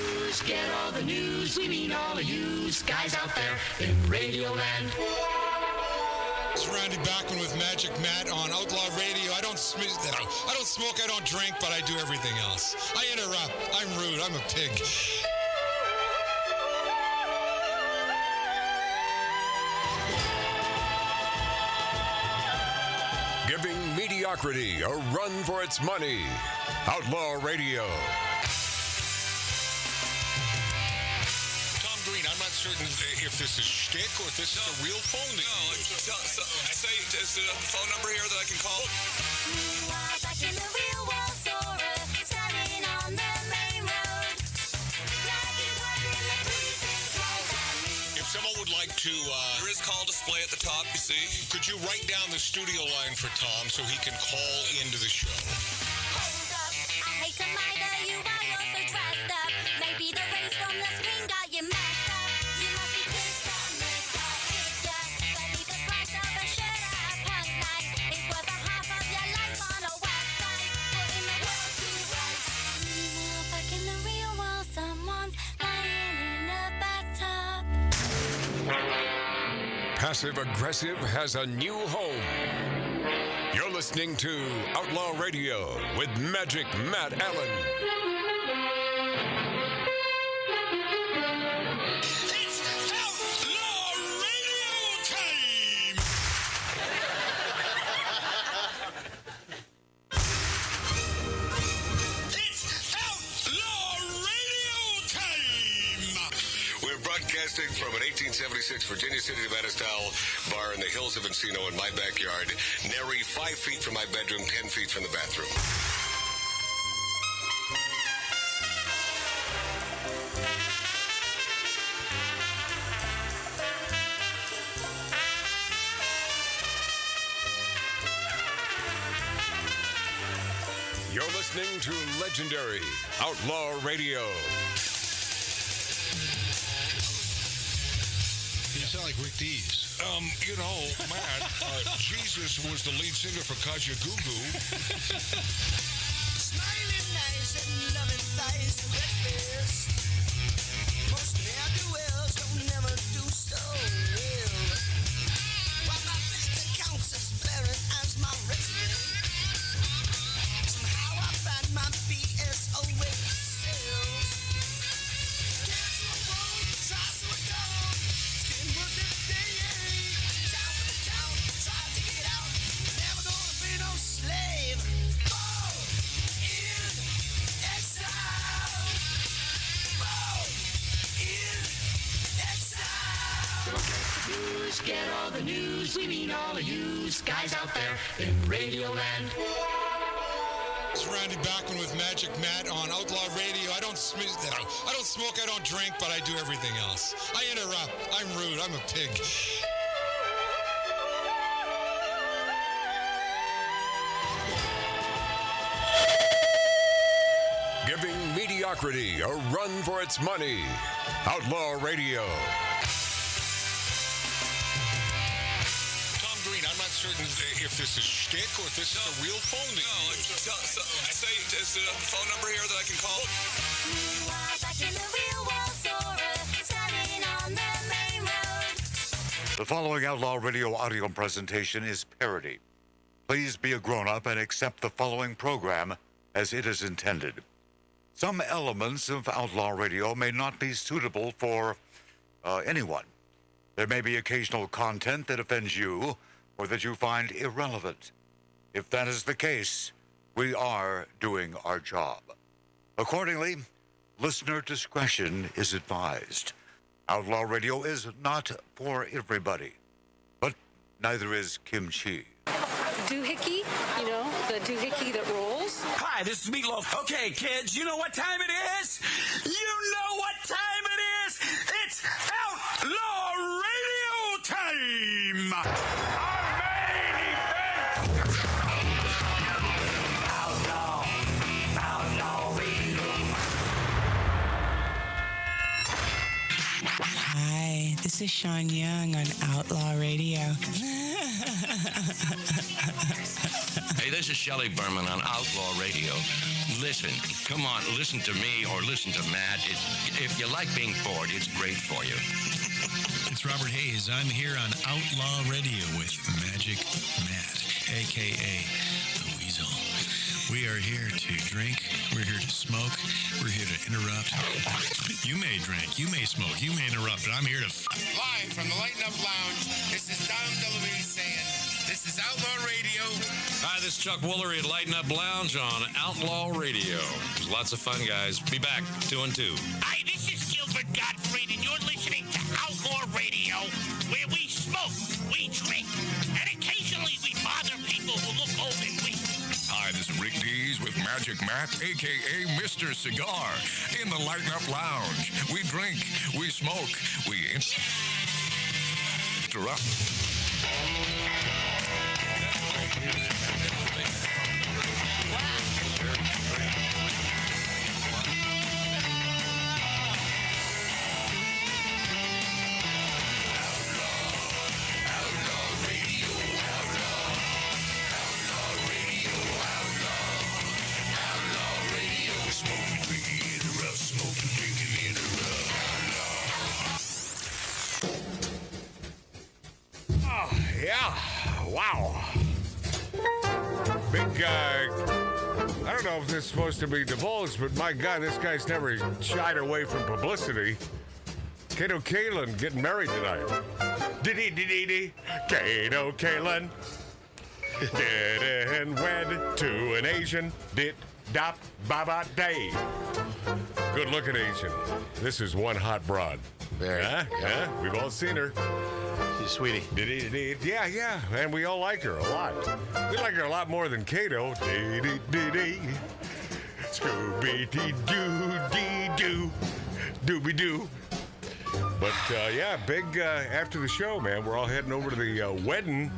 news, get all the news. We mean all of you guys out there in Radioland. It's Randy Bachman with Magic Matt on Outlaw Radio. I don't smoke, I don't drink, but I do everything else. I interrupt. I'm rude. I'm a pig. Giving mediocrity a run for its money. Outlaw Radio. Tom Green, I'm not certain if this is shtick or if this is a real phone that you use. Say, is there a phone number here that I can call? You are back in the real world, Sora, standing on the main road. Like it was in the precinct, If someone would like to, There is call display at the top, you see. could you write down the studio line for Tom so he can call into the show? hold up. I hate to murder you while you're so dressed up. Maybe the rays from the screen got you messed up. You must be pissed off, mister. If you're ready, the price of a shirt at a punk night is worth a half of your life on a website. Putting the world to rights. Meanwhile, back in the real world, someone's lying in a bathtub. Passive Aggressive has a new home. You're listening to Outlaw Radio with Magic Matt Allen. It's Outlaw Radio time! It's Outlaw Radio time! We're broadcasting from an 1876 Virginia City, Nevada style bar in the hills of Encino in my backyard, nary 5 feet from my bedroom, 10 feet from the bathroom. You're listening to legendary Outlaw Radio. You sound like Rick Dees. Matt, Jesus was the lead singer for Kaja Goo Goo. Smiling eyes and loving thighs and red face. Most ne'er-do-wells don't never do so well. While my bank account's as barren as my resume, somehow I find my BS always sells. Can't so bold, try so dumb, skin work every day. Down for the town, try to get out, never gonna be no slave. Born in exile. Born in exile. News, get all the news. We mean all of you guys out there in Radioland. It's Randy Bachman with Magic Matt on Outlaw Radio. I don't smoke, I don't drink, but I do everything else. I interrupt. I'm rude. I'm a pig. Giving mediocrity a run for its money. Outlaw Radio. Tom Green, I'm not certain if this is shtick or if this is a real phone that you use. Say, is there a phone number here that I can call? You are back in the real world, Sora, standing on the main road. The following Outlaw Radio audio presentation is parody. Please be a grown-up and accept the following program as it is intended. Some elements of Outlaw Radio may not be suitable for anyone. There may be occasional content that offends you or that you find irrelevant. If that is the case, we are doing our job. Accordingly, listener discretion is advised. Outlaw Radio is not for everybody, but neither is kimchi. Doohickey, the doohickey that rolls. Hi, this is Meatloaf. Okay, kids, you know what time it is? You know what time it is? It's Outlaw Radio time! Our main event! Outlaw Radio. Hi, this is Sean Young on Outlaw Radio. Hey, this is Shelley Berman on Outlaw Radio. listen. Come on, listen to me or listen to Matt. If you like being bored, it's great for you. It's Robert Hayes. I'm here on Outlaw Radio with Magic Matt, a.k.a. The Weasel. We are here to drink. We're here to smoke. We're here to interrupt. You may drink. You may smoke. You may interrupt. But I'm here to... Live from the Lighten Up Lounge, this is Dom DeLuise saying, this is Outlaw Radio. Hi, this is Chuck Woolery at Lighten Up Lounge on Outlaw Radio. It was lots of fun, guys. Be back 2 and 2. Hi, this is Gilbert Gottfried, and you're listening to Outlaw Radio, where we smoke, we drink, and occasionally we bother people who look old and weak. Hi, this is Rick Dees with Magic Matt, a.k.a. Mr. Cigar, in the Lighten Up Lounge. We drink, we smoke, we interrupt. Yeah, wow. Big guy. I don't know if this is supposed to be divulged, but my God, this guy's never shied away from publicity. Kato Kaelin getting married tonight. Dee-dee-dee-dee-dee. Kato Kaelin. Getting wed to an Asian. Dit-dop-ba-ba-day. Good looking Asian. This is one hot broad. Very. Yeah, we've all seen her. She's sweetie. Yeah, and we all like her a lot. We like her a lot more than Kato. Scooby-dee-doo-dee-doo. Dooby-doo. But, yeah, big after the show, man. We're all heading over to the wedding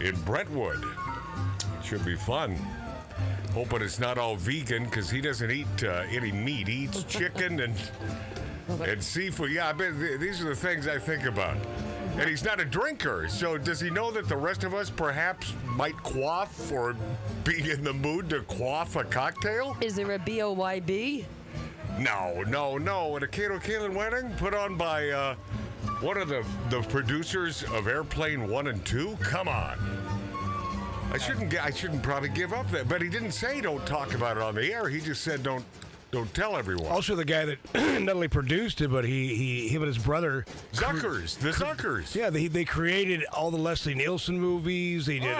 in Brentwood. Should be fun. Hoping it's not all vegan, because he doesn't eat any meat. He eats chicken and seafood. Yeah, I bet these are the things I think about. And he's not a drinker, so does he know that the rest of us perhaps might quaff or be in the mood to quaff a cocktail? Is there a BOYB? No. At a Kato Kaelin wedding put on by one of the producers of Airplane 1 and 2? Come on. I shouldn't probably give up that, but he didn't say don't talk about it on the air. He just said don't tell everyone. Also, the guy that not only produced it, but him and his brother Zuckers, the Zuckers. Yeah, they created all the Leslie Nielsen movies. They did.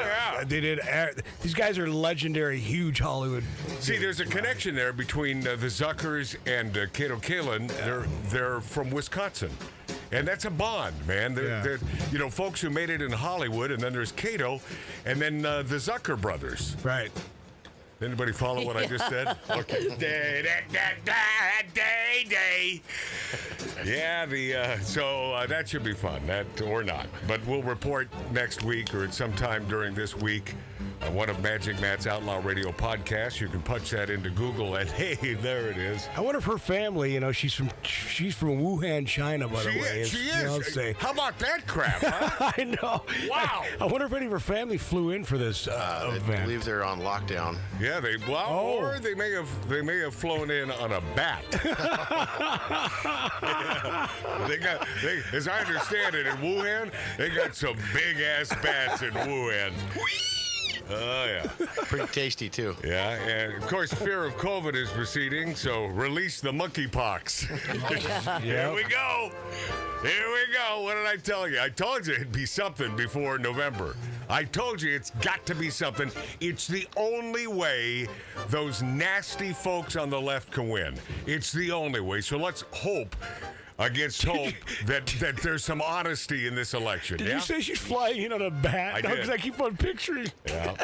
These guys are legendary, huge Hollywood. See, there's a connection there between the Zuckers and Kato Kaelin. They're from Wisconsin. And that's a bond, man. They're folks who made it in Hollywood, and then there's Kato, and then the Zucker brothers. Right. Anybody follow what I just said? Okay. Day. Yeah, so that should be fun, or not. But we'll report next week or at some time during this week on one of Magic Matt's Outlaw Radio podcasts. You can punch that into Google, and hey, there it is. I wonder if her family, she's from Wuhan, China, by the way. She is. How about that crap, huh? I know. Wow. I wonder if any of her family flew in for this event. I believe they're on lockdown. Yeah, or they may have flown in on a bat. As I understand it, in Wuhan, they got some big ass bats in Wuhan. Oh, yeah. Pretty tasty, too. Yeah, and of course, fear of COVID is receding, so release the monkeypox. Here we go. What did I tell you? I told you it'd be something before November. I told you it's got to be something. It's the only way those nasty folks on the left can win. It's the only way. So let's hope against hope that there's some honesty in this election. Did you say she's flying in on a bat? I did. Because I keep on picturing. Yeah.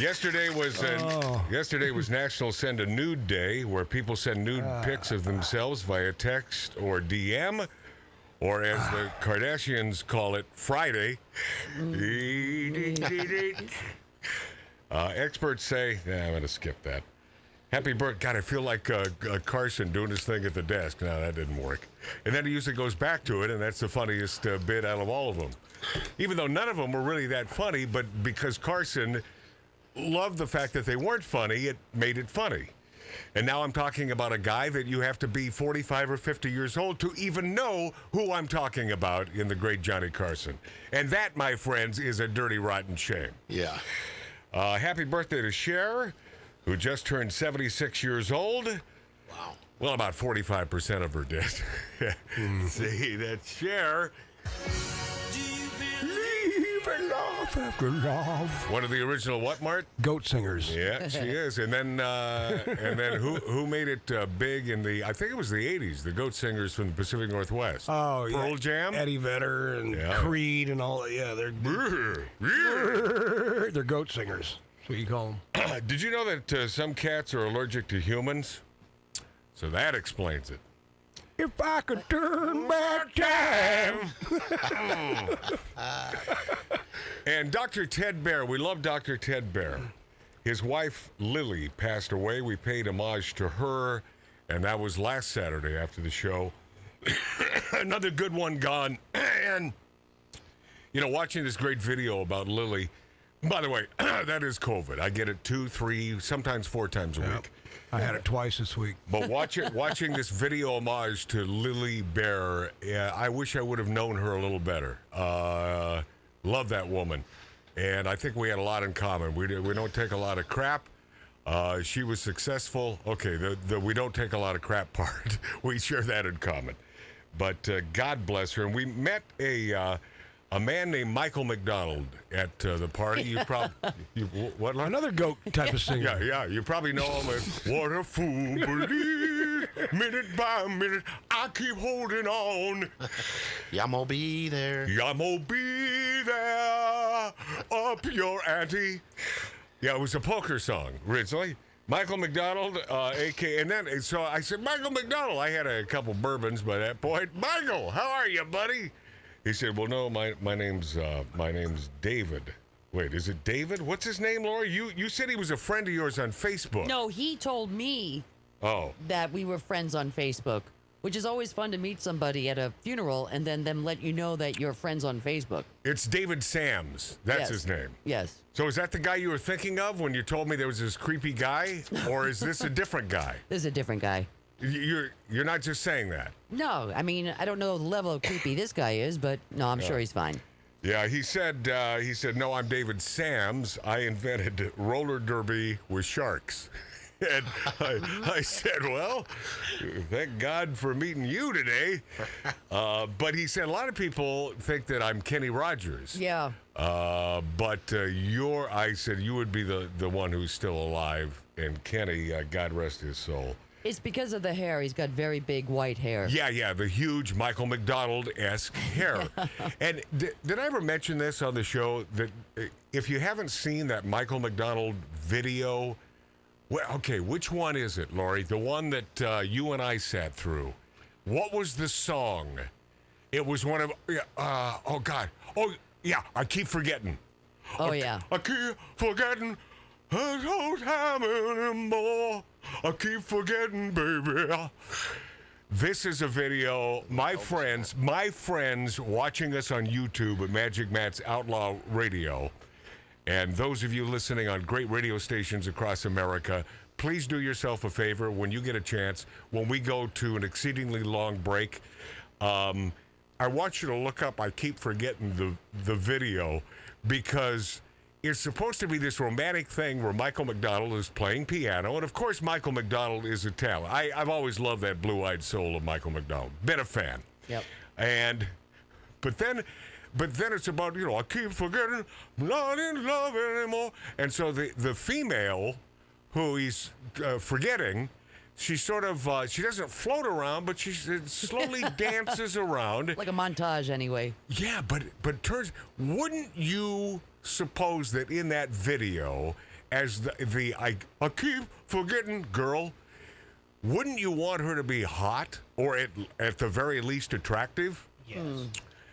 Yesterday was National Send a Nude Day, where people send nude pics of themselves via text or DM, or as the Kardashians call it, Friday. Experts say, I'm going to skip that. Happy birthday. God, I feel like Carson doing his thing at the desk. No, that didn't work. And then he usually goes back to it, and that's the funniest bit out of all of them. Even though none of them were really that funny, but because Carson loved the fact that they weren't funny, it made it funny. And now I'm talking about a guy that you have to be 45 or 50 years old to even know who I'm talking about in the great Johnny Carson. And that, my friends, is a dirty, rotten shame. Yeah. Happy birthday to Cher, who just turned 76 years old. Wow. Well, about 45% of her did. See, that's Cher. Laugh after love. One of the original what, Mart? Goat singers. Yeah, she is. And then who made it big in the, I think it was the 80s, the Goat Singers from the Pacific Northwest. Oh, yeah. Pearl Jam? Eddie Vedder and Creed and all. Yeah, they're goat singers. That's what you call them. Did you know that some cats are allergic to humans? So that explains it. If I could turn back time. And Dr. Ted Bear, we love Dr. Ted Bear. His wife, Lily, passed away. We paid homage to her, and that was last Saturday after the show. Another good one gone. And, you know, watching this great video about Lily, by the way, that is COVID. I get it 2, 3, sometimes 4 times a week. I had it twice this week. But watching this video homage to Lily Bear, I wish I would have known her a little better. Love that woman. And I think we had a lot in common. We don't take a lot of crap. She was successful. Okay, the we don't take a lot of crap part. We share that in common. But God bless her. And we met a man named Michael McDonald at the party. You probably what? Like? Another goat type of singer. Yeah. You probably know him as What a Fool Believes. Minute by minute, I keep holding on. I'm gonna be there. I'm gonna be there. Up your ante. Yeah, it was a poker song originally. Michael McDonald, a.k.a. And then, so I said, Michael McDonald. I had a couple bourbons by that point. Michael, how are you, buddy? He said, well, no, my name's David. Wait, is it David? What's his name, Laura? You said he was a friend of yours on Facebook. No, he told me Oh. that we were friends on Facebook, which is always fun to meet somebody at a funeral and then them let you know that you're friends on Facebook. It's David Sams. That's Yes. his name. Yes. So is that the guy you were thinking of when you told me there was this creepy guy? Or is this a different guy? This is a different guy. You're not just saying that. No, I mean, I don't know the level of creepy this guy is, but no, I'm sure he's fine. Yeah, he said, no, I'm David Sams. I invented roller derby with sharks. And I said, well, thank God for meeting you today. But he said, a lot of people think that I'm Kenny Rogers. Yeah. But I said, you would be the one who's still alive. And Kenny, God rest his soul. It's because of the hair. He's got very big white hair. Yeah, the huge Michael McDonald-esque hair. And did I ever mention this on the show, that if you haven't seen that Michael McDonald video, well, okay, which one is it, Lori? The one that you and I sat through. What was the song? It was one of, oh, God. Oh, yeah, I keep forgetting. Oh, yeah. I keep forgetting. There's no time anymore. I keep forgetting, baby. This is a video. My friends watching us on YouTube at Magic Matt's Outlaw Radio, and those of you listening on great radio stations across America, please do yourself a favor when you get a chance. When we go to an exceedingly long break, I want you to look up I Keep Forgetting the video, because it's supposed to be this romantic thing where Michael McDonald is playing piano. And, of course, Michael McDonald is a talent. I've always loved that blue-eyed soul of Michael McDonald. Been a fan. Yep. But then it's about, I keep forgetting, I'm not in love anymore. And so the female who he's forgetting, she sort of, she doesn't float around, but she slowly dances around. Like a montage, anyway. Yeah, but wouldn't you suppose that in that video, as the I keep forgetting girl, wouldn't you want her to be hot, or at the very least attractive? Yes.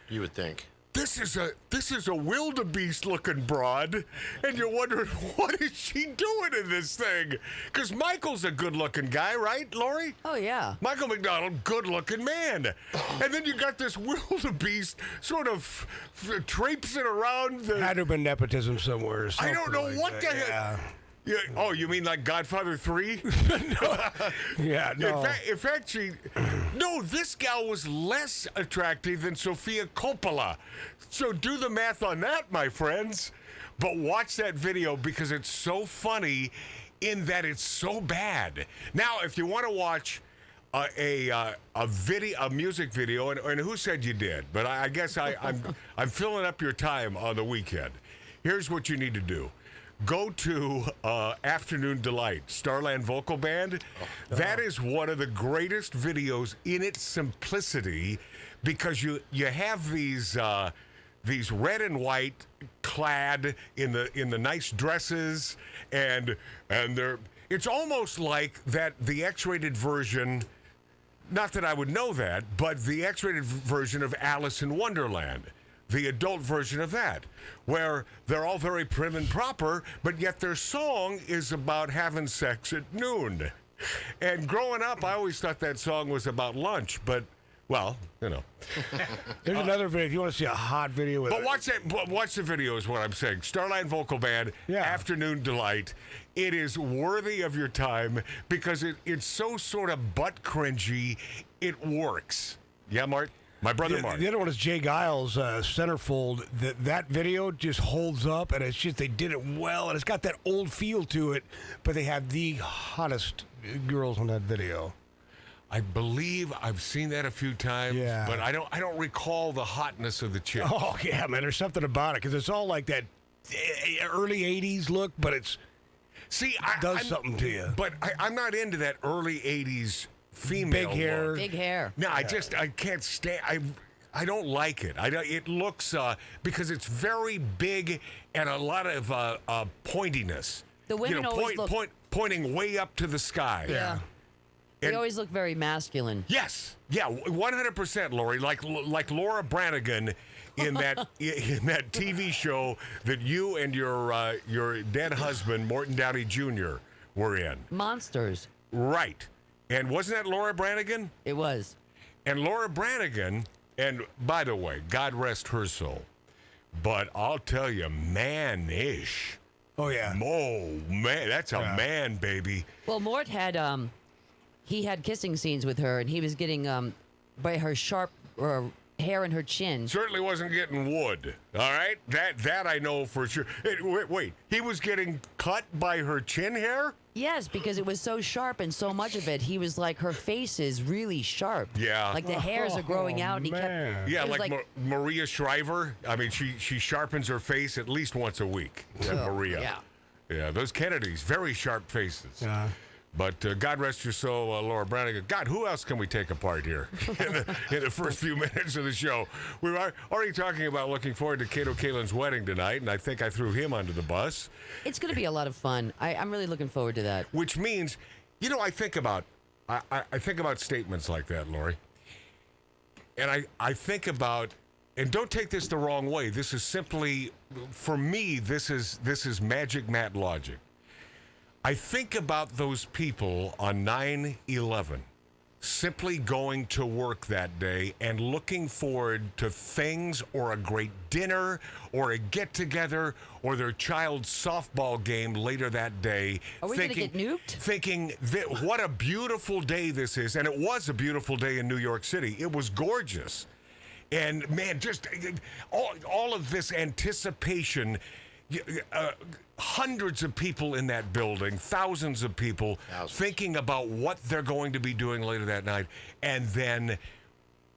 You would think. This is a wildebeest looking broad, and you're wondering, what is she doing in this thing? Because Michael's a good looking guy, right, Lori? Oh, yeah. Michael McDonald, good looking man. And then you got this wildebeest sort of traipsing around. Had to have been nepotism somewhere. I don't know what the hell. Yeah. Yeah, oh, you mean like Godfather 3? Yeah, no. In fact, no, this gal was less attractive than Sofia Coppola. So do the math on that, my friends. But watch that video because it's so funny in that it's so bad. Now, if you want to watch a music video, and who said you did? But I guess I'm filling up your time on the weekend. Here's what you need to do. Go to Afternoon Delight, Starland Vocal Band. That is one of the greatest videos in its simplicity because you have these red and white clad in the nice dresses and it's almost like that the X-rated version, not that I would know that, but the X-rated version of Alice in Wonderland. The adult version of that, where they're all very prim and proper, but yet their song is about having sex at noon. And growing up, I always thought that song was about lunch, but, well, you know. There's another video. If you want to see a hot video with But watch the video is what I'm saying. Starline Vocal Band, Afternoon Delight. It is worthy of your time because it's so sort of butt cringy, it works. Yeah, Mart? My brother Mark. The other one is Jay Giles' Centerfold. That video just holds up, and it's just they did it well, and it's got that old feel to it, but they have the hottest girls on that video. I believe I've seen that a few times, but I don't recall the hotness of the chick. Oh, yeah, man, there's something about it, because it's all like that early 80s look, but it does something to you. But I'm not into that early 80s female big hair. look. Big hair. No, I can't stand. I don't like it. It looks because it's very big and a lot of pointiness. The women always look pointing way up to the sky. Yeah. They always look very masculine. Yes. Yeah. 100%, Lori. Like Laura Branigan in that TV show that you and your dead husband Morton Downey Jr. were in. Monsters. Right. And wasn't that Laura Branigan? It was. And Laura Branigan, and by the way, God rest her soul, but I'll tell you, man-ish. Oh, yeah. Oh, man, that's a man, baby. Well, Mort had, he had kissing scenes with her, and he was getting, by her sharp hair in her chin. Certainly wasn't getting wood, all right? That I know for sure. Wait, he was getting cut by her chin hair? Yes, because it was so sharp and so much of it. He was like, her face is really sharp. Yeah. Like the hairs are growing out. And he kept. Yeah, like Maria Shriver. I mean, she sharpens her face at least once a week. Maria. Yeah. Yeah, those Kennedys, very sharp faces. Yeah. But God rest your soul, Laura Branigan. God, who else can we take apart here in the first few minutes of the show? We were already talking about looking forward to Kato Kaelin's wedding tonight, and I think I threw him under the bus. It's going to be a lot of fun. I'm really looking forward to that. Which means, I think about statements like that, Lori. And I think about, and don't take this the wrong way. This is simply, for me, this is Magic Matt logic. I think about those people on 9/11 simply going to work that day and looking forward to things or a great dinner or a get-together or their child's softball game later that day. Are we going to get nuked? Thinking that what a beautiful day this is. And it was a beautiful day in New York City. It was gorgeous. And, man, just all of this anticipation. Hundreds of people in that building, thousands of people thinking about what they're going to be doing later that night. And then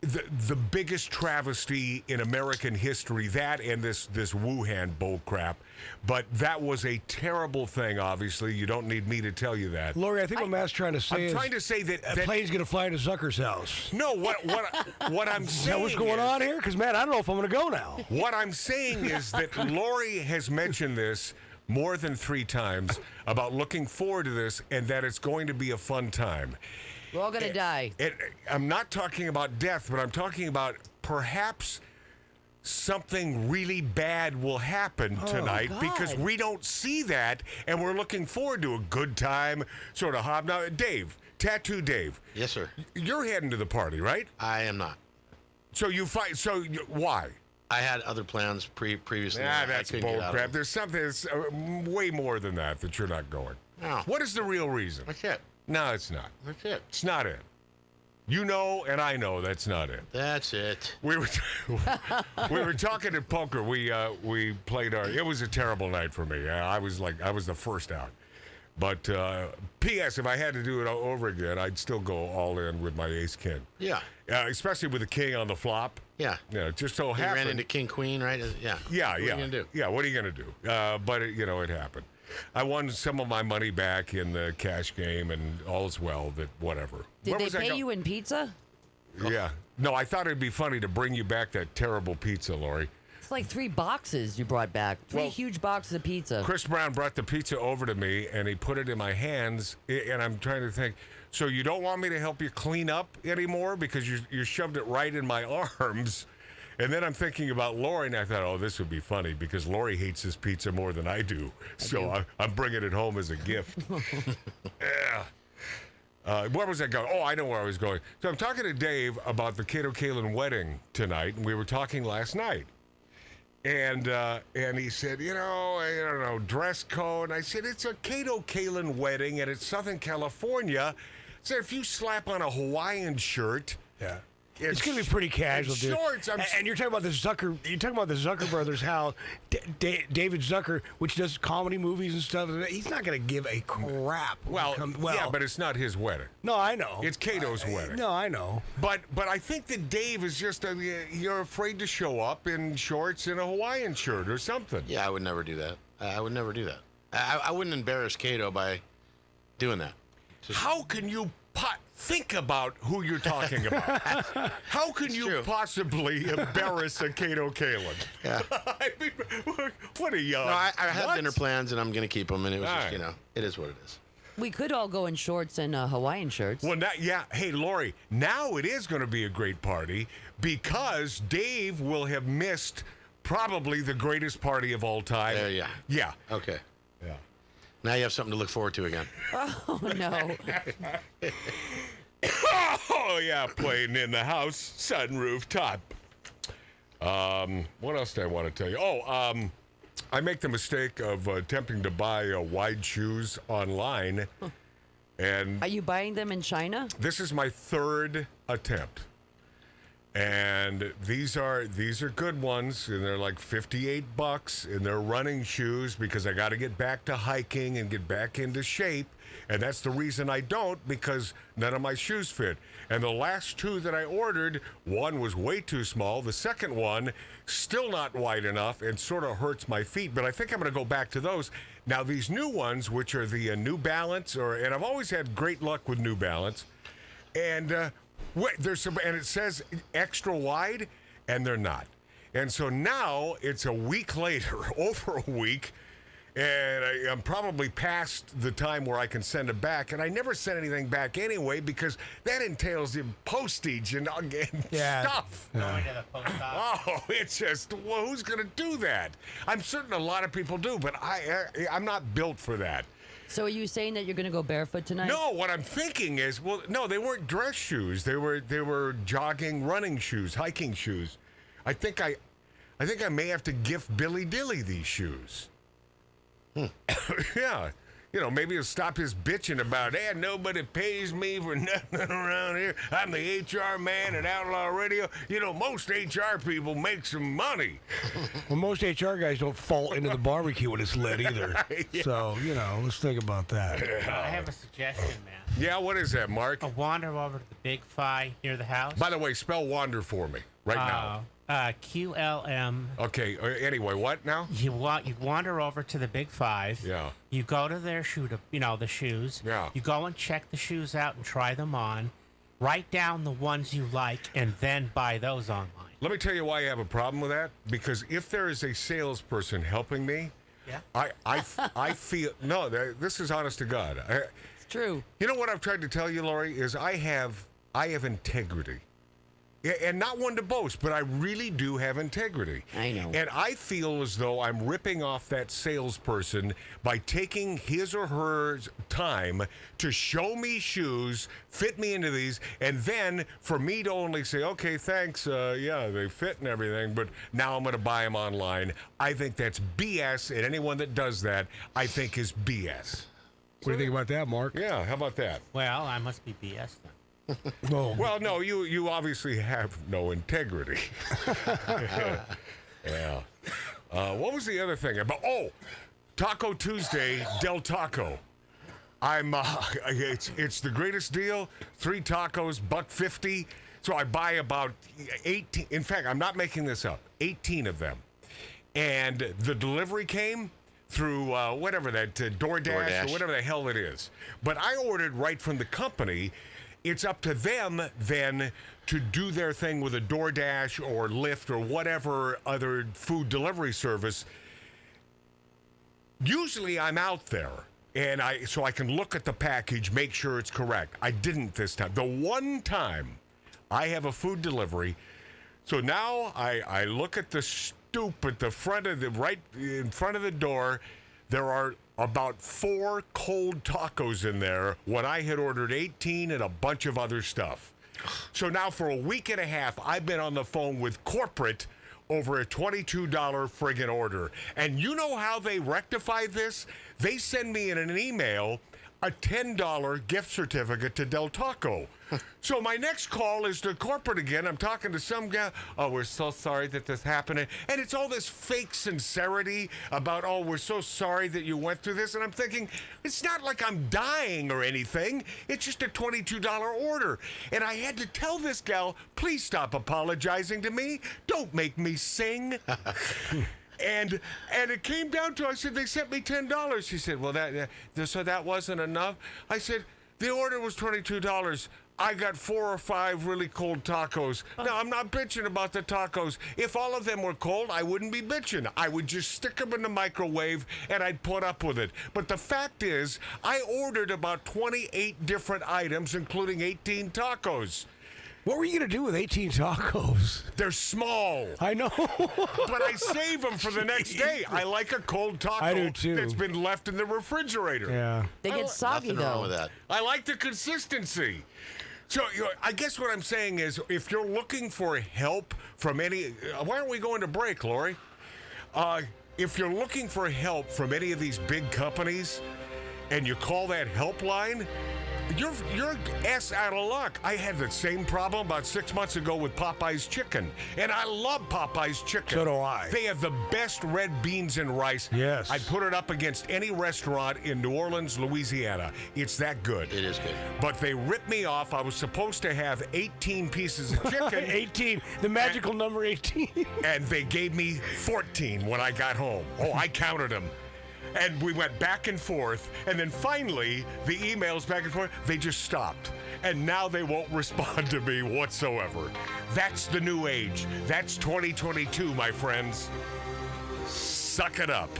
the biggest travesty in American history, that and this Wuhan bull crap. But that was a terrible thing, obviously. You don't need me to tell you that. Lori, I think what Matt's trying to say I'm trying to say that plane's going to fly into Zucker's house. No, what I'm saying is that what's going on here? Because, Matt, I don't know if I'm going to go now. What I'm saying is that Lori has mentioned this more than 3 times about looking forward to this and that it's going to be a fun time. We're all going to die. I'm not talking about death, but I'm talking about perhaps something really bad will happen tonight because we don't see that, and we're looking forward to a good time, sort of hobnob. Dave, Tattoo Dave. Yes, sir. You're heading to the party, right? I am not. So why? I had other plans previously. Nah, I that's couldn't get bull out of crap. them. There's something that's way more than that you're not going. No. What is the real reason? That's it. No, it's not. That's it. It's not it. You know, and I know that's not it. That's it. We were talking at poker. We played our. It was a terrible night for me. I was the first out. But P.S. If I had to do it over again, I'd still go all in with my ace king. Yeah. Especially with the king on the flop. Yeah. Yeah. Just so You happened. ran into king queen, right? Yeah. Yeah. What are you gonna do? Yeah. What are you gonna do? But it happened. I won some of my money back in the cash game, and all's well. That whatever. Did Where they was I pay go- you in pizza? Yeah. No, I thought it'd be funny to bring you back that terrible pizza, Lori. It's like 3 boxes you brought back. 3 huge boxes of pizza. Chris Brown brought the pizza over to me, and he put it in my hands, and I'm trying to think, so you don't want me to help you clean up anymore because you shoved it right in my arms? And then I'm thinking about Lori, and I thought, oh, this would be funny because Lori hates this pizza more than I do. I'm bringing it home as a gift. Yeah. Where was I going? Oh, I know where I was going. So I'm talking to Dave about the Kato Kaelin wedding tonight, and we were talking last night. And he said, I don't know, dress code. I said, it's a Kato Kaelin wedding, and it's Southern California. So if you slap on a Hawaiian shirt, yeah, it's going to be pretty casual, dude. Shorts. And you're talking about the Zucker. You're talking about the Zucker brothers. How David Zucker, which does comedy movies and stuff, he's not going to give a crap. Yeah, but it's not his wedding. No, I know. It's Kato's wedding. No, I know. But I think that Dave is just you're afraid to show up in shorts and a Hawaiian shirt or something. Yeah, I would never do that. I would never do that. I wouldn't embarrass Kato by doing that. How can you think about who you're talking about? How can you possibly embarrass a Kato Kaelin? Yeah. I mean, what are you? No, I have dinner plans, and I'm going to keep them, and it was All just, right. it is what it is. We could all go in shorts and Hawaiian shirts. Well, hey, Lori, now it is going to be a great party because Dave will have missed probably the greatest party of all time. Yeah. Yeah. Okay. Yeah. Now you have something to look forward to again. Oh, no. Oh, yeah, playing in the house, sunroof top. What else did I want to tell you? I make the mistake of attempting to buy wide shoes online. And are you buying them in China? This is my 3rd attempt. And these are good ones, and they're like $58, and they're running shoes because I got to get back to hiking and get back into shape, and that's the reason I don't, because none of my shoes fit. And the last 2 that I ordered, one was way too small. The second one, still not wide enough, and sort of hurts my feet. But I think I'm going to go back to those. Now these new ones, which are the New Balance, and I've always had great luck with New Balance, and. There's some, and it says extra wide, and they're not. And so now it's a week later, over a week, and I'm probably past the time where I can send it back. And I never send anything back anyway because that entails the postage and stuff. Yeah. Oh, it's just, who's going to do that? I'm certain a lot of people do, but I'm not built for that. So are you saying that you're going to go barefoot tonight? No, what I'm thinking is, no, they weren't dress shoes. They were jogging, running shoes, hiking shoes. I think I may have to gift Billy Dilly these shoes. Yeah. Maybe he'll stop his bitching about, nobody pays me for nothing around here. I'm the HR man at Outlaw Radio. Most HR people make some money. Well, most HR guys don't fall into the barbecue when it's lit either. Yeah. So, let's think about that. I have a suggestion, man. Yeah, what is that, Mark? A wander over to the Big Fi near the house. By the way, spell wander for me right now. QLM. Okay. Anyway, what now? You wander over to the Big Five. Yeah. You go to their the shoes. Yeah. You go and check the shoes out and try them on. Write down the ones you like and then buy those online. Let me tell you why I have a problem with that. Because if there is a salesperson helping me, yeah. I feel this is honest to God. It's true. You know what I've tried to tell you, Lori, is I have integrity. And not one to boast, but I really do have integrity. I know. And I feel as though I'm ripping off that salesperson by taking his or her time to show me shoes, fit me into these, and then for me to only say, okay, thanks, yeah, they fit and everything, but now I'm going to buy them online. I think that's BS, and anyone that does that, I think is BS. What do you think about that, Mark? Yeah, how about that? Well, I must be BS then. No. Well, no, you obviously have no integrity. Yeah. What was the other thing? Taco Tuesday, Del Taco. It's the greatest deal. 3 tacos, $1.50. So I buy about 18. In fact, I'm not making this up. 18 of them. And the delivery came through whatever that DoorDash or whatever the hell it is. But I ordered right from the company. It's up to them then to do their thing with a DoorDash or Lyft or whatever other food delivery service. Usually I'm out there and so I can look at the package, make sure it's correct. I didn't this time. The one time I have a food delivery, so now I look at the stoop at the front of right in front of the door. There are about 4 cold tacos in there when I had ordered 18 and a bunch of other stuff. So now for a week and a half, I've been on the phone with corporate over a $22 friggin' order. And you know how they rectify this? They send me in an email a $10 gift certificate to Del Taco. So my next call is to corporate again. I'm talking to some guy. Oh, we're so sorry that this happened. And it's all this fake sincerity about, oh, we're so sorry that you went through this. And I'm thinking, it's not like I'm dying or anything. It's just a $22 order. And I had to tell this gal, please stop apologizing to me. Don't make me sing. And it came down to, I said, they sent me $10. She said, well, so that wasn't enough? I said, the order was $22. I got 4 or 5 really cold tacos. Now, I'm not bitching about the tacos. If all of them were cold, I wouldn't be bitching. I would just stick them in the microwave and I'd put up with it. But the fact is, I ordered about 28 different items, including 18 tacos. What were you going to do with 18 tacos? They're small. I know. But I save them for the next day. I like a cold taco I do too. That's been left in the refrigerator. Yeah. They get soggy, Nothing though. wrong with that. I like the consistency. So I guess what I'm saying is, if you're looking for help from any... why aren't we going to break, Lori? If you're looking for help from any of these big companies and you call that helpline... You're ass out of luck. I had the same problem about 6 months ago with Popeye's Chicken, and I love Popeye's Chicken. So do I. They have the best red beans and rice. Yes. I'd put it up against any restaurant in New Orleans, Louisiana. It's that good. It is good. But they ripped me off. I was supposed to have 18 pieces of chicken. 18. The magical number 18. And they gave me 14 when I got home. Oh, I counted them. And we went back and forth, and then finally, the emails back and forth, they just stopped. And now they won't respond to me whatsoever. That's the new age. That's 2022, my friends. Suck it up.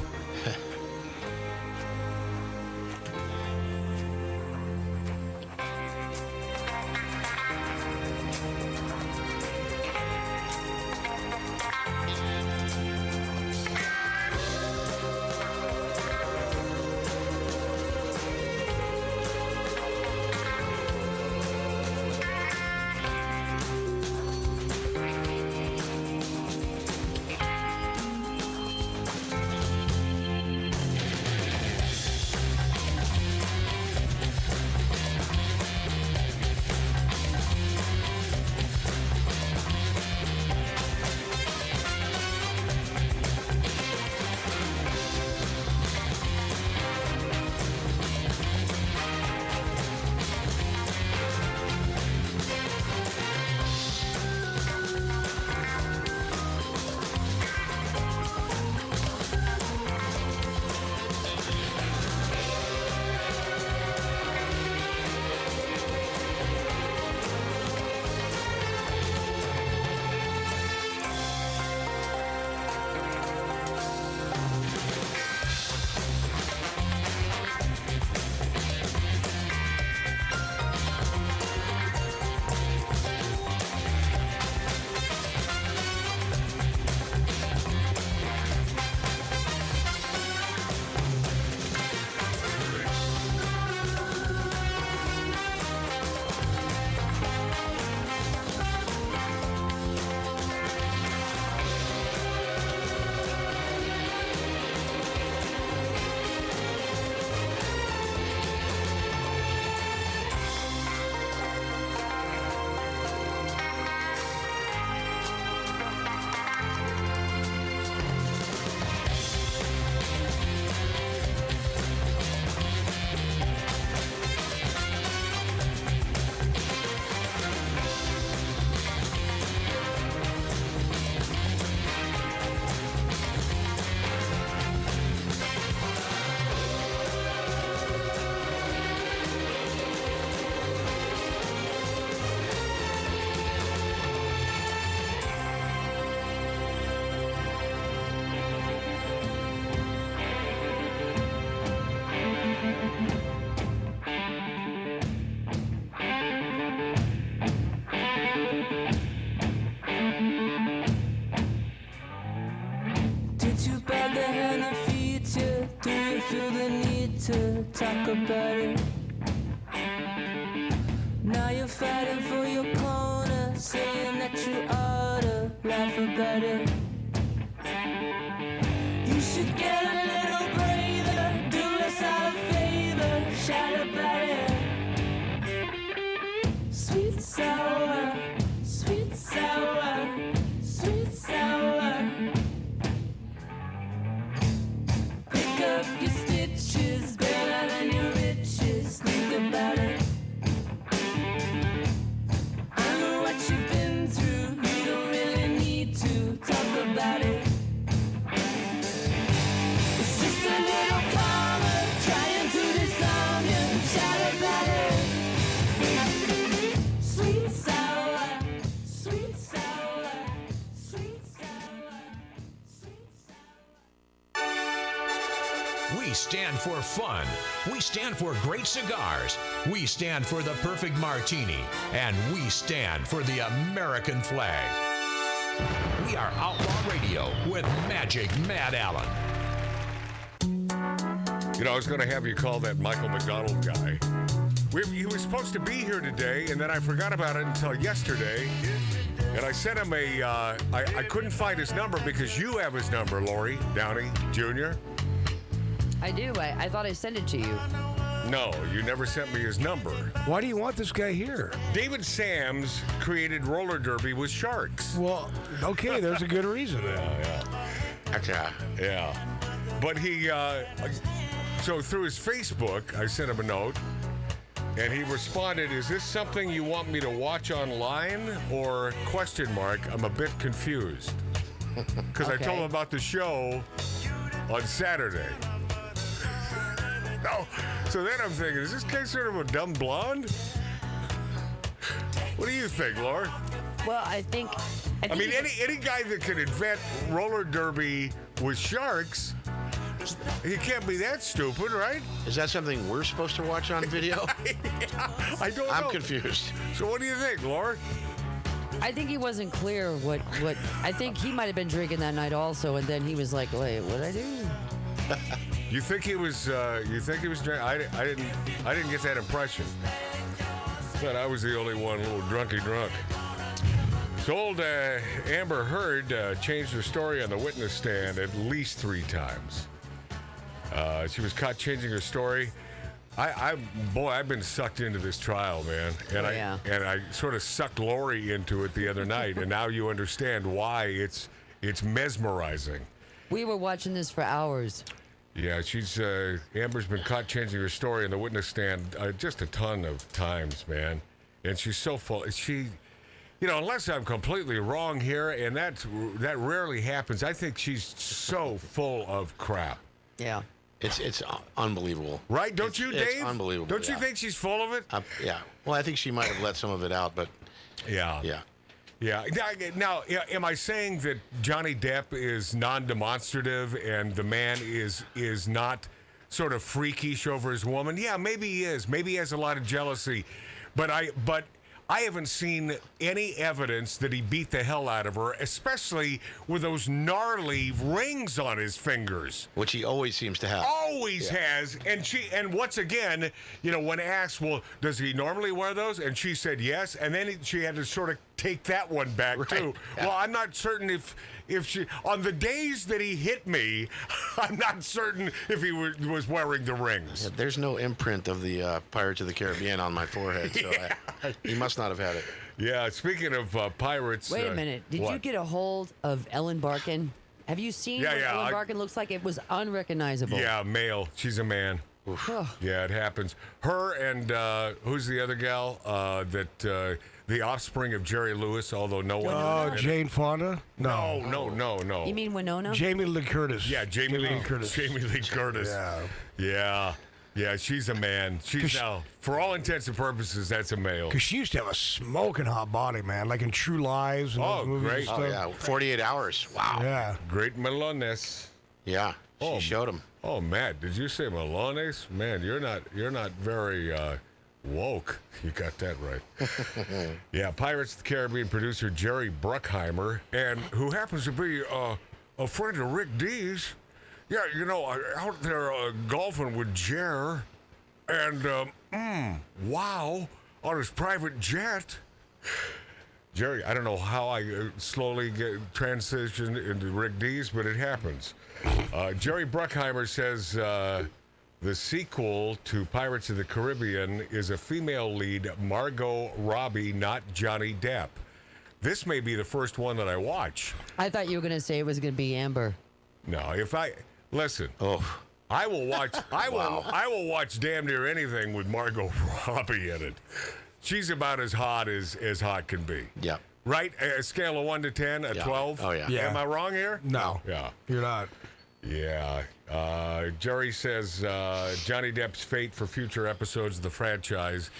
you feel the need to talk about it. Now you're fighting for your corner, saying that you ought to laugh about it. You should get a little braver, do us all a favor, shout about it. Sweet sour, sweet sour, sweet sour. Pick up your stitches, better than your riches, think about it. I know what you've been through, you don't really need to talk about it. It's just a little karma, trying to disarm you, shout about it. Sweet sour, sweet sour, sweet sour, sweet sour. We stand for fun. We stand for great cigars. We stand for the perfect martini. And we stand for the American flag. We are Outlaw Radio with Magic Matt Allen. You know, I was going to have you call that Michael McDonald guy. He was supposed to be here today, and then I forgot about it until yesterday. And I sent him I couldn't find his number because you have his number, Lori Downey Jr. I do. I thought I sent it to you. No, you never sent me his number. Why do you want this guy here? David Sams created roller derby with sharks. Well, okay, there's a good reason. Yeah. But he, so through his Facebook, I sent him a note, and he responded, "Is this something you want me to watch online or question mark? I'm a bit confused." Because I told him about the show on Saturday. No. So then I'm thinking, is this guy sort of a dumb blonde? What do you think, Laura? Well, I think I mean, any guy that can invent roller derby with sharks, he can't be that stupid, right? Is that something we're supposed to watch on video? I don't know. I'm confused. So what do you think, Laura? I think he wasn't clear what I think he might have been drinking that night also, and then he was like, "Wait, what'd I do?" You think he was? You think he was drinking? I didn't get that impression. Thought I was the only one, a little drunky drunk. So old Amber Heard changed her story on the witness stand at least 3 times. She was caught changing her story. I've been sucked into this trial, man, and I sort of sucked Lori into it the other night, and now you understand why it's mesmerizing. We were watching this for hours. Yeah, Amber's been caught changing her story on the witness stand just a ton of times, man, and she's so full. Unless I'm completely wrong here, and that rarely happens. I think she's so full of crap. Yeah. It's unbelievable. Right? Don't you, Dave? It's unbelievable. Don't you think she's full of it? Yeah. Well, I think she might have let some of it out, but... Yeah. Now, am I saying that Johnny Depp is non-demonstrative and the man is not sort of freakish over his woman? Yeah, maybe he is. Maybe he has a lot of jealousy. But I haven't seen any evidence that he beat the hell out of her, especially with those gnarly rings on his fingers. Which he always seems to have. Always has. And once again, when asked, well, does he normally wear those? And she said yes. And then she had to sort of take that one back, too. Yeah. Well, I'm not certain if she, on the days that he hit me, I'm not certain if he was wearing the rings. Yeah, there's no imprint of the Pirates of the Caribbean on my forehead, so he must not have had it. Yeah, speaking of pirates... Wait a minute. Did you get a hold of Ellen Barkin? Have you seen what Ellen Barkin looks like? It was unrecognizable. Yeah, male. She's a man. Yeah, it happens. Her and who's the other gal that... the offspring of Jerry Lewis, although no one... Oh, Jane Fonda? No. You mean Winona? Jamie Lee Curtis. Yeah, Jamie Lee Curtis. Yeah, she's a man. She's now, for all intents and purposes, that's a male. Because she used to have a smoking hot body, man, like in True Lives and those movies great. and stuff. 48 Hours. Wow. Yeah. Great Melones. Yeah, she showed him. Oh, Matt, did you say Melones? Man, you're not very... woke. You got that right. Yeah, Pirates of the Caribbean producer Jerry Bruckheimer, and who happens to be a friend of Rick Dees, Yeah, out there golfing with Jer, and wow, on his private jet. Jerry, I don't know how I slowly transitioned into Rick Dees, but it happens. Jerry Bruckheimer says the sequel to Pirates of the Caribbean is a female lead, Margot Robbie, not Johnny Depp. This may be the first one that I watch. I thought you were going to say it was going to be Amber. No, listen. I will watch. I will watch damn near anything with Margot Robbie in it. She's about as hot as hot can be. Yeah. Right? A scale of 1 to 10, a 12? Oh, yeah. Am I wrong here? No. Yeah. You're not. Yeah. Jerry says Johnny Depp's fate for future episodes of the franchise.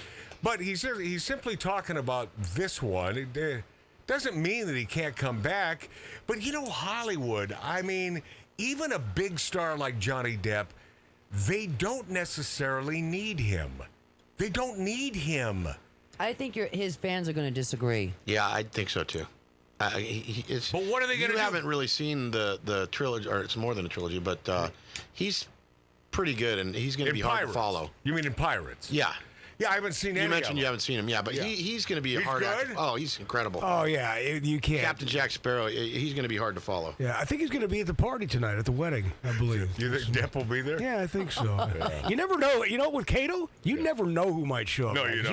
But he's simply talking about this one. It doesn't mean that he can't come back. But, Hollywood, I mean, even a big star like Johnny Depp, they don't necessarily need him. They don't need him. I think his fans are going to disagree. Yeah, I think so too. But what are they going to do? You haven't really seen the trilogy, or it's more than a trilogy, but he's pretty good, and he's going to be hard to follow. You mean in Pirates? Yeah. Yeah, I haven't seen any. You mentioned you haven't seen him, but he's going to be a hard act. Oh, he's incredible. Oh, yeah, you can't. Captain Jack Sparrow, he's going to be hard to follow. Yeah, I think he's going to be at the party tonight, at the wedding, I believe. You think Depp will be there? Yeah, I think so. You never know. With Kato, you never know who might show up. No, you don't.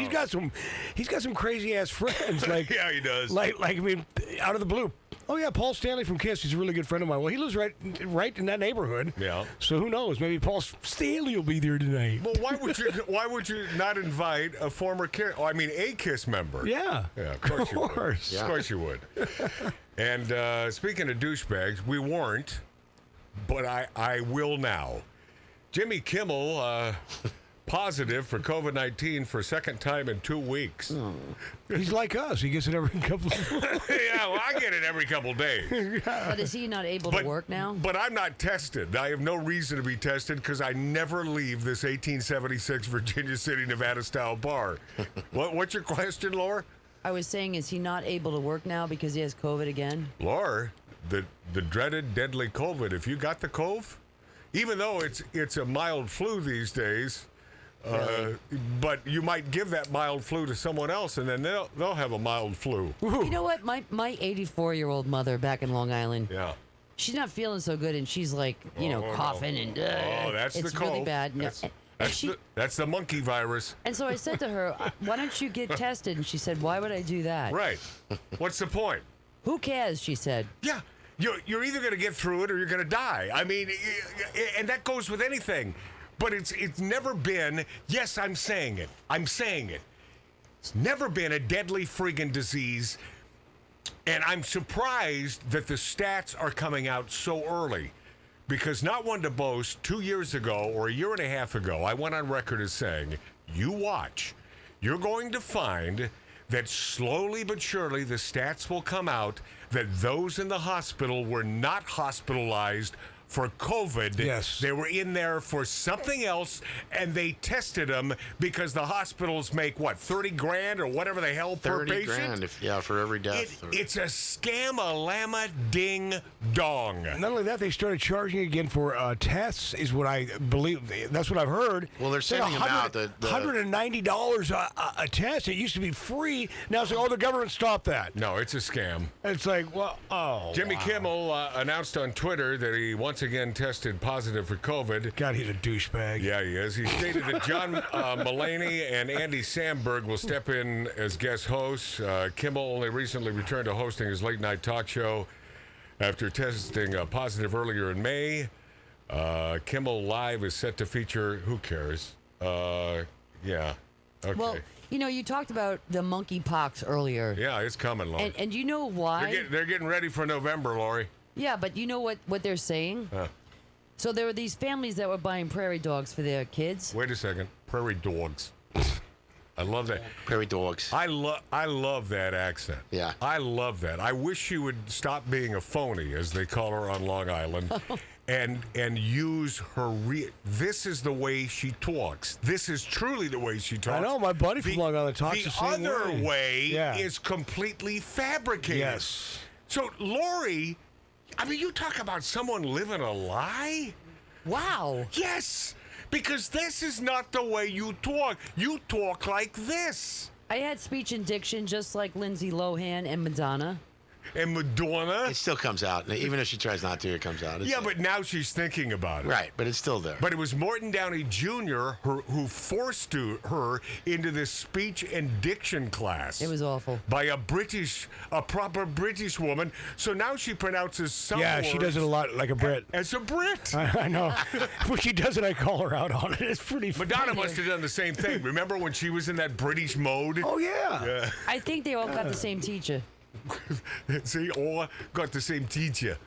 He's got some crazy ass friends. Like yeah, he does. Like I mean, out of the blue. Oh yeah, Paul Stanley from Kiss. He's a really good friend of mine. Well, he lives right in that neighborhood. Yeah. So who knows? Maybe Paul Stanley will be there tonight. Well, why would you not invite a former Kiss? Oh, I mean, a Kiss member? Yeah. Yeah, of course you would. Yeah. Of course you would. And speaking of douchebags, we weren't, but I will now. Jimmy Kimmel. Positive for COVID-19 for a second time in 2 weeks. He's like us. He gets it every couple of Yeah, well, I get it every couple of days. But is he not able to work now? But I'm not tested. I have no reason to be tested because I never leave this 1876 Virginia City, Nevada-style bar. What's your question, Laura? I was saying, is he not able to work now because he has COVID again? Laura, the dreaded, deadly COVID. If you got the cove, even though it's a mild flu these days... but you might give that mild flu to someone else, and then they'll have a mild flu. You know what? My 84-year-old mother back in Long Island. Yeah. She's not feeling so good, and she's like, coughing and. That's it's the cold. really bad. That's the monkey virus. And so I said to her, "Why don't you get tested?" And she said, "Why would I do that?" Right. What's the point? Who cares? She said. Yeah. You're either going to get through it or you're going to die. I mean, and that goes with anything. But it's never been, yes, I'm saying it. It's never been a deadly friggin' disease. And I'm surprised that the stats are coming out so early. Because not one to boast, 2 years ago or a year and a half ago, I went on record as saying, you watch. You're going to find that slowly but surely the stats will come out that those in the hospital were not hospitalized for COVID. Yes. They were in there for something else, and they tested them because the hospitals make, what, 30 grand or whatever the hell per patient? 30 grand, for every death. It's a scam-a-lama ding-dong. Not only that, they started charging again for tests, is what I believe. That's what I've heard. Well, they're sending them out. $190 a test. It used to be free. Now it's like, the government stopped that. No, it's a scam. It's like, Jimmy Kimmel announced on Twitter that he once again tested positive for COVID. God, he's a douchebag. Yeah, he is. He stated that John Mulaney and Andy Samberg will step in as guest hosts. Kimmel only recently returned to hosting his late-night talk show after testing positive earlier in May. Kimmel Live is set to feature, who cares? Yeah. Okay. Well, you talked about the monkeypox earlier. Yeah, it's coming, Laurie. And you know why? They're getting ready for November, Laurie. Yeah, but you know what they're saying? So there were these families that were buying prairie dogs for their kids. Wait a second. Prairie dogs. I love that. Prairie dogs. I love that accent. Yeah. I love that. I wish she would stop being a phony, as they call her on Long Island, and use her this is the way she talks. This is truly the way she talks. I know, my buddy from Long Island talks the same way. The other way is completely fabricated. Yes. So, Lori, I mean, you talk about someone living a lie? Wow. Yes, because this is not the way you talk. You talk like this. I had speech and diction just like Lindsay Lohan and Madonna. And Madonna. It still comes out. Even if she tries not to, it comes out. Yeah, but now she's thinking about it. Right, but it's still there. But it was Morton Downey Jr. who forced her into this speech and diction class. It was awful. By a proper British woman. So now she pronounces some words she does it a lot like a Brit. As a Brit. I know. When she does it, I call her out on it. It's pretty funny. Madonna must have done the same thing. Remember when she was in that British mode? Oh, yeah. I think they all got the same teacher. See, all got the same teacher.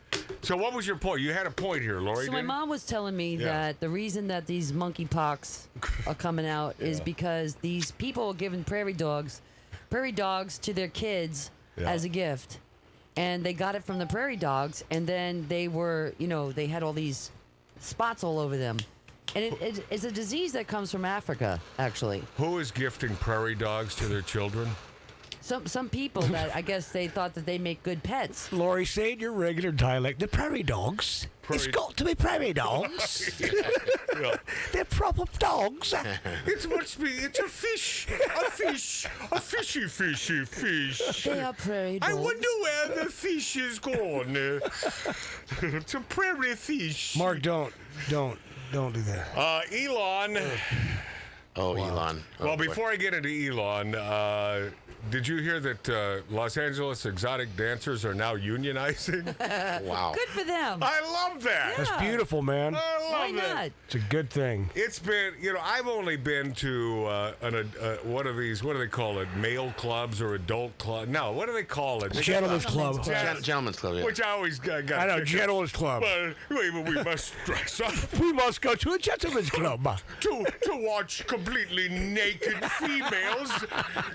So what was your point? You had a point here, Lori. So my mom was telling me that the reason that these monkeypox are coming out is because these people are giving prairie dogs to their kids as a gift. And they got it from the prairie dogs, and then they were, they had all these spots all over them. And it's a disease that comes from Africa, actually. Who is gifting prairie dogs to their children? Some people that I guess they thought that they make good pets. Lori, say in your regular dialect, the prairie dogs. It's got to be prairie dogs. They're proper dogs. It must be. It's a fish. A fishy fish. They are prairie dogs. I wonder where the fish is gone. It's a prairie fish. Mark, don't do that. Elon. Elon. Well, before I get into Elon, did you hear that Los Angeles exotic dancers are now unionizing? Wow. Good for them. I love that. That's beautiful, man. I love Why not? It's a good thing. It's been, I've only been to one of these, what do they call it? Male clubs or adult club? No, what do they call it? Gentleman's Club. Gentleman's Club, yeah. Which I always got. I know, Gentleman's Club. But we must dress up. We must go to a Gentleman's Club. to watch completely naked females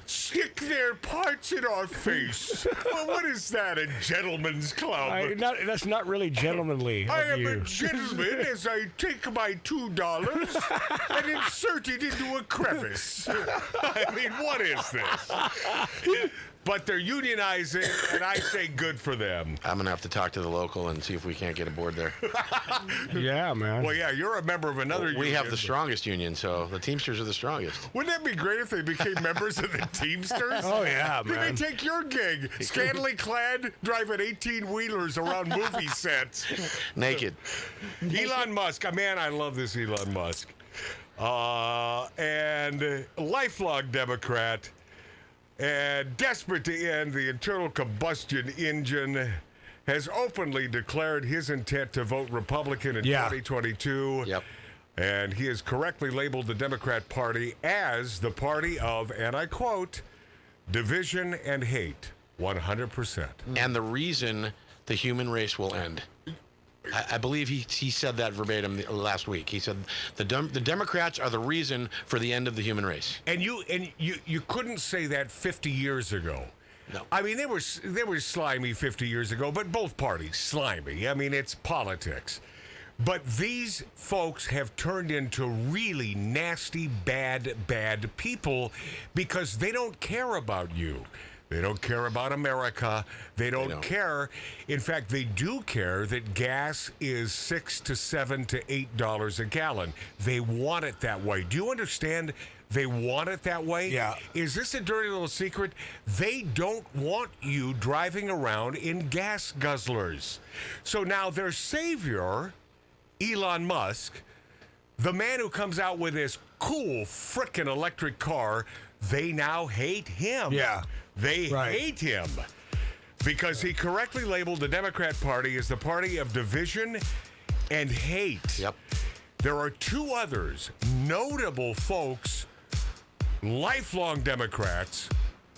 stick their parts in our face. Well, what is that, a gentleman's club? That's not really gentlemanly. I am a gentleman as I take my $2 and insert it into a crevice. I mean, what is this? But they're unionizing, and I say good for them. I'm going to have to talk to the local and see if we can't get aboard there. Yeah, man. Well, yeah, you're a member of another union. We have the strongest union, so the Teamsters are the strongest. Wouldn't that be great if they became members of the Teamsters? Oh, yeah, man. Did they take your gig? Scantily clad, driving 18-wheelers around movie sets. Naked. Elon Musk. Man, I love this Elon Musk. And lifelong Democrat. And desperate to end the internal combustion engine, has openly declared his intent to vote Republican in 2022. Yep. And he has correctly labeled the Democrat Party as the party of, and I quote, division and hate, 100%. And the reason the human race will end. I believe he said that verbatim last week. He said the Democrats are the reason for the end of the human race. And you couldn't say that 50 years ago. No. I mean, they were slimy 50 years ago, but both parties slimy. I mean, it's politics. But these folks have turned into really nasty, bad people because they don't care about you. They don't care about America. They don't care. In fact, they do care that gas is $6 to $7 to $8 a gallon. They want it that way. Do you understand? They want it that way? Yeah. Is this a dirty little secret? They don't want you driving around in gas guzzlers. So now their savior, Elon Musk, the man who comes out with this cool frickin' electric car, they now hate him. Yeah. They hate him because he correctly labeled the Democrat Party as the party of division and hate. Yep. There are two others, notable folks, lifelong Democrats,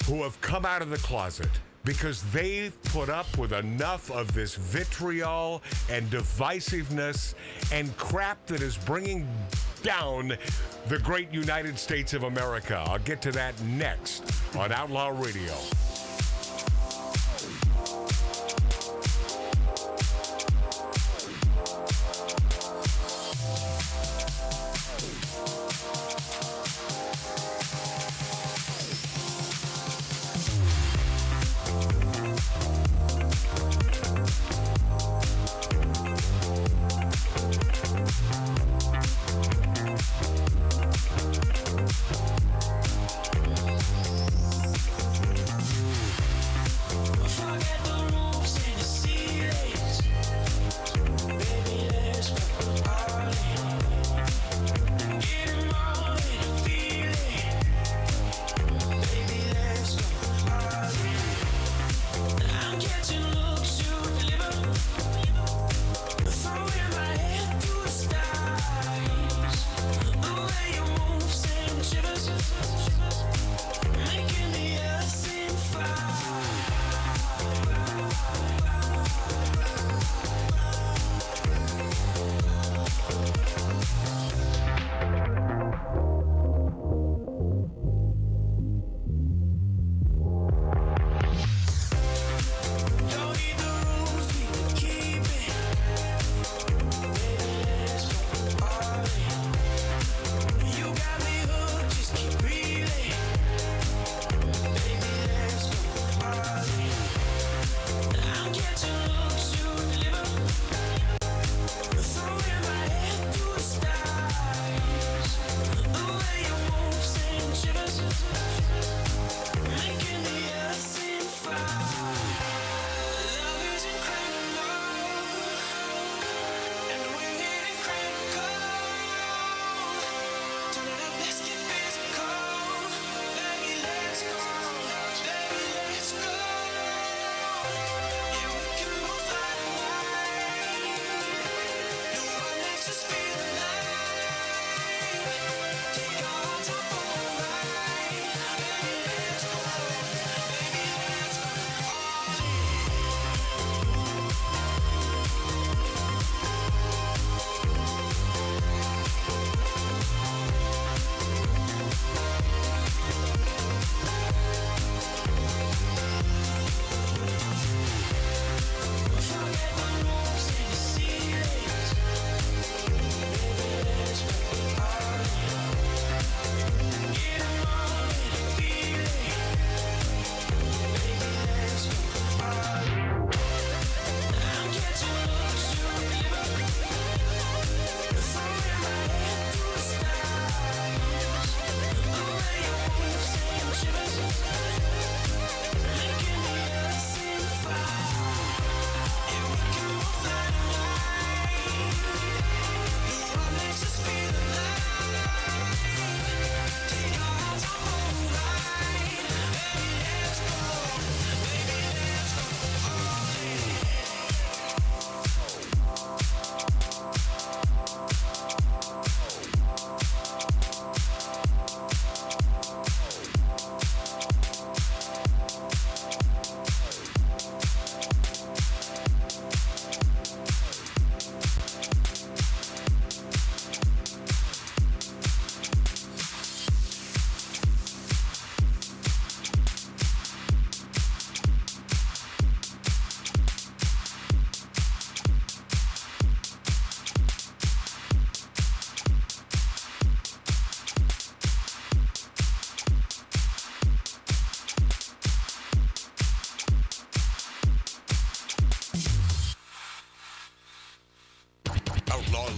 who have come out of the closet because they've put up with enough of this vitriol and divisiveness and crap that is bringing down the great United States of America. I'll get to that next on Outlaw Radio.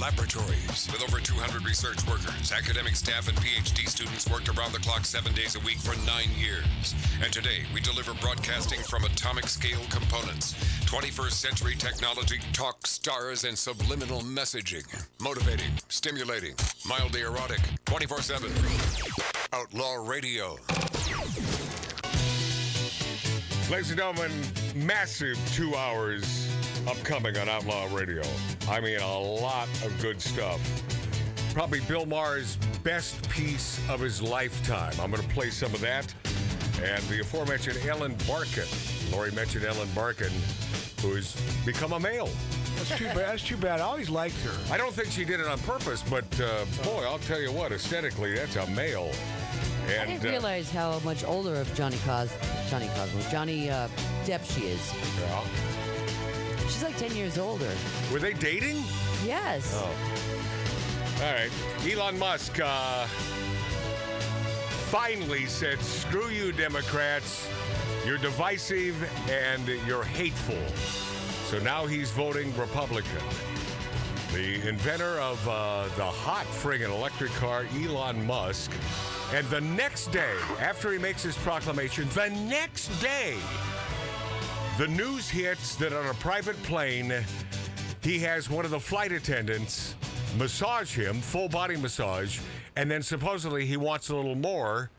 Laboratories. With over 200 research workers, academic staff, and PhD students worked around the clock 7 days a week for 9 years. And today, we deliver broadcasting from atomic scale components, 21st century technology, talk, stars, and subliminal messaging. Motivating, stimulating, mildly erotic, 24/7. Outlaw Radio. Ladies and gentlemen, massive 2 hours upcoming on Outlaw Radio. I mean, a lot of good stuff. Probably Bill Maher's best piece of his lifetime. I'm going to play some of that. And the aforementioned Ellen Barkin. Lori mentioned Ellen Barkin, who's become a male. That's too bad. That's too bad. I always liked her. I don't think she did it on purpose, but boy, I'll tell you what, aesthetically, that's a male. And, I didn't realize how much older of Johnny Depp she is. Yeah. She's like 10 years older. Were they dating? Yes. Oh. All right. Elon Musk finally said, screw you, Democrats. You're divisive and you're hateful. So now he's voting Republican. The inventor of the hot friggin' electric car, Elon Musk. And the next day, after he makes his proclamation, the next day, the news hits that on a private plane, he has one of the flight attendants massage him, full body massage, and then supposedly he wants a little more,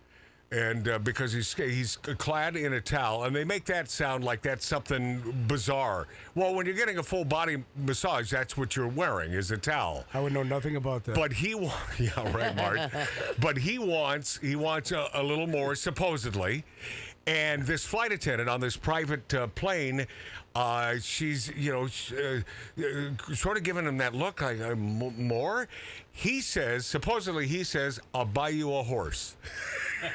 and because he's clad in a towel, and they make that sound like that's something bizarre. Well, when you're getting a full body massage, that's what you're wearing is a towel. I would know nothing about that. But yeah, right, Mark. But he wants a little more, supposedly. And this flight attendant on this private plane, she's, sort of giving him that look like more. Supposedly he says, I'll buy you a horse.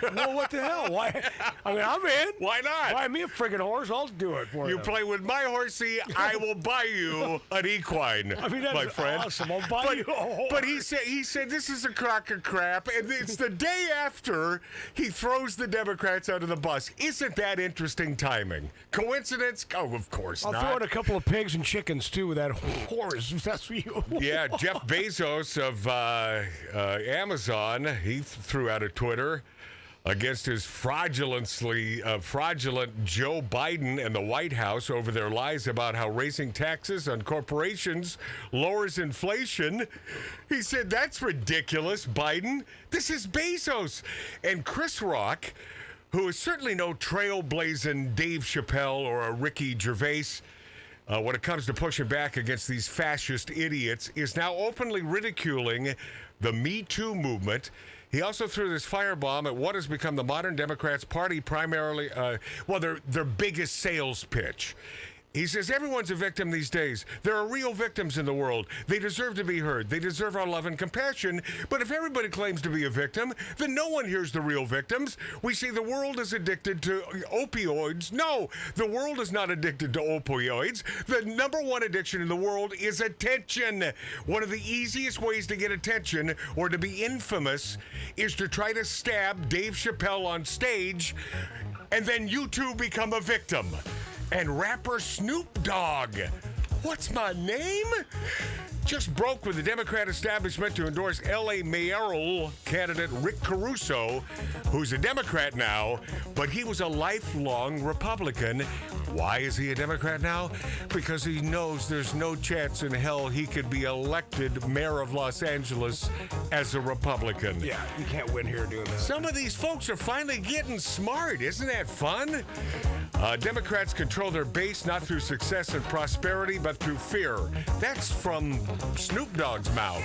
Well, what the hell? Why? I mean, I'm in. Why not? Buy me a friggin' horse. I'll do it for you. You play with my horsey, I will buy you an equine, I mean, that's my friend. awesome. I'll buy you a horse. But he said this is a crock of crap, and it's the day after he throws the Democrats out of the bus. Isn't that interesting timing? Coincidence? Oh, of course I'll not. throw in a couple of pigs and chickens, too, with that horse. That's for you. Yeah, Jeff Bezos of Amazon, he threw out a Twitter against his fraudulent Joe Biden and the White House over their lies about how raising taxes on corporations lowers inflation. He said, that's ridiculous, Biden. This is Bezos. And Chris Rock, who is certainly no trailblazing Dave Chappelle or a Ricky Gervais, when it comes to pushing back against these fascist idiots, is now openly ridiculing the Me Too movement. He also threw this firebomb at what has become the modern Democrats' party primarily, their biggest sales pitch. He says, everyone's a victim these days. There are real victims in the world. They deserve to be heard. They deserve our love and compassion. But if everybody claims to be a victim, then no one hears the real victims. We say the world is addicted to opioids. No, the world is not addicted to opioids. The number one addiction in the world is attention. One of the easiest ways to get attention or to be infamous is to try to stab Dave Chappelle on stage, and then you too become a victim. And rapper Snoop Dogg, what's my name? Just broke with the Democrat establishment to endorse L.A. mayoral candidate Rick Caruso, who's a Democrat now, but he was a lifelong Republican. Why is he a Democrat now? Because he knows there's no chance in hell he could be elected mayor of Los Angeles as a Republican. Yeah, you can't win here doing that. Some of these folks are finally getting smart. Isn't that fun? Democrats control their base not through success and prosperity, but through fear. That's from Snoop Dogg's mouth.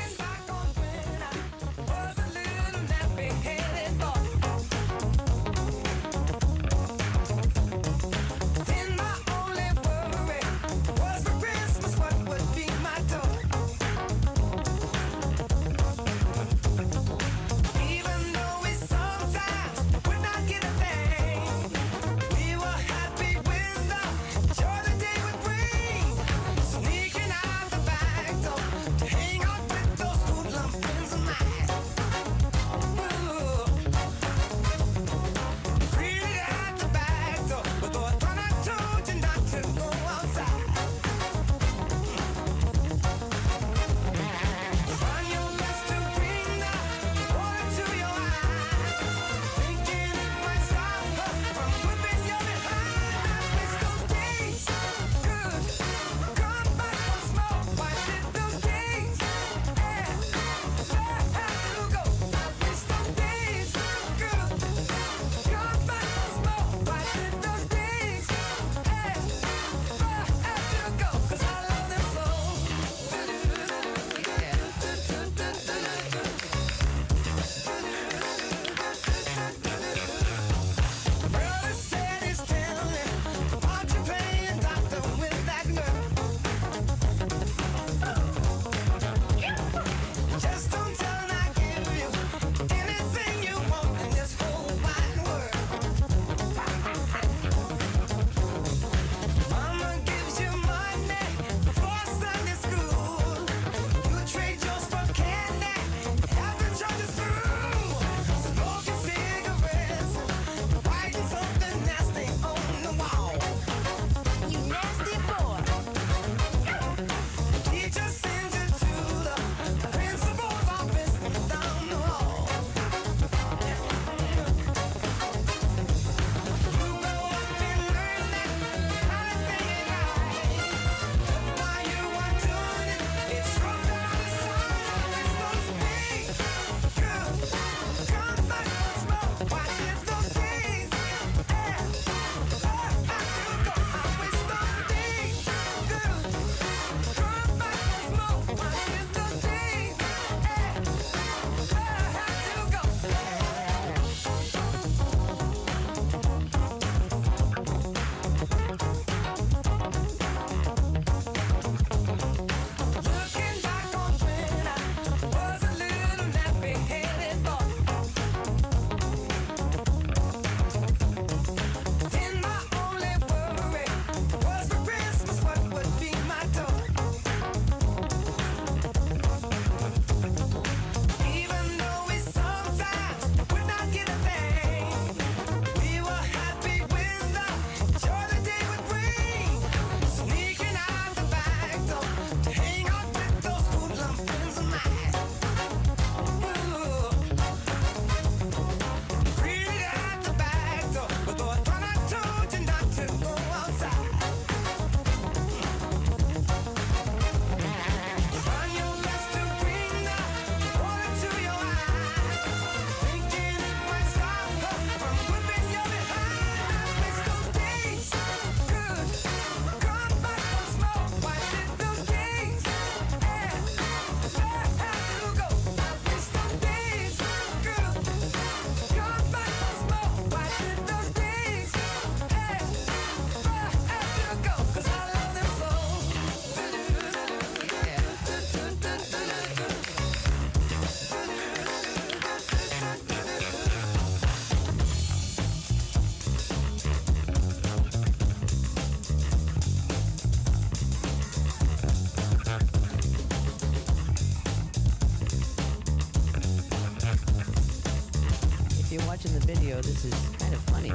if you're watching the video, this is kind of funny.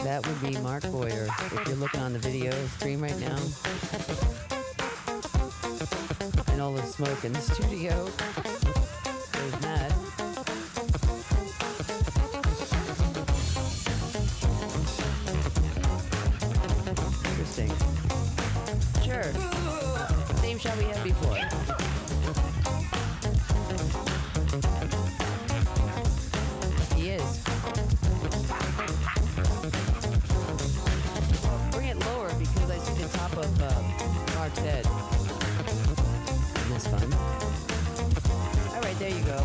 That would be Mark Boyer, if you're looking on the video stream right now. And all the smoke in the studio. There's Matt. Interesting. Sure. Same shot we had before. He is. Bring it lower because I see the top of Mark's head. Isn't this fun? All right, there you go.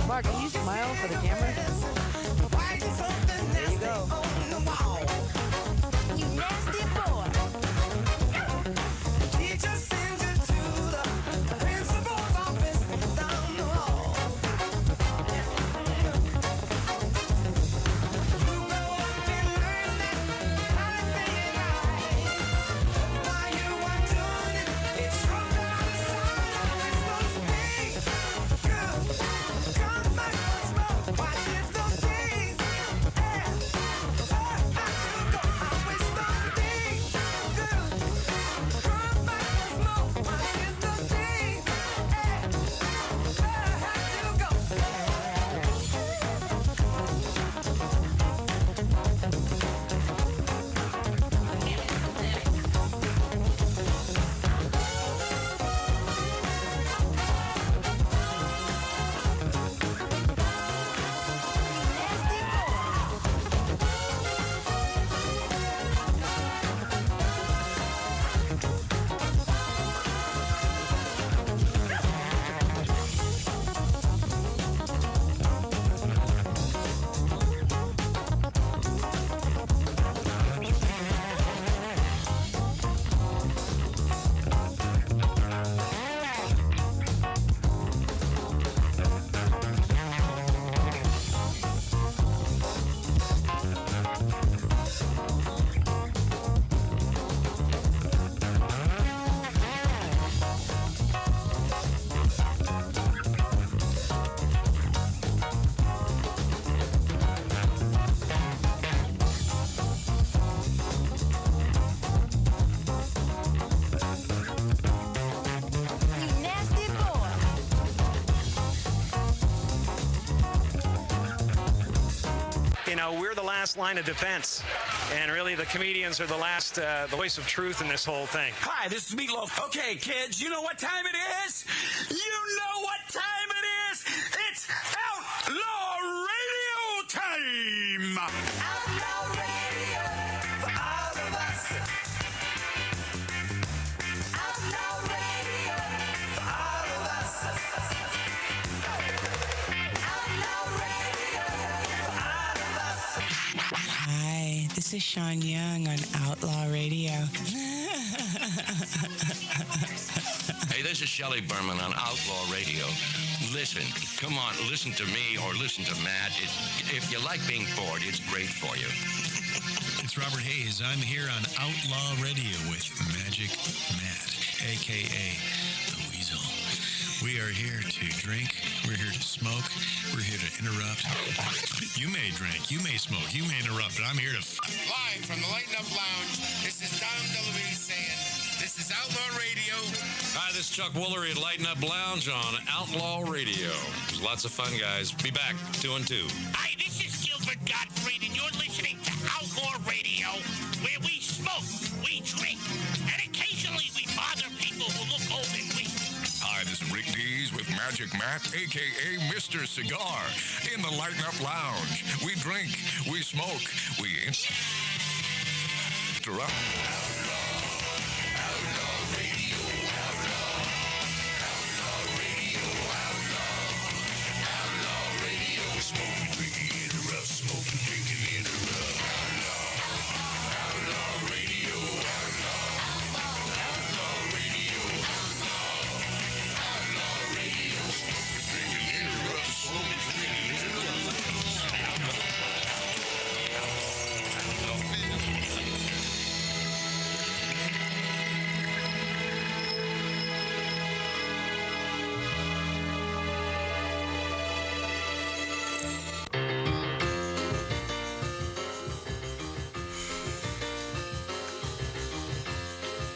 Mark, can you smile for the camera? There you go. You nasty boy. He just sends you to the principal's office down the hall. You go up and learn it, how to pay it right. While you are doing it, it's rough out of sight. It's those big girls come back once more. Why did those things? You know, we're the last line of defense, and really the comedians are the last, the voice of truth in this whole thing. Hi, this is Meatloaf. Okay, kids, you know what time it is? You know what time it is? It's Outlaw Radio time! Outlaw Radio for all of us. Outlaw Radio for all of us. Outlaw Radio for all of us. Hi, this is Sean Young on Outlaw Radio. Hey, this is Shelley Berman on Outlaw Radio. Listen, come on, listen to me or listen to Matt. If you like being bored, it's great for you. It's Robert Hayes. I'm here on Outlaw Radio with Magic Matt, a.k.a. The Weasel. We are here to drink. We're here to smoke. We're here to interrupt. You may drink. You may smoke. You may interrupt, but I'm here to... Live from the Lighten Up Lounge, this is Dom DeLuise saying, this is Outlaw Radio. Hi, this is Chuck Woolery at Lighten Up Lounge on Outlaw Radio. There's lots of fun, guys. Be back 2 and 2. Hi, this is Gilbert Gottfried, and you're listening to Outlaw Radio, where we smoke, we drink, and occasionally we bother people who look old and weak. Hi, this is Rick Dees with Magic Matt, a.k.a. Mr. Cigar. In the Lighten Up Lounge, we drink, we smoke, we interrupt.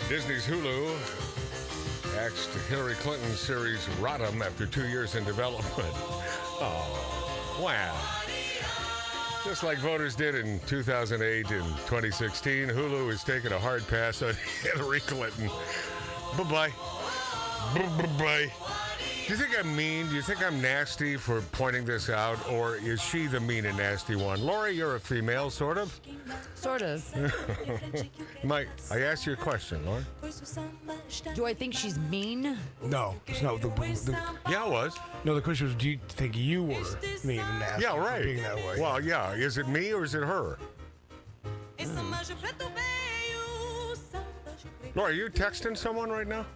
Disney's Hulu axed Hillary Clinton's series Rodham after 2 years in development. Oh, wow. Just like voters did in 2008 and 2016, Hulu is taking a hard pass on Hillary Clinton. Bye-bye. Bye-bye. Do you think I'm mean? Do you think I'm nasty for pointing this out? Or is she the mean and nasty one? Lori, you're a female, sort of? Sort of. Mike, I asked you a question, Lori. Do I think she's mean? No, it's not the yeah, it was. No, the question was, do you think you were mean and nasty? Yeah, for right. being that way? Well, yeah. Is it me or is it her? Lori, are you texting someone right now?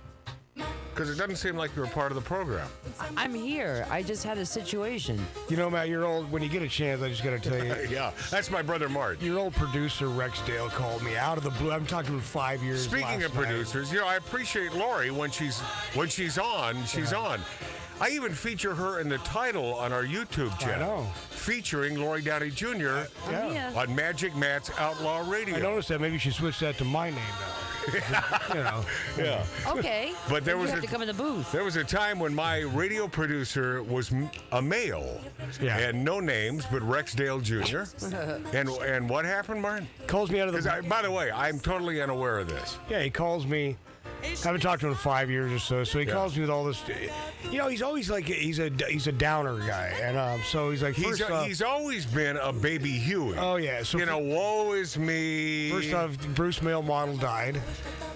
Because it doesn't seem like you're a part of the program. I'm here. I just had a situation. You know, Matt, your old, when you get a chance, I just got to tell you. Yeah, that's my brother Mart. Your old producer, Rex Dale, called me out of the blue. I'm talking 5 years. Speaking of producers, you know, I appreciate Lori when she's on, she's on. I even feature her in the title on our YouTube channel. I know. Featuring Lori Downey Jr. On Magic Matt's Outlaw Radio. I noticed that. Maybe you should switch that to my name now. You know. Yeah. Okay. But there you was have to come in the booth. There was a time when my radio producer was a male. Yeah. And no names, but Rex Dale Jr. and what happened, Martin? Calls me out of the. By the way, I'm totally unaware of this. Yeah, he calls me. Haven't talked to him in 5 years or so. So he calls me with all this. You know, he's always like he's a downer guy, and so he's like he's always been a baby Huey. Oh yeah, so you know, woe is me. First off, Bruce male model died.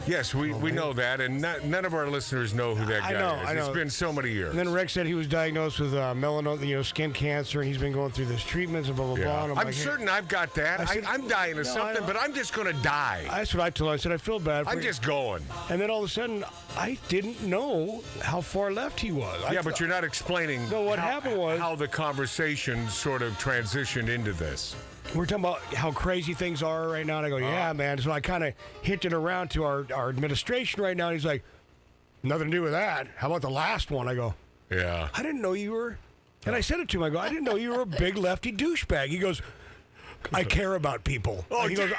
Yes, we know that, and none of our listeners know who that guy is. I know. It's been so many years. And then Rex said he was diagnosed with melanoma, skin cancer, and he's been going through this treatments and blah blah blah. And I'm certain I've got that. I'm dying of something, but I'm just going to die. That's what I told him. I said I feel bad. I'm just going. And then all of a sudden, I didn't know how far left he was. But you're not explaining. No, what happened was how the conversation sort of transitioned into this. We're talking about how crazy things are right now, and I go, yeah, man. So I kind of hinted around to our administration right now, and he's like, nothing to do with that. How about the last one? I go, yeah. I didn't know you were, and I said it to him. I go, I didn't know you were a big lefty douchebag. He goes, I care about people. Oh, he goes,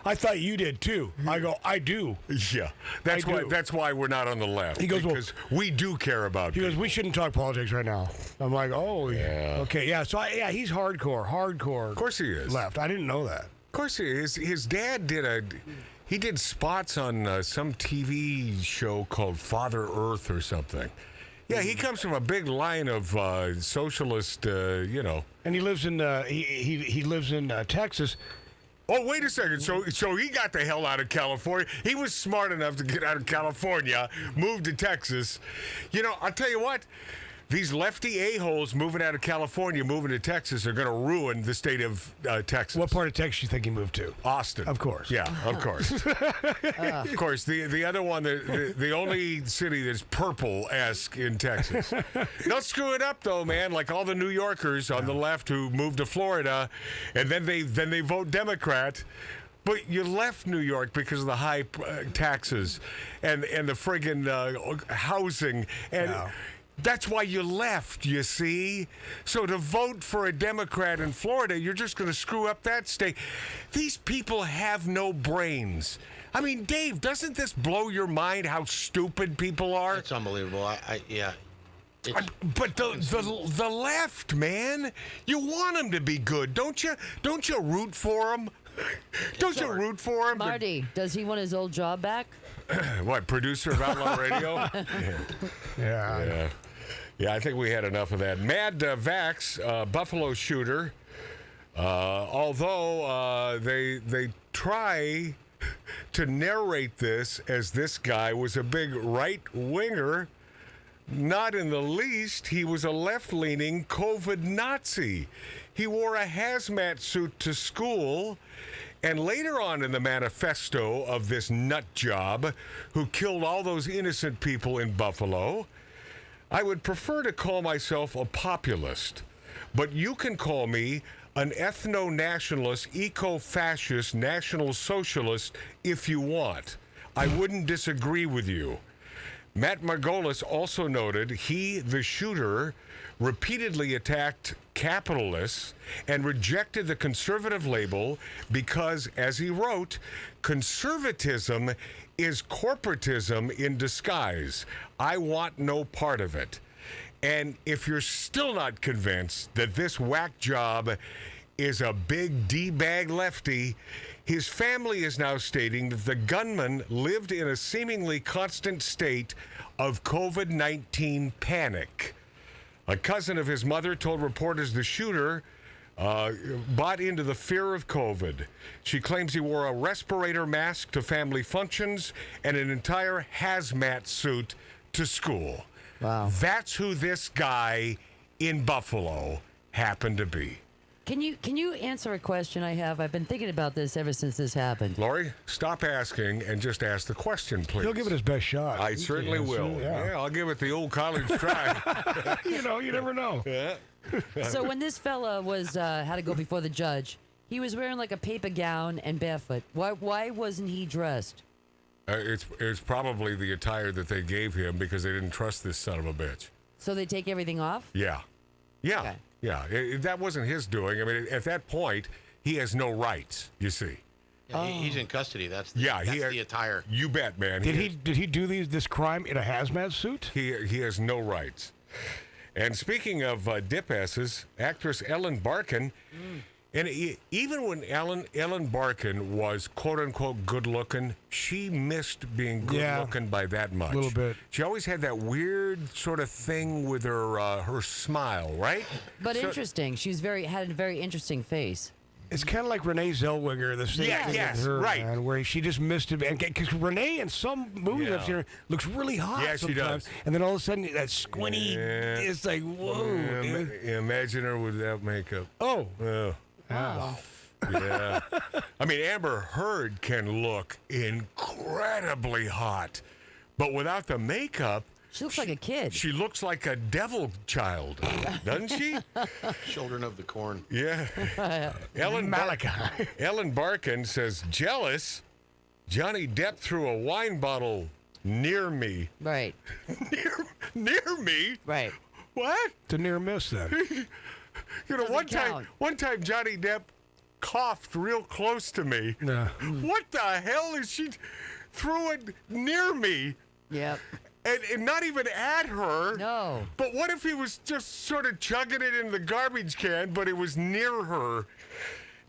I thought you did too. I go, I do. Yeah, that's why we're not on the left. He goes, because we do care about people. He goes, we shouldn't talk politics right now. I'm like, oh yeah, okay, yeah. So he's hardcore. Of course he is. Left. I didn't know that. Of course he is. His dad did spots on some TV show called Father Earth or something. Yeah, he comes from a big line of socialist, And he lives in he lives in Texas. Oh, wait a second. So he got the hell out of California. He was smart enough to get out of California, move to Texas. You know, I'll tell you what. These lefty a-holes moving out of California, moving to Texas, are going to ruin the state of Texas. What part of Texas do you think he moved to? Austin. Of course. Yeah, of course. Of course. The other one, the only city that's purple-esque in Texas. Don't screw it up, though, man. Like all the New Yorkers on the left who moved to Florida, and then they vote Democrat. But you left New York because of the high taxes and the friggin' housing and. Yeah. That's why you left, you see? So to vote for a Democrat in Florida, you're just going to screw up that state. These people have no brains. I mean, Dave, doesn't this blow your mind how stupid people are? It's unbelievable. Yeah. But the left, man, you want them to be good, don't you? Don't you root for them? Don't you root for him? Marty, does he want his old job back? What, producer of Outlaw Radio? Yeah. Yeah, I think we had enough of that. Mad Vax, Buffalo shooter, although they try to narrate this as this guy was a big right-winger, not in the least. He was a left-leaning COVID Nazi. He wore a hazmat suit to school. And later on in the manifesto of this nut job who killed all those innocent people in Buffalo, I would prefer to call myself a populist, but you can call me an ethno-nationalist, eco-fascist, national socialist if you want. I wouldn't disagree with you. Matt Margolis also noted he, the shooter, repeatedly attacked capitalists and rejected the conservative label because, as he wrote, conservatism is corporatism in disguise. I want no part of it. And if you're still not convinced that this whack job is a big D-bag lefty, his family is now stating that the gunman lived in a seemingly constant state of COVID-19 panic. A cousin of his mother told reporters the shooter bought into the fear of COVID. She claims he wore a respirator mask to family functions and an entire hazmat suit to school. Wow. That's who this guy in Buffalo happened to be. Can you answer a question I have? I've been thinking about this ever since this happened. Lori, stop asking and just ask the question, please. He'll give it his best shot. I certainly will. Yeah, I'll give it the old college try. You never know. Yeah. So when this fella was had to go before the judge, he was wearing like a paper gown and barefoot. Why wasn't he dressed? It's probably the attire that they gave him because they didn't trust this son of a bitch. So they take everything off? Yeah. Okay. Yeah. That wasn't his doing. I mean, at that point, he has no rights, you see. Yeah, he's in custody. That's the attire. You bet, man. Did he do this crime in a hazmat suit? He has no rights. And speaking of dip asses, actress Ellen Barkin, and even when Ellen Barkin was quote unquote good looking, she missed being good looking by that much. A little bit. She always had that weird sort of thing with her smile, right? But interesting. She had a very interesting face. It's kind of like Renee Zellweger, the same thing with her, right. man, where she just missed it. Because Renee in some movies I've seen her looks really hot Yeah, she sometimes. does. And then all of a sudden, that squinty, it's like, whoa. dude. Imagine her without makeup. Oh. Wow. Yeah. I mean, Amber Heard can look incredibly hot, but without the makeup, she looks like a kid. She looks like a devil child, doesn't she? Children of the Corn. Yeah. Ellen Barkin says, jealous. Johnny Depp threw a wine bottle near me. Right. near me? Right. What? It's a near miss then. One time Johnny Depp coughed real close to me. Yeah. What the hell is she threw it near me? Yep. And not even at her. No. But what if he was just sort of chugging it in the garbage can, but it was near her?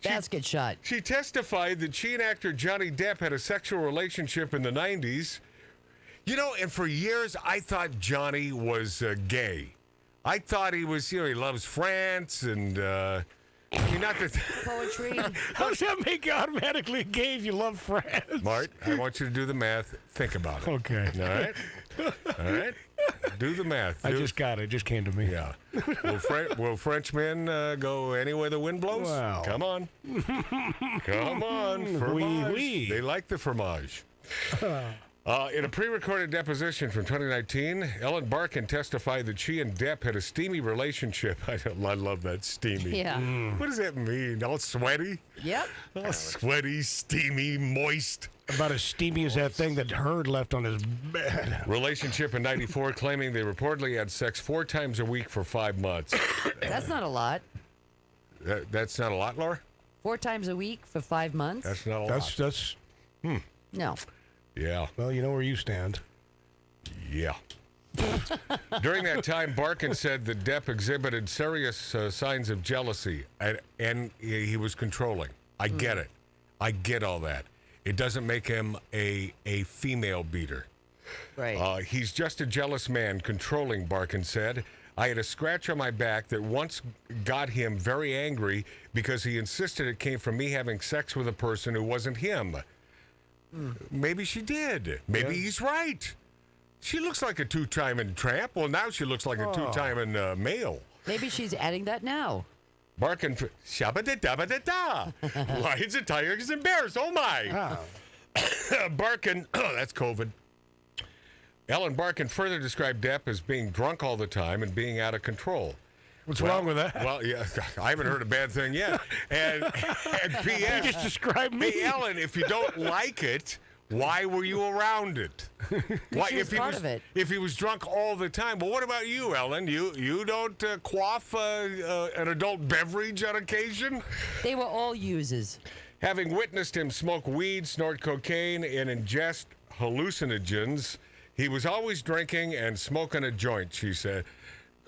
Basket shot. She testified that she and actor Johnny Depp had a sexual relationship in the 90s. And for years, I thought Johnny was gay. I thought he was, he loves France and, not that... Poetry. How does that make you automatically gay if you love France? Mart, I want you to do the math. Think about it. Okay. All right? All right? Do the math. I just got it. It just came to me. Yeah. Will Frenchmen go anywhere the wind blows? Wow. Come on. Come on. Fromage. Oui. They like the fromage. In a pre-recorded deposition from 2019, Ellen Barkin testified that she and Depp had a steamy relationship. I love that steamy. Yeah. What does that mean? All sweaty? Yep. All sweaty, steamy, moist. About as steamy as that thing that Heard left on his bed. Relationship in 94, claiming they reportedly had sex 4 times a week for 5 months. That's not a lot. That's not a lot, Laura? 4 times a week for 5 months? That's not a lot. That's. No. Yeah. Well, you know where you stand. Yeah. During that time, Barkin said that Depp exhibited serious signs of jealousy, and he was controlling. I get it. I get all that. It doesn't make him a female beater. Right. He's just a jealous man, controlling, Barkin said. I had a scratch on my back that once got him very angry because he insisted it came from me having sex with a person who wasn't him. Maybe she did. Maybe he's right. She looks like a 2-timing tramp. Well, now she looks like a 2-timing male. Maybe she's adding that now. Barkin, shabba-da-dabba-da-da. Lions and tigers and bears. Oh, my. Barkin, that's COVID. Ellen Barkin further described Depp as being drunk all the time and being out of control. What's wrong with that? Well, yeah, I haven't heard a bad thing yet. And P.S. You just described me. Hey, Ellen, if you don't like it, Why were you around it? Why, She was part of it. If he was drunk all the time. But what about you, Ellen? You don't quaff an adult beverage on occasion? They were all users. Having witnessed him smoke weed, snort cocaine, and ingest hallucinogens, he was always drinking and smoking a joint, she said.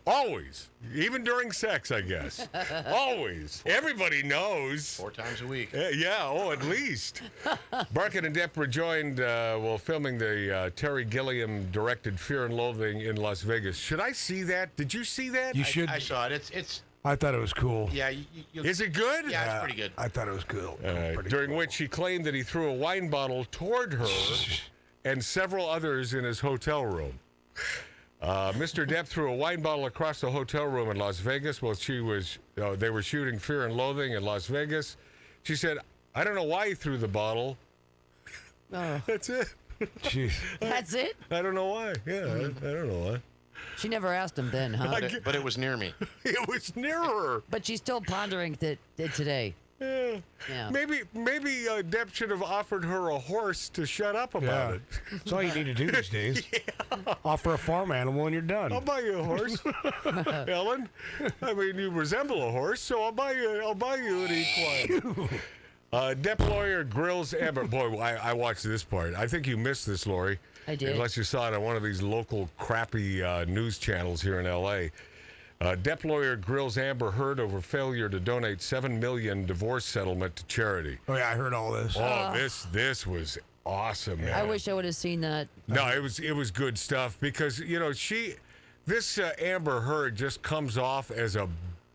Always. Even during sex, I guess. Always. Everybody knows. 4 times a week. At least. Barkett and Depp rejoined while filming the Terry Gilliam-directed Fear and Loathing in Las Vegas. Should I see that? Did you see that? You should. I saw it. It's. I thought it was cool. Yeah. Is it good? Yeah, it's pretty good. I thought it was cool. During which he claimed that he threw a wine bottle toward her and several others in his hotel room. Mr. Depp threw a wine bottle across the hotel room in Las Vegas while they were shooting Fear and Loathing in Las Vegas. She said, I don't know why he threw the bottle. That's it. Jeez. That's it? I don't know why. Yeah, I don't know why. She never asked him then, huh? But it was near me. It was near her. But she's still pondering it today. Yeah. Maybe Depp should have offered her a horse to shut up about it. That's all you need to do these days. Offer a farm animal and you're done. I'll buy you a horse, Ellen. I mean, you resemble a horse, so I'll buy you an equine. Depp lawyer grills Amber. Boy, I watched this part. I think you missed this, Lori. I did. Unless you saw it on one of these local crappy news channels here in L.A. Depp lawyer grills Amber Heard over failure to donate $7 million divorce settlement to charity. Oh yeah, I heard all this. Oh, this was awesome, man. I wish I would have seen that. No, it was good stuff because this Amber Heard just comes off as a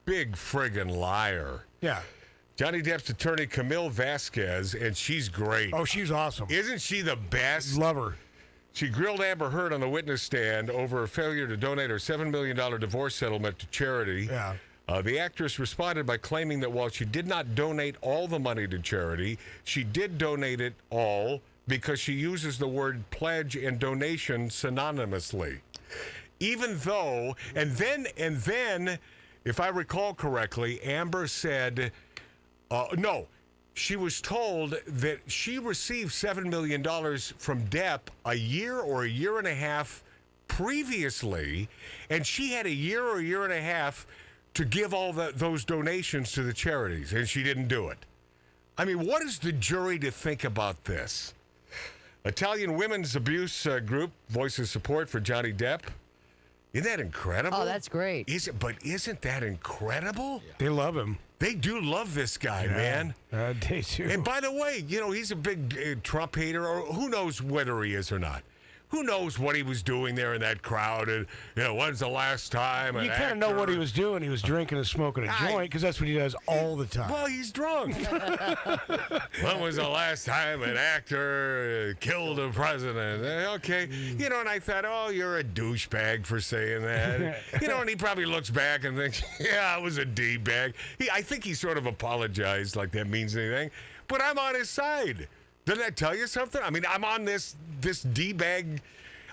big friggin' liar. Yeah. Johnny Depp's attorney Camille Vasquez, and she's great. Oh, she's awesome. Isn't she the best? Love her. She grilled Amber Heard on the witness stand over a failure to donate her $7 million divorce settlement to charity. Yeah. The actress responded by claiming that while she did not donate all the money to charity, she did donate it all because she uses the word pledge and donation synonymously. Even though, and then, if I recall correctly, Amber said, no. She was told that she received $7 million from Depp a year or a year and a half previously, and she had a year or a year and a half to give all those donations to the charities, and she didn't do it. I mean, what is the jury to think about this? Italian women's abuse group voices support for Johnny Depp. Isn't that incredible? Oh, that's great. But isn't that incredible? They love him. They do love this guy, man. They do. And by the way, he's a big Trump hater, or who knows whether he is or not. Who knows what he was doing there in that crowd? And when's the last time? You kind of know what he was doing. He was drinking and smoking a joint because that's what he does all the time. Well, he's drunk. When was the last time an actor killed a president? Okay. And I thought, oh, you're a douchebag for saying that. And he probably looks back and thinks, yeah, I was a D-bag. I think he sort of apologized like that means anything. But I'm on his side. Doesn't that tell you something? I mean, I'm on this D-bag.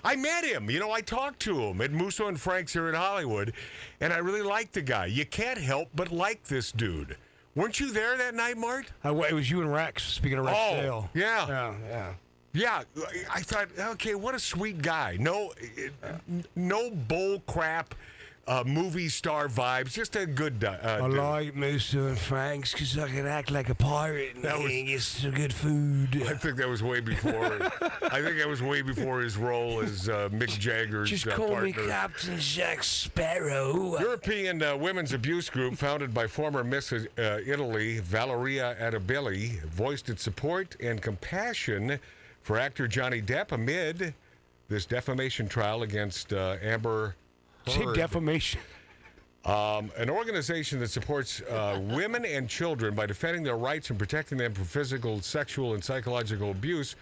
I met him. I talked to him at Musso and Frank's here in Hollywood, and I really like the guy. You can't help but like this dude. Weren't you there that night, Mart? It was you and Rex, speaking of Rex Dale. Yeah. Yeah, I thought, okay, what a sweet guy. No bull crap. Movie star vibes, just a good dude. I like Musso and Frank's because I can act like a pirate and get some good food. I think that was way before. His role as Mick Jagger's Just call partner. me Captain Jack Sparrow. European women's abuse group founded by former Miss Italy Valeria Adabili voiced its support and compassion for actor Johnny Depp amid this defamation trial against Amber Heard. Defamation. An organization that supports women and children by defending their rights and protecting them from physical, sexual, and psychological abuse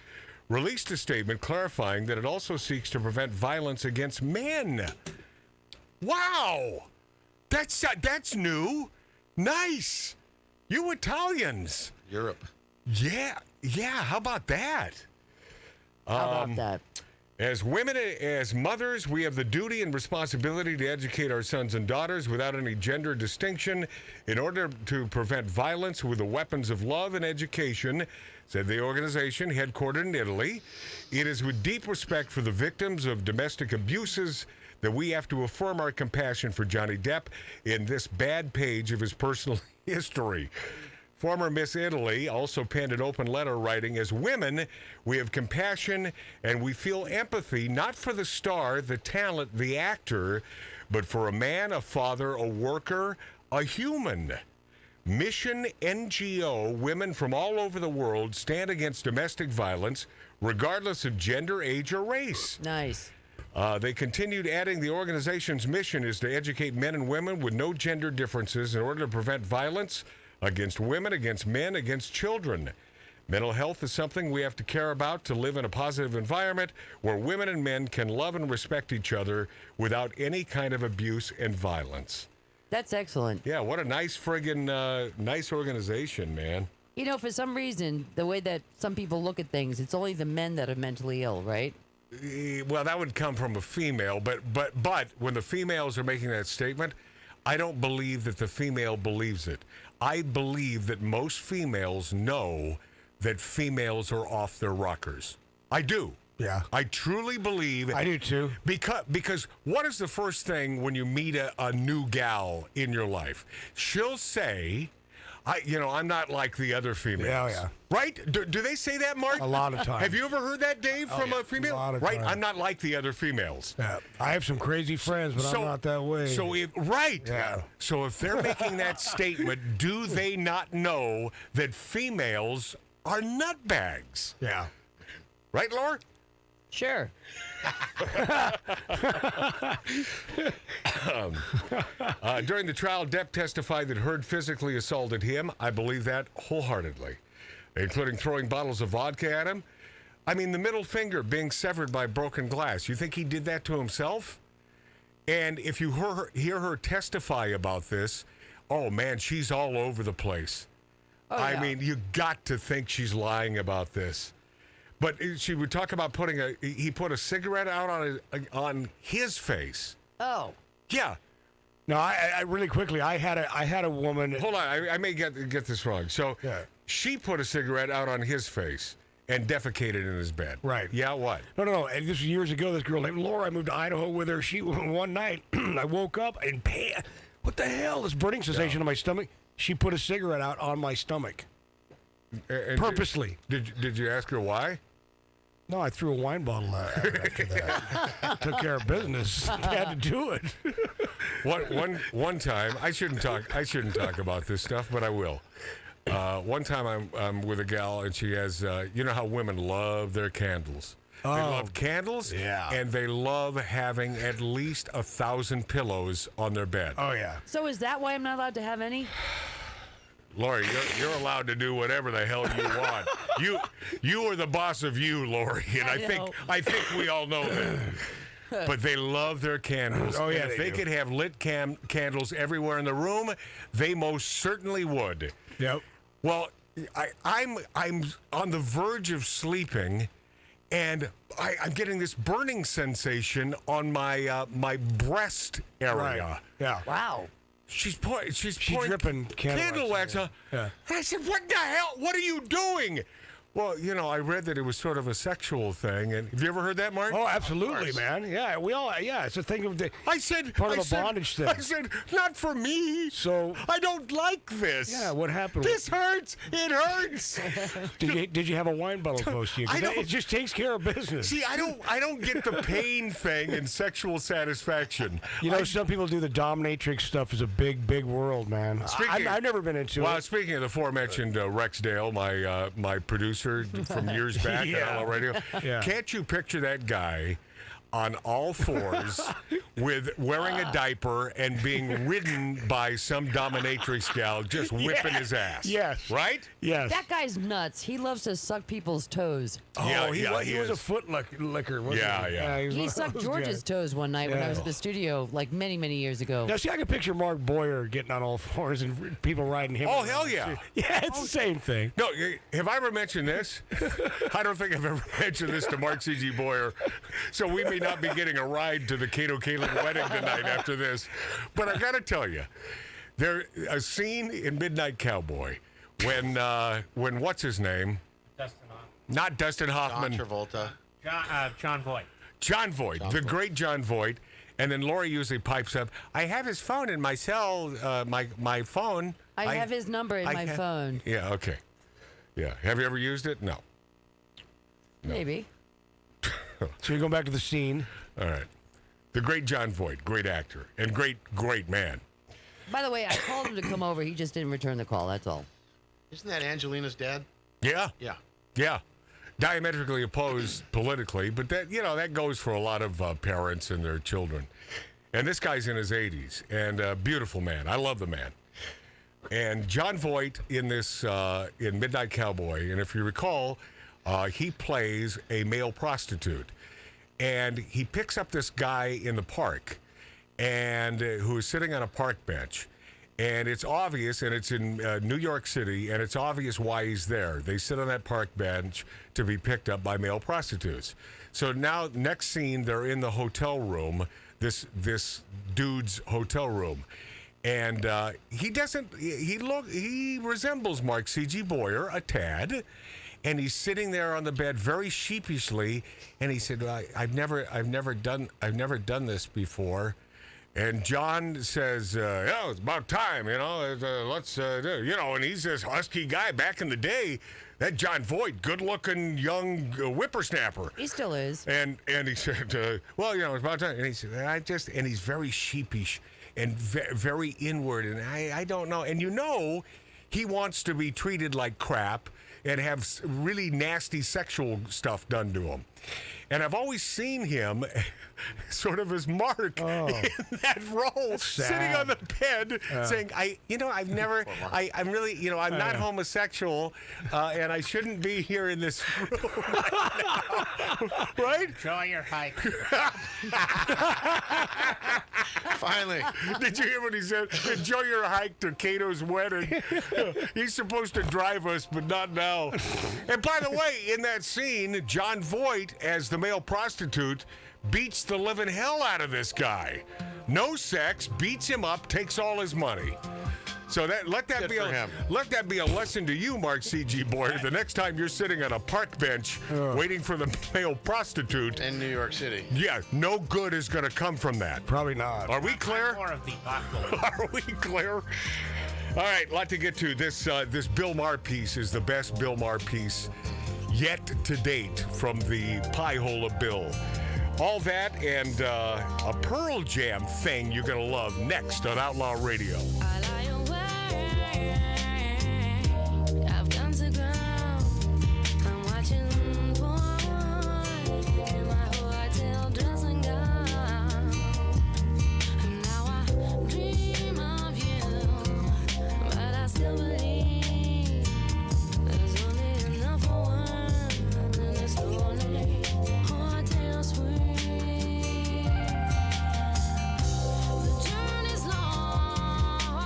released a statement clarifying that it also seeks to prevent violence against men. Wow! That's new. Nice. You Italians. Europe. Yeah. How about that? How about that? As women, as mothers, we have the duty and responsibility to educate our sons and daughters without any gender distinction in order to prevent violence with the weapons of love and education, said the organization headquartered in Italy. It is with deep respect for the victims of domestic abuses that we have to affirm our compassion for Johnny Depp in this bad page of his personal history. Former Miss Italy also penned an open letter writing, as women, we have compassion and we feel empathy, not for the star, the talent, the actor, but for a man, a father, a worker, a human. Mission NGO, women from all over the world stand against domestic violence, regardless of gender, age, or race. Nice. They continued adding, the organization's mission is to educate men and women with no gender differences in order to prevent violence against women, against men, against children. Mental health is something we have to care about to live in a positive environment where women and men can love and respect each other without any kind of abuse and violence. That's excellent. Yeah, what a nice friggin' nice organization, man. You know, for some reason, the way that some people look at things, it's only the men that are mentally ill, right? Well, that would come from a female, but when the females are making that statement, I don't believe that the female believes it. I believe that most females know that females are off their rockers. I do. Yeah. I truly believe. I do too. Because what is the first thing when you meet a new gal in your life? She'll say, I'm not like the other females. Yeah. Right? Do they say that, Mark? A lot of times. Have you ever heard that, Dave, from a female? A lot of right? times. I'm not like the other females. Yeah. I have some crazy friends, but I'm not that way. Right. Yeah. So if they're making that statement, do they not know that females are nutbags? Yeah. Right, Laura? Sure. During the trial, Depp testified that Heard physically assaulted him. I believe that wholeheartedly, including throwing bottles of vodka at him. I mean, the middle finger being severed by broken glass. You think he did that to himself? And if you hear her testify about this, oh, man, she's all over the place. Oh, I yeah. mean, you got to think she's lying about this. But she would talk about he put a cigarette out on his face. Oh. Yeah. No, I really quickly, I had a woman. Hold on, I may get this wrong. So she put a cigarette out on his face and defecated in his bed. Right. Yeah, what? No. And this was years ago. This girl named Laura, I moved to Idaho with her. She one night, I woke up and what the hell? This burning sensation in my stomach. She put a cigarette out on my stomach. And purposely. Did you ask her why? No, I threw a wine bottle at her after that. Took care of business. Had to do it. One time, I shouldn't talk about this stuff, but I will. One time I'm with a gal and she has, you know how women love their candles. They love candles, and they love having at least 1,000 pillows on their bed. Oh yeah. So is that why I'm not allowed to have any? Lori, you're allowed to do whatever the hell you want. You are the boss of you, Lori, and I think we all know that. But they love their candles. Oh yeah. And if they could have lit candles everywhere in the room, they most certainly would. Yep. Well, I'm on the verge of sleeping, and I'm getting this burning sensation on my breast area. Right. Yeah. Wow. She's pouring dripping candle wax on. Yeah. And I said, what the hell? What are you doing? Well, I read that it was sort of a sexual thing. And have you ever heard that, Mark? Oh, absolutely, man. Yeah, it's a thing of the. Part of a bondage thing. I said, not for me. So I don't like this. Yeah, what happened? This hurts. It hurts. Did you have a wine bottle close to you? 'Cause it just takes care of business. See, I don't get the pain thing and sexual satisfaction. Some people do the dominatrix stuff. Is a big, big world, man. I've never been into it. Well, speaking of the aforementioned Rex Dale, my producer from years back at Outlaw Radio, can't you picture that guy on all fours with wearing a diaper and being ridden by some dominatrix gal just whipping his ass. Yes. Right? Yes. That guy's nuts. He loves to suck people's toes. Yeah, he was a is. foot licker, wasn't Yeah, he? yeah. he was He one of sucked those George's guys. toes one night when I was Yeah. at the studio, like many, many years ago. Now, see, I can picture Mark Boyer getting on all fours and people riding him. Oh, around, hell yeah. too. Yeah, it's the same thing. No, have I ever mentioned this? I don't think I've ever mentioned this to Mark C.G. Boyer. So we may not be getting a ride to the Kato Kaelin wedding tonight after this. But I got to tell you, there a scene in Midnight Cowboy when what's his name? Dustin Hoffman. Not Dustin Hoffman. John Travolta. John Voight. John Voight, the great John Voight. And then Lori usually pipes up, I have his phone in my cell, my phone. I have his number in my phone. Yeah, okay. Yeah. Have you ever used it? No. Maybe. So you're going back to the scene. All right. The great John Voight, great actor, and great man. By the way, I called him to come over. He just didn't return the call. That's all. Isn't that Angelina's dad? Yeah. Yeah. Yeah. Diametrically opposed politically, but that goes for a lot of parents and their children. And this guy's in his 80s, and a beautiful man. I love the man. And John Voight in this in Midnight Cowboy, and if you recall, he plays a male prostitute, and he picks up this guy in the park, and who is sitting on a park bench. And it's obvious, and it's in New York City, and it's obvious why he's there. They sit on that park bench to be picked up by male prostitutes. So now, next scene, they're in the hotel room, this dude's hotel room. And he resembles Mark C.G. Boyer a tad. And he's sitting there on the bed very sheepishly, and he said, I've never done this before. And John says, it's about time, let's do it. And he's this husky guy back in the day, that John Voight, good-looking young whippersnapper. He still is. And he said, it's about time. And he said, and he's very sheepish and very inward, and I don't know. And he wants to be treated like crap and have really nasty sexual stuff done to him. And I've always seen him sort of as Mark in that role, sitting on the bed saying, I'm really, I'm not homosexual, and I shouldn't be here in this room right now. Right? Enjoy your hike. Finally. Did you hear what he said? Enjoy your hike to Kato's wedding. He's supposed to drive us, but not now. And by the way, in that scene, John Voight, as the male prostitute, beats the living hell out of this guy. No sex, beats him up, takes all his money. So let that be a lesson to you, Mark C.G. Boyer. The next time you're sitting on a park bench waiting for the male prostitute in New York City. Yeah, no good is going to come from that. Probably not. Are we clear? More of the buckle. Are we clear? All right, a lot to get to. This Bill Maher piece is the best Bill Maher piece yet to date from the pie hole of Bill. All that and a Pearl Jam thing you're going to love next on Outlaw Radio. I've gone to ground. I'm watching porn in my hotel dressing gown. And now I dream of you, but I still believe there's only enough for one in this lonely hotel suite. The journey's long.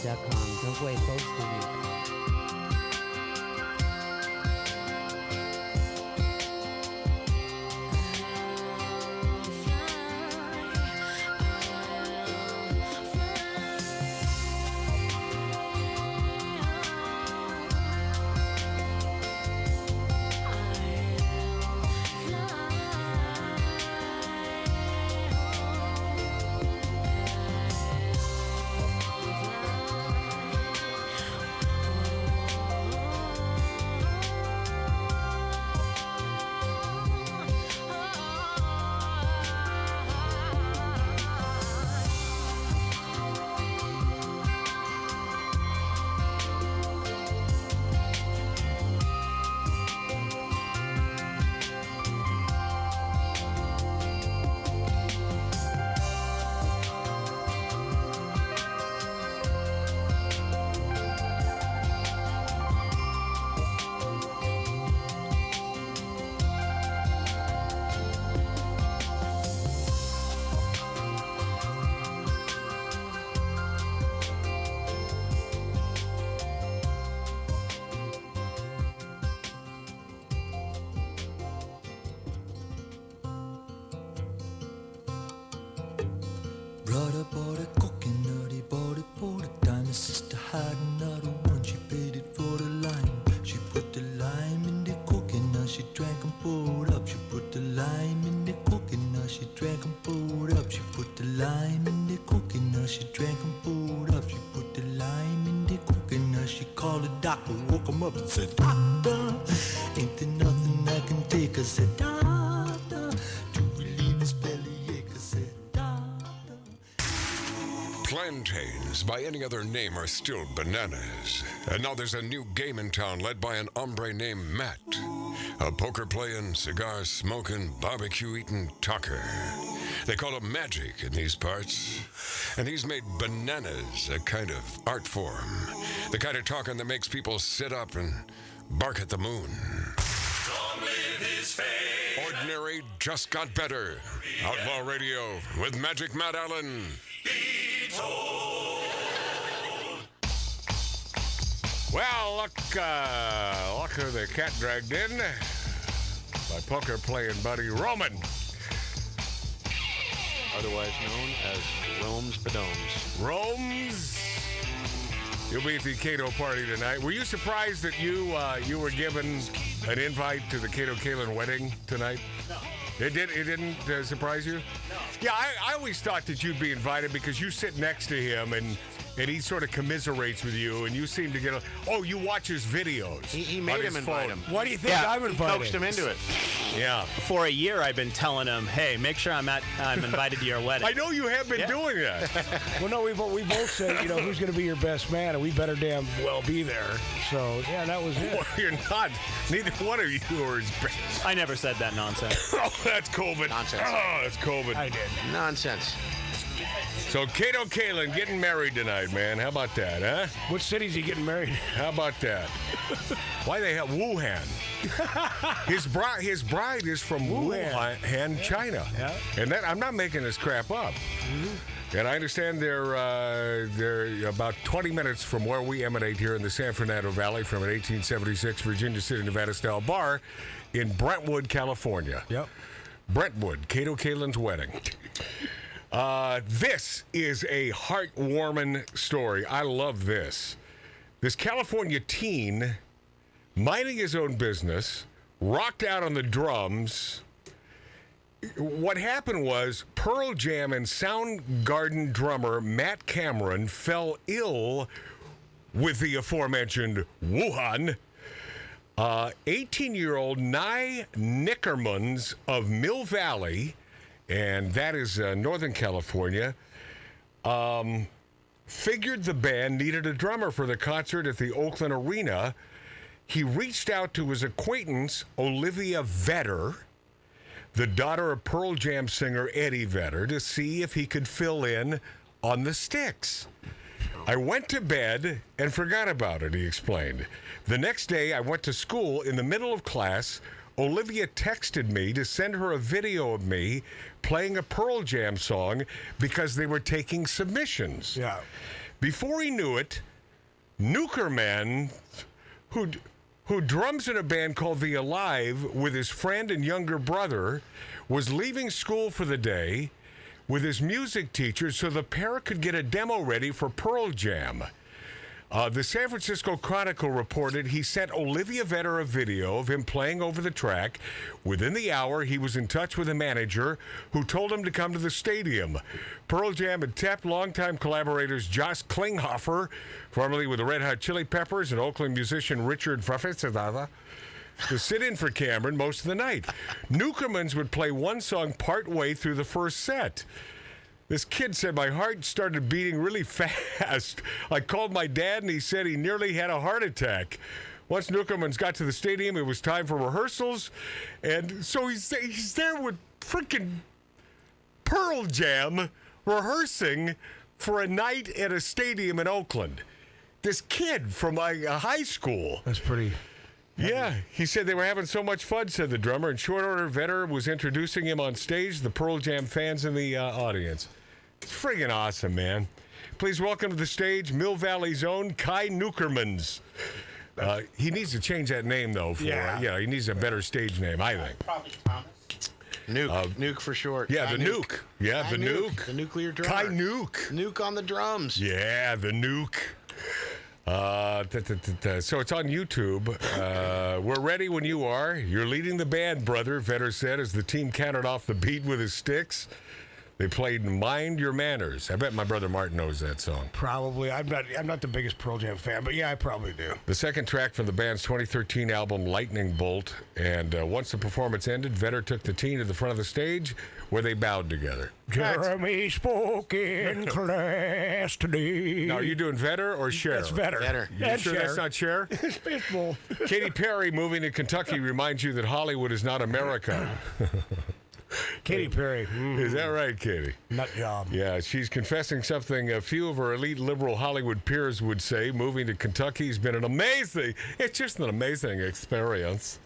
PeardyDog.com. Don't wait, folks. Brother bought a coconut, he bought it for the time. His sister had another one, she paid it for the lime. She put the lime in the coconut, she drank and poured up. She put the lime in the coconut, she drank and poured up. She put the lime in the coconut, she drank and poured up. She put the lime in the coconut, she called the doctor, woke him up and said, Doctor, ain't there nothing I can take? I said, Doctor, to relieve his bellyache. I said, Plantains, by any other name, are still bananas. And now there's a new game in town led by an hombre named Matt. A poker-playing, cigar-smoking, barbecue-eating talker. They call him Magic in these parts. And he's made bananas a kind of art form. The kind of talking that makes people sit up and bark at the moon. Long live his fame. Ordinary just got better. Outlaw Radio with Magic Matt Allen. Well, look who the cat dragged in. My poker-playing buddy, Roman. Otherwise known as Rome's Bedomes. Rome's. You'll be at the Kato party tonight. Were you surprised that you were given an invite to the Kato Kaelin wedding tonight? No. It didn't surprise you? No. Yeah, I always thought that you'd be invited because you sit next to him and he sort of commiserates with you, and you seem to get you watch his videos. He made him invite him. Why do you think I'm invited? He coaxed him into it. Yeah. For a year, I've been telling him, hey, make sure I'm invited to your wedding. I know you have been doing that. Well, no, we both said, who's going to be your best man, and we better damn well be there. So, yeah, that was it. Well, you're not. Neither one of you are his best. I never said that nonsense. Oh, that's COVID. Nonsense. Oh, that's COVID. I did. Nonsense. So, Kato Kaelin getting married tonight, man. How about that, huh? What city's he getting married? How about that? Why they have Wuhan? His bride is from Wuhan, China. Yeah. And that I'm not making this crap up. Mm-hmm. And I understand they're about 20 minutes from where we emanate here in the San Fernando Valley from an 1876 Virginia City, Nevada-style bar in Brentwood, California. Yep. Brentwood, Kato Kaelin's wedding. This is a heartwarming story. I love this. This California teen, minding his own business, rocked out on the drums. What happened was Pearl Jam and Soundgarden drummer Matt Cameron fell ill with the aforementioned Wuhan. 18-year-old Nye Nickermans of Mill Valley, and that is Northern California, figured the band needed a drummer for the concert at the Oakland Arena. He reached out to his acquaintance, Olivia Vedder, the daughter of Pearl Jam singer Eddie Vedder, to see if he could fill in on the sticks. I went to bed and forgot about it, he explained. The next day, I went to school. In the middle of class, Olivia texted me to send her a video of me playing a Pearl Jam song because they were taking submissions. Yeah. Before he knew it, Nukerman, who drums in a band called The Alive with his friend and younger brother, was leaving school for the day with his music teacher so the pair could get a demo ready for Pearl Jam. The San Francisco Chronicle reported he sent Olivia Vedder a video of him playing over the track. Within the hour, he was in touch with a manager who told him to come to the stadium. Pearl Jam had tapped longtime collaborators Josh Klinghoffer, formerly with the Red Hot Chili Peppers, and Oakland musician Richard Frafetzada, to sit in for Cameron most of the night. Nukermans would play one song partway through the first set. This kid said, my heart started beating really fast. I called my dad, and he said he nearly had a heart attack. Once Nukermans got to the stadium, it was time for rehearsals. And so he's there with freaking Pearl Jam rehearsing for a night at a stadium in Oakland. This kid from a high school. That's pretty... Yeah, he said they were having so much fun, said the drummer. In short order, Vedder was introducing him on stage, the Pearl Jam fans in the audience. It's friggin' awesome, man. Please welcome to the stage Mill Valley's own Kai Nukermans. He needs to change that name, though. He needs a better stage name, I think. Probably Thomas. Nuke for short. Yeah, Kai the Nuke. Yeah, Kai the Nuke. The nuclear drummer. Kai Nuke. Nuke on the drums. Yeah, the Nuke. So it's on YouTube. We're ready when you are. You're leading the band, brother, Vedder said as the team counted off the beat with his sticks. They played Mind Your Manners. I bet my brother Martin knows that song. Probably. I'm not the biggest Pearl Jam fan, but yeah, I probably do. The second track from the band's 2013 album, Lightning Bolt. And once the performance ended, Vedder took the team to the front of the stage where they bowed together. Jeremy spoke in class today. Now, are you doing Vedder or Cher? It's Vedder. Vedder. You And sure Cher. that's not Cher? It's baseball. Katy Perry moving to Kentucky reminds you that Hollywood is not America. Katy Perry. Is that right, Katy? Nut job. Yeah, she's confessing something a few of her elite liberal Hollywood peers would say. Moving to Kentucky has been it's just an amazing experience.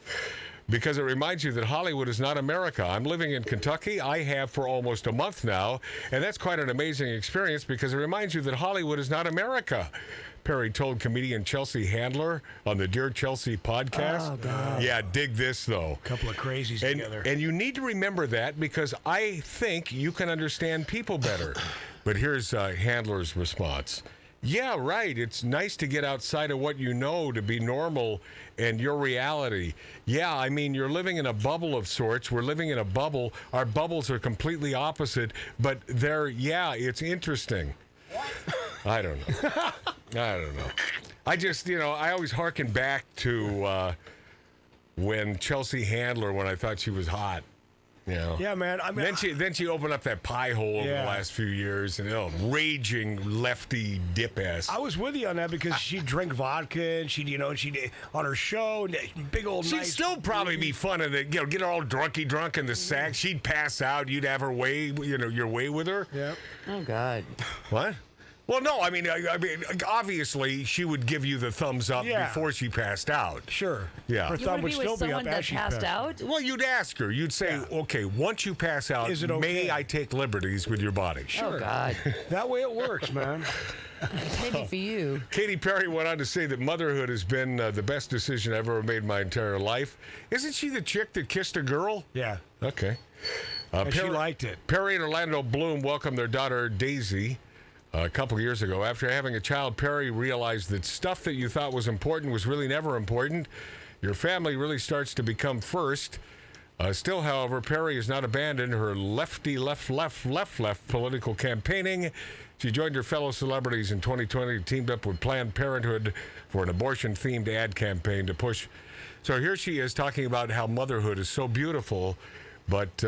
Because it reminds you that Hollywood is not America. I'm living in Kentucky. I have for almost a month now. And that's quite an amazing experience because it reminds you that Hollywood is not America. Perry told comedian Chelsea Handler on the Dear Chelsea podcast. Oh, God. Yeah, dig this, though. Couple of crazies together. And you need to remember that because I think you can understand people better. But here's Handler's response. Yeah, right. It's nice to get outside of what you know to be normal and your reality. Yeah, I mean, you're living in a bubble of sorts. We're living in a bubble. Our bubbles are completely opposite, but it's interesting. I don't know. I just, I always harken back to when Chelsea Handler, when I thought she was hot. Yeah, man. I mean, then she opened up that pie hole over the last few years, and raging lefty dip ass. I was with you on that because she drank vodka and she on her show, big old. She'd nice still probably be fun of it. Get her all drunk in the sack. She'd pass out. You'd have her way, your way with her. Yeah. Oh God. What? Well, no, I mean, obviously, she would give you the thumbs up before she passed out. Sure. Yeah. Her You thumb want would to be still with be someone up that as she passed out? Well, you'd ask her. You'd say, okay, once you pass out, Is it okay? may I take liberties with your body? Sure. Oh God. That way it works, man. Maybe for you. Katy Perry went on to say that motherhood has been the best decision I've ever made in my entire life. Isn't she the chick that kissed a girl? Yeah. Okay. And she liked it. Perry and Orlando Bloom welcomed their daughter Daisy a couple of years ago. After having a child, Perry realized that stuff that you thought was important was really never important. Your family really starts to become first. Still, however, Perry has not abandoned her left political campaigning. She joined her fellow celebrities in 2020 and teamed up with Planned Parenthood for an abortion-themed ad campaign to push. So here she is talking about how motherhood is so beautiful, but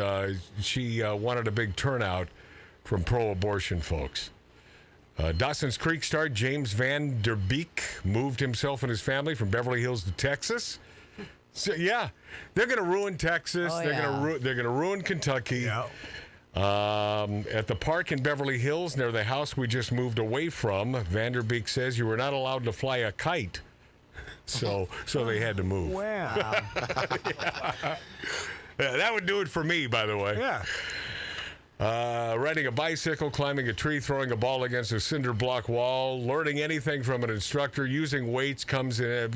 she wanted a big turnout from pro-abortion folks. Dawson's Creek star James Van Der Beek moved himself and his family from Beverly Hills to Texas. So, yeah, they're going to ruin Texas. Oh, they're going to ruin Kentucky. Yeah. At the park in Beverly Hills, near the house we just moved away from, Van Der Beek says you were not allowed to fly a kite. So they had to move. Wow. Yeah, that would do it for me, by the way. Yeah. Riding a bicycle, climbing a tree, throwing a ball against a cinder block wall, learning anything from an instructor, using weights comes in.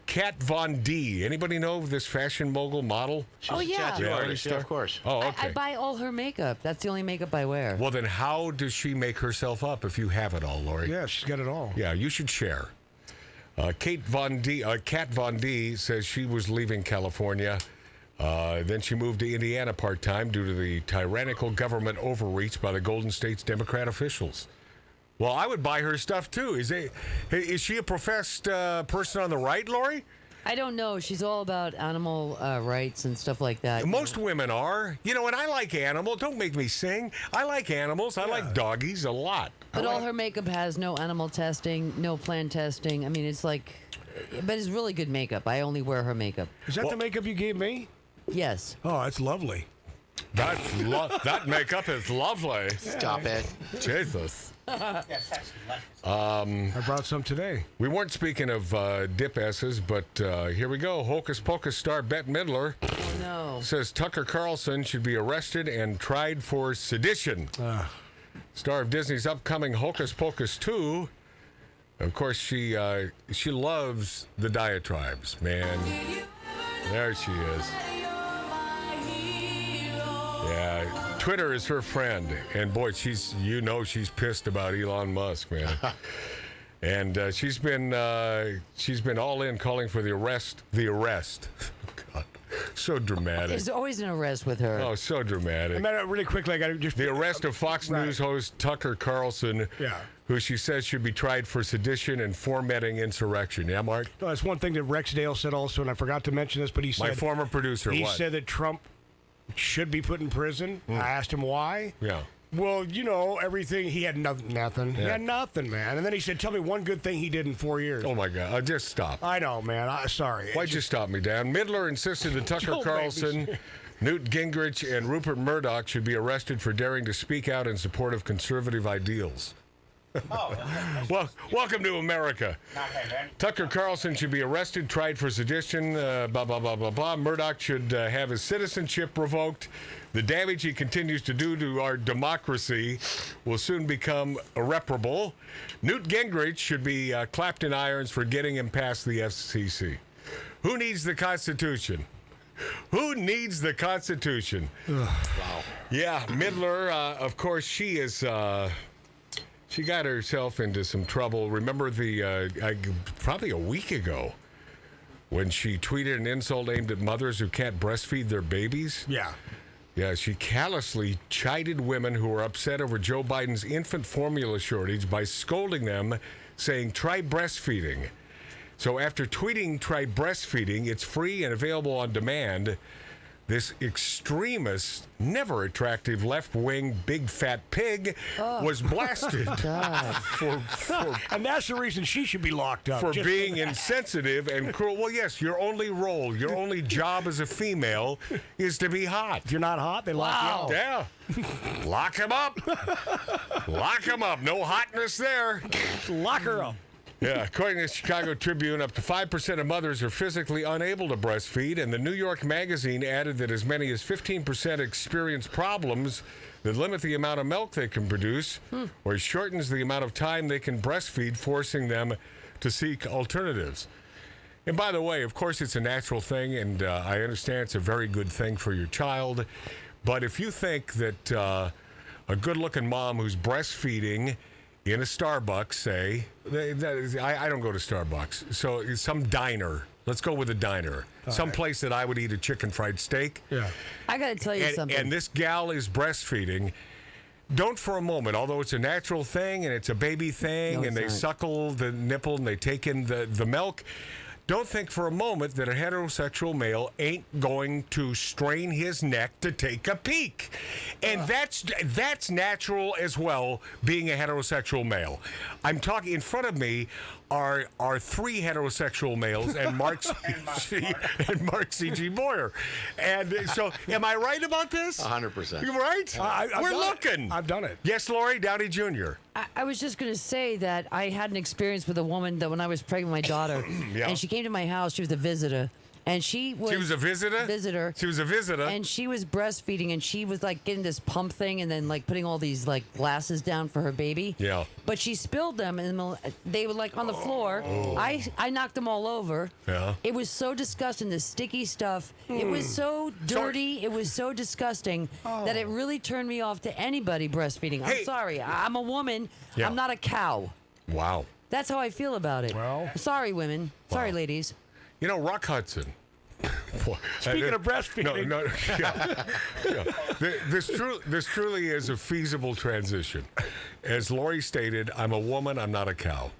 Kat Von D. Anybody know of this fashion mogul model? Oh, yeah. Tattoo artist, yeah, of course. Oh, I okay. buy all her makeup. That's the only makeup I wear. Well, then how does she make herself up if you have it all, Lori? Yeah, she's got it all. Yeah, you should share. Kat Von D says she was leaving California. Then she moved to Indiana part-time due to the tyrannical government overreach by the Golden State's Democrat officials. Well, I would buy her stuff, too. Is she a professed person on the right, Lori? I don't know. She's all about animal rights and stuff like that. Most women are. You know, and I like animals. Don't make me sing. I like animals. I like doggies a lot. But all her makeup has no animal testing, no plant testing. I mean, it's like... But it's really good makeup. I only wear her makeup. Is that the makeup you gave me? Yes. Oh, that's lovely. That makeup is lovely. Stop it. Jesus. I brought some today. We weren't speaking of dip S's, but here we go. Hocus Pocus star Bette Midler says Tucker Carlson should be arrested and tried for sedition. Star of Disney's upcoming Hocus Pocus 2. Of course, she loves the diatribes, man. There she is. Yeah, Twitter is her friend, and boy, she's pissed about Elon Musk, man. And she's been all in calling for the arrest. God, so dramatic. There's always an arrest with her. Oh, so dramatic. Really quickly, I got to just the arrest of Fox News host Tucker Carlson. Yeah. Who she says should be tried for sedition and fomenting insurrection. Yeah, Mark? No, that's one thing that Rex Dale said also, and I forgot to mention this, but he said... My former producer, He what? said that Trump should be put in prison. I asked him why. Yeah. Well, you know, everything... He had nothing. He Yeah. had nothing, man. And then he said, tell me one good thing he did in 4 years. Oh, my God. Just stop. I know, man. Sorry. Why'd you stop me, Dan? Midler insisted that Tucker Don't make me Carlson, say- Newt Gingrich, and Rupert Murdoch should be arrested for daring to speak out in support of conservative ideals. Well, welcome to America. Tucker Carlson should be arrested, tried for sedition, blah, blah, blah, blah, blah. Murdoch should have his citizenship revoked. The damage he continues to do to our democracy will soon become irreparable. Newt Gingrich should be clapped in irons for getting him past the FCC. Who needs the Constitution? Who needs the Constitution? Wow. Yeah, Midler, of course, she is... She got herself into some trouble. Remember probably a week ago when she tweeted an insult aimed at mothers who can't breastfeed their babies? Yeah. Yeah, she callously chided women who were upset over Joe Biden's infant formula shortage by scolding them, saying, try breastfeeding. So after tweeting, try breastfeeding, it's free and available on demand. This extremist, never attractive left-wing big fat pig was blasted and that's the reason she should be locked up. for being insensitive and cruel. Well, yes, your only role, your only job as a female is to be hot. If you're not hot, they lock you out. Yeah. Lock him up. Lock him up. No hotness there. Lock her up. Yeah, according to the Chicago Tribune, up to 5% of mothers are physically unable to breastfeed, and the New York Magazine added that as many as 15% experience problems that limit the amount of milk they can produce or shortens the amount of time they can breastfeed, forcing them to seek alternatives. And by the way, of course, it's a natural thing, and I understand it's a very good thing for your child, but if you think that a good-looking mom who's breastfeeding in a Starbucks, say, I don't go to Starbucks, so some diner. Let's go with a diner. Some place that I would eat a chicken fried steak. Yeah. I got to tell you something. And this gal is breastfeeding. Don't for a moment, although it's a natural thing and it's a baby thing, and they suckle the nipple and they take in the milk, don't think for a moment that a heterosexual male ain't going to strain his neck to take a peek. And that's natural as well, being a heterosexual male. I'm talking, in front of me are three heterosexual males and Mark C.G. Boyer. And so, am I right about this? 100%. You right? We're looking. I've done it. Yes, Lori, Downey Jr. I was just going to say that I had an experience with a woman that when I was pregnant with my daughter, Yeah. and she came to my house, she was a visitor, And she was a visitor? Visitor. She was a visitor. And she was breastfeeding, and she was like getting this pump thing and then like putting all these like glasses down for her baby. Yeah. But she spilled them, and they were like on the floor. I knocked them all over. Yeah. It was so disgusting, this sticky stuff. It was so dirty. It was so disgusting that it really turned me off to anybody breastfeeding. I'm sorry. I'm a woman. Yeah. I'm not a cow. Wow. That's how I feel about it. Well. Sorry, women. Sorry, ladies. You know, Rock Hudson. Speaking of breastfeeding. This truly is a feasible transition. As Lori stated, I'm a woman, I'm not a cow.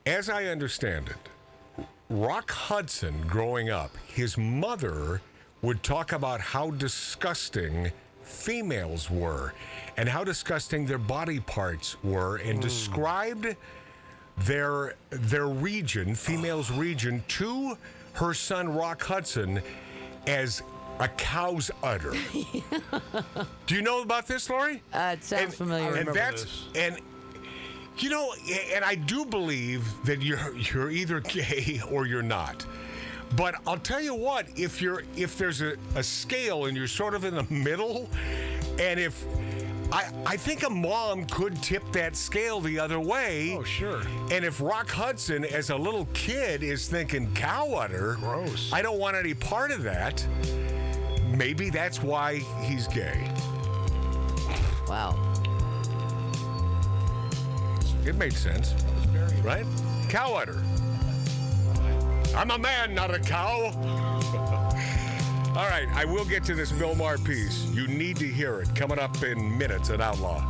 As I understand it, Rock Hudson, growing up, his mother would talk about how disgusting females were and how disgusting their body parts were and described their region, females' region, to her son Rock Hudson as a cow's udder. Do you know about this, Lori? It sounds familiar. And you know, and I do believe that you're either gay or you're not. But I'll tell you what, if there's a scale and you're sort of in the middle, and if I think a mom could tip that scale the other way. Oh, sure. And if Rock Hudson, as a little kid, is thinking cow udder, gross, I don't want any part of that, maybe that's why he's gay. Wow. It made sense, right? Cow udder. I'm a man, not a cow. All right, I will get to this Bill Maher piece. You need to hear it. Coming up in minutes at Outlaw.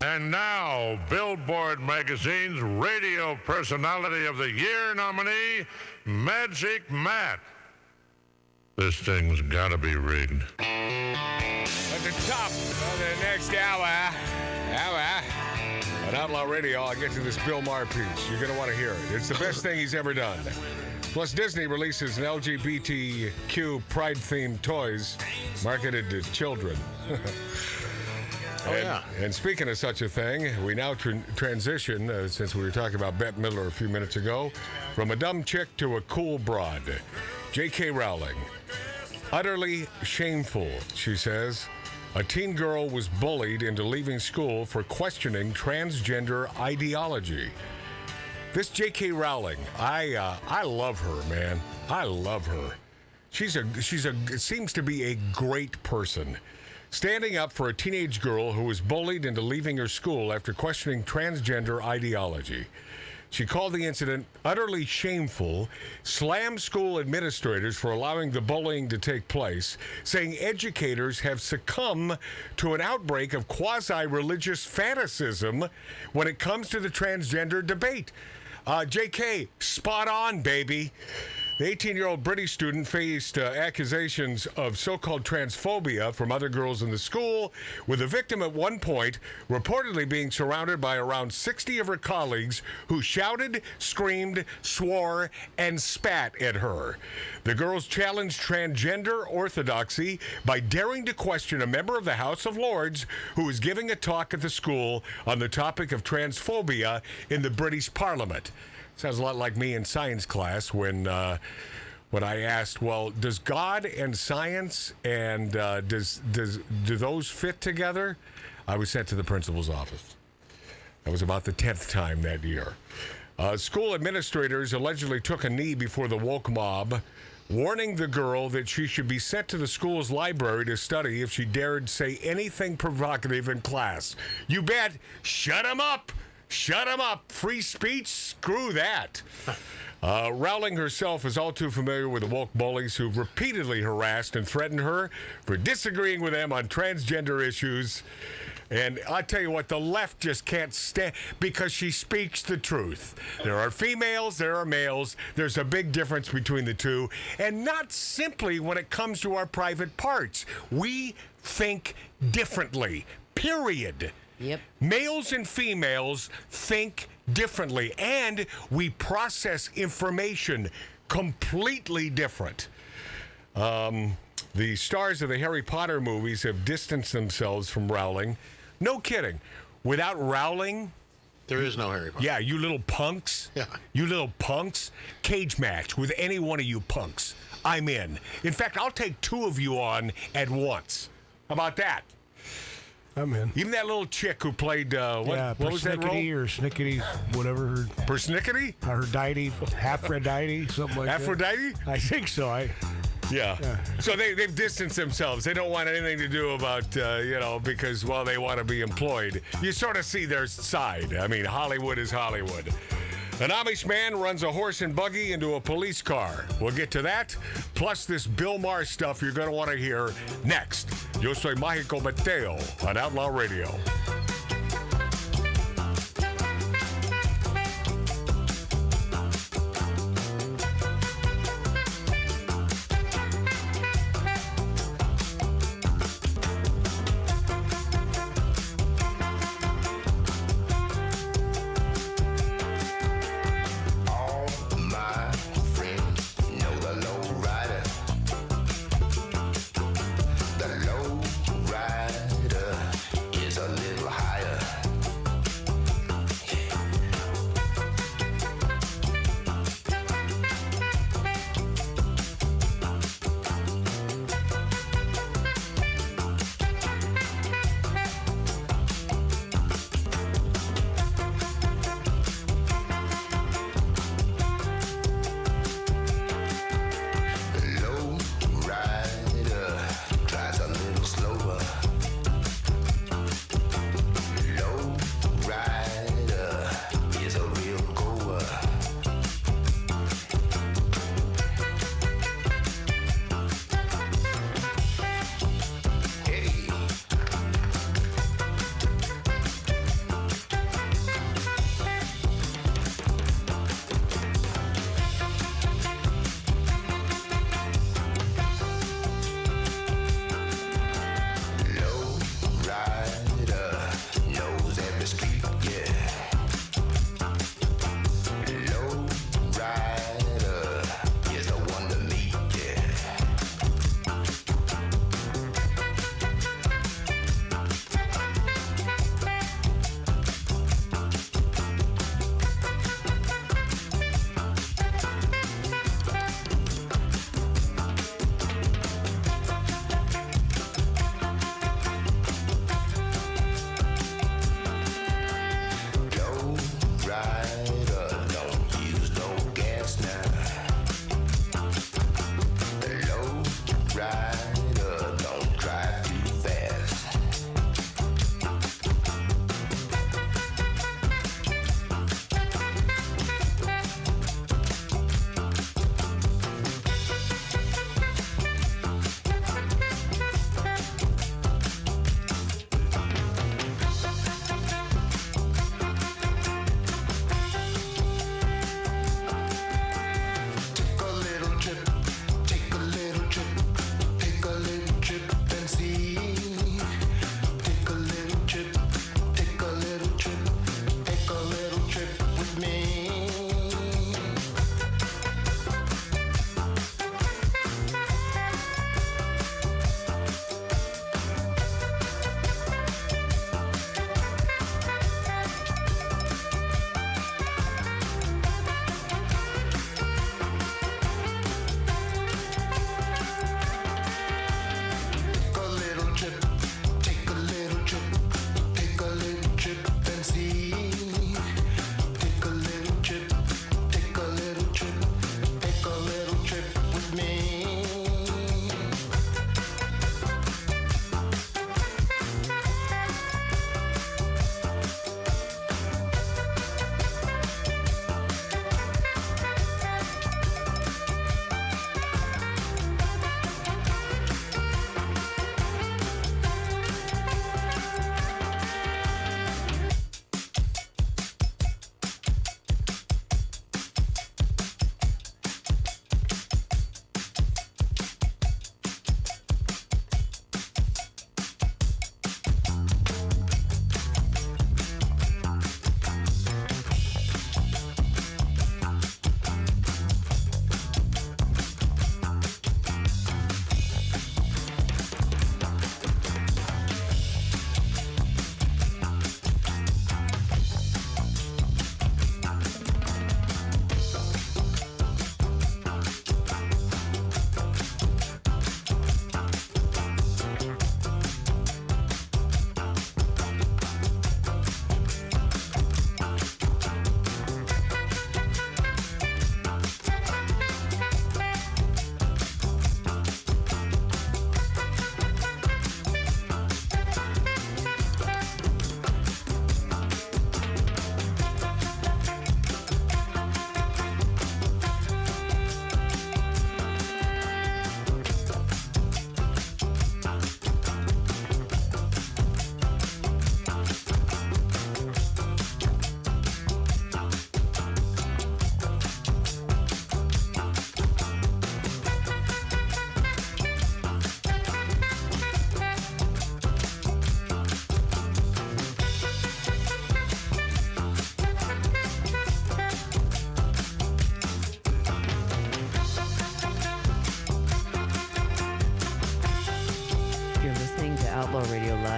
And now, Billboard Magazine's Radio Personality of the Year nominee, Magic Matt. This thing's gotta be rigged. At the top of the next hour on Outlaw Radio, I'll get to this Bill Maher piece. You're going to want to hear it. It's the best thing he's ever done. Plus, Disney releases an LGBTQ pride-themed toys marketed to children. And speaking of such a thing, we now transition, since we were talking about Bette Midler a few minutes ago, from a dumb chick to a cool broad. J.K. Rowling. Utterly shameful, she says. A teen girl was bullied into leaving school for questioning transgender ideology. This J.K. Rowling, I love her, man. I love her. She's seems to be a great person. Standing up for a teenage girl who was bullied into leaving her school after questioning transgender ideology. She called the incident utterly shameful, slammed school administrators for allowing the bullying to take place, saying educators have succumbed to an outbreak of quasi-religious fanaticism when it comes to the transgender debate. JK, spot on, baby. The 18-year-old British student faced accusations of so-called transphobia from other girls in the school, with the victim at one point reportedly being surrounded by around 60 of her colleagues who shouted, screamed, swore, and spat at her. The girls challenged transgender orthodoxy by daring to question a member of the House of Lords who was giving a talk at the school on the topic of transphobia in the British Parliament. Sounds a lot like me in science class when I asked, well, does God and science and do those fit together? I was sent to the principal's office. That was about the 10th time that year. School administrators allegedly took a knee before the woke mob, warning the girl that she should be sent to the school's library to study if she dared say anything provocative in class. You bet. Shut him up. Shut him up. Free speech? Screw that. Rowling herself is all too familiar with the woke bullies who've repeatedly harassed and threatened her for disagreeing with them on transgender issues. And I tell you what, the left just can't stand, because she speaks the truth. There are females, there are males. There's a big difference between the two. And not simply when it comes to our private parts. We think differently, period. Yep. Males and females think differently, and we process information completely different. The stars of the Harry Potter movies have distanced themselves from Rowling. No kidding. Without Rowling, there is no Harry Potter. Yeah, you little punks. Yeah. You little punks. Cage match with any one of you punks. I'm in. In fact, I'll take two of you on at once. How about that? I'm in. Even that little chick who played, what was that role? Or Snickety, whatever. Persnickety? Aphrodite, Aphrodite, something like Aphrodite? that. I think so. Yeah. So they've distanced themselves. They don't want anything to do about, because, well, they want to be employed. You sort of see their side. I mean, Hollywood is Hollywood. An Amish man runs a horse and buggy into a police car. We'll get to that, plus this Bill Maher stuff you're going to want to hear next. Yo soy Mágico Mateo on Outlaw Radio. The low rider is a little high.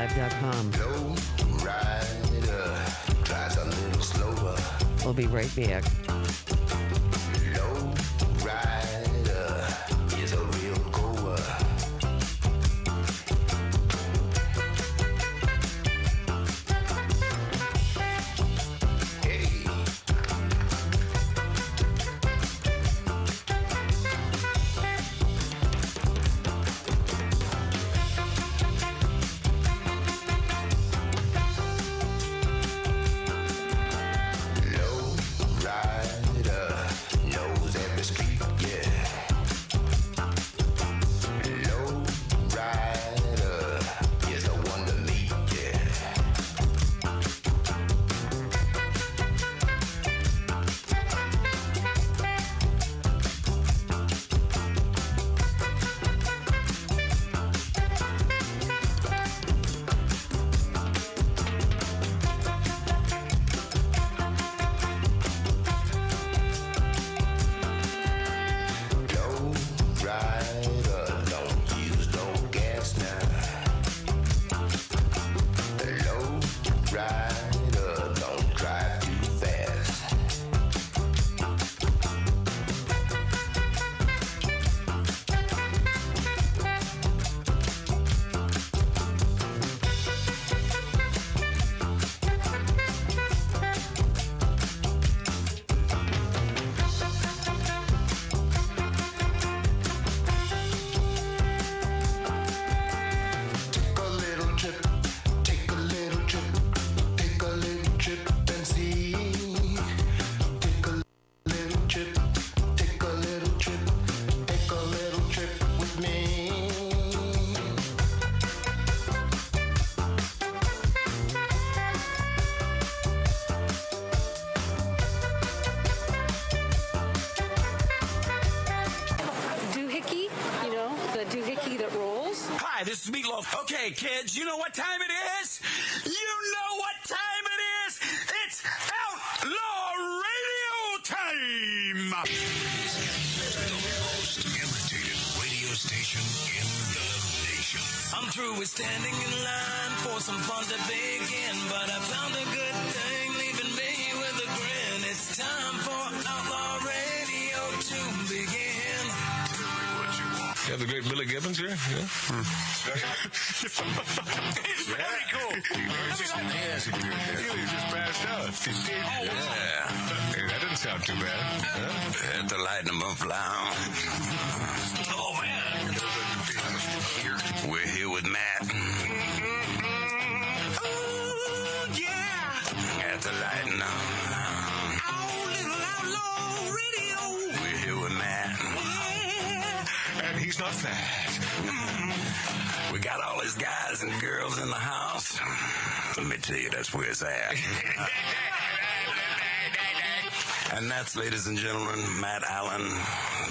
KMOX5.com. Rider, drives a little slower. We'll be right back. Low rider is a real goer. Hey. Low rider knows every street, yeah. Low rider is the one to meet, yeah. Low rider don't use no gas now. Low rider don't drive too fast. Take a little trip, take a little trip, take a little trip and see. Take a little trip, take a little trip, take a little trip with me. Doohickey, you know, the doohickey that rolls. Hi, this is Meatloaf. Okay, kids, you know what time it is? You know what time it is? It's Outlaw Radio time! The most imitated radio station in the nation. I'm through with standing in line for some fun to begin, but I found a good thing leaving me with a grin. It's time for Outlaw Radio to begin. You have the great Billy Gibbons here? Yeah. It's very cool. He just passed out. Yeah. Hey, that didn't sound too bad. Huh? At the Lightning Buff Lounge. Oh, man. We're here with Matt. Oh, yeah. At the Lightning Lounge. Oh, little Outlaw Radio. We're here with Matt. And he's not fat. We got all these guys and girls in the house. Let me tell you, that's where it's at. And that's, ladies and gentlemen, Matt Allen.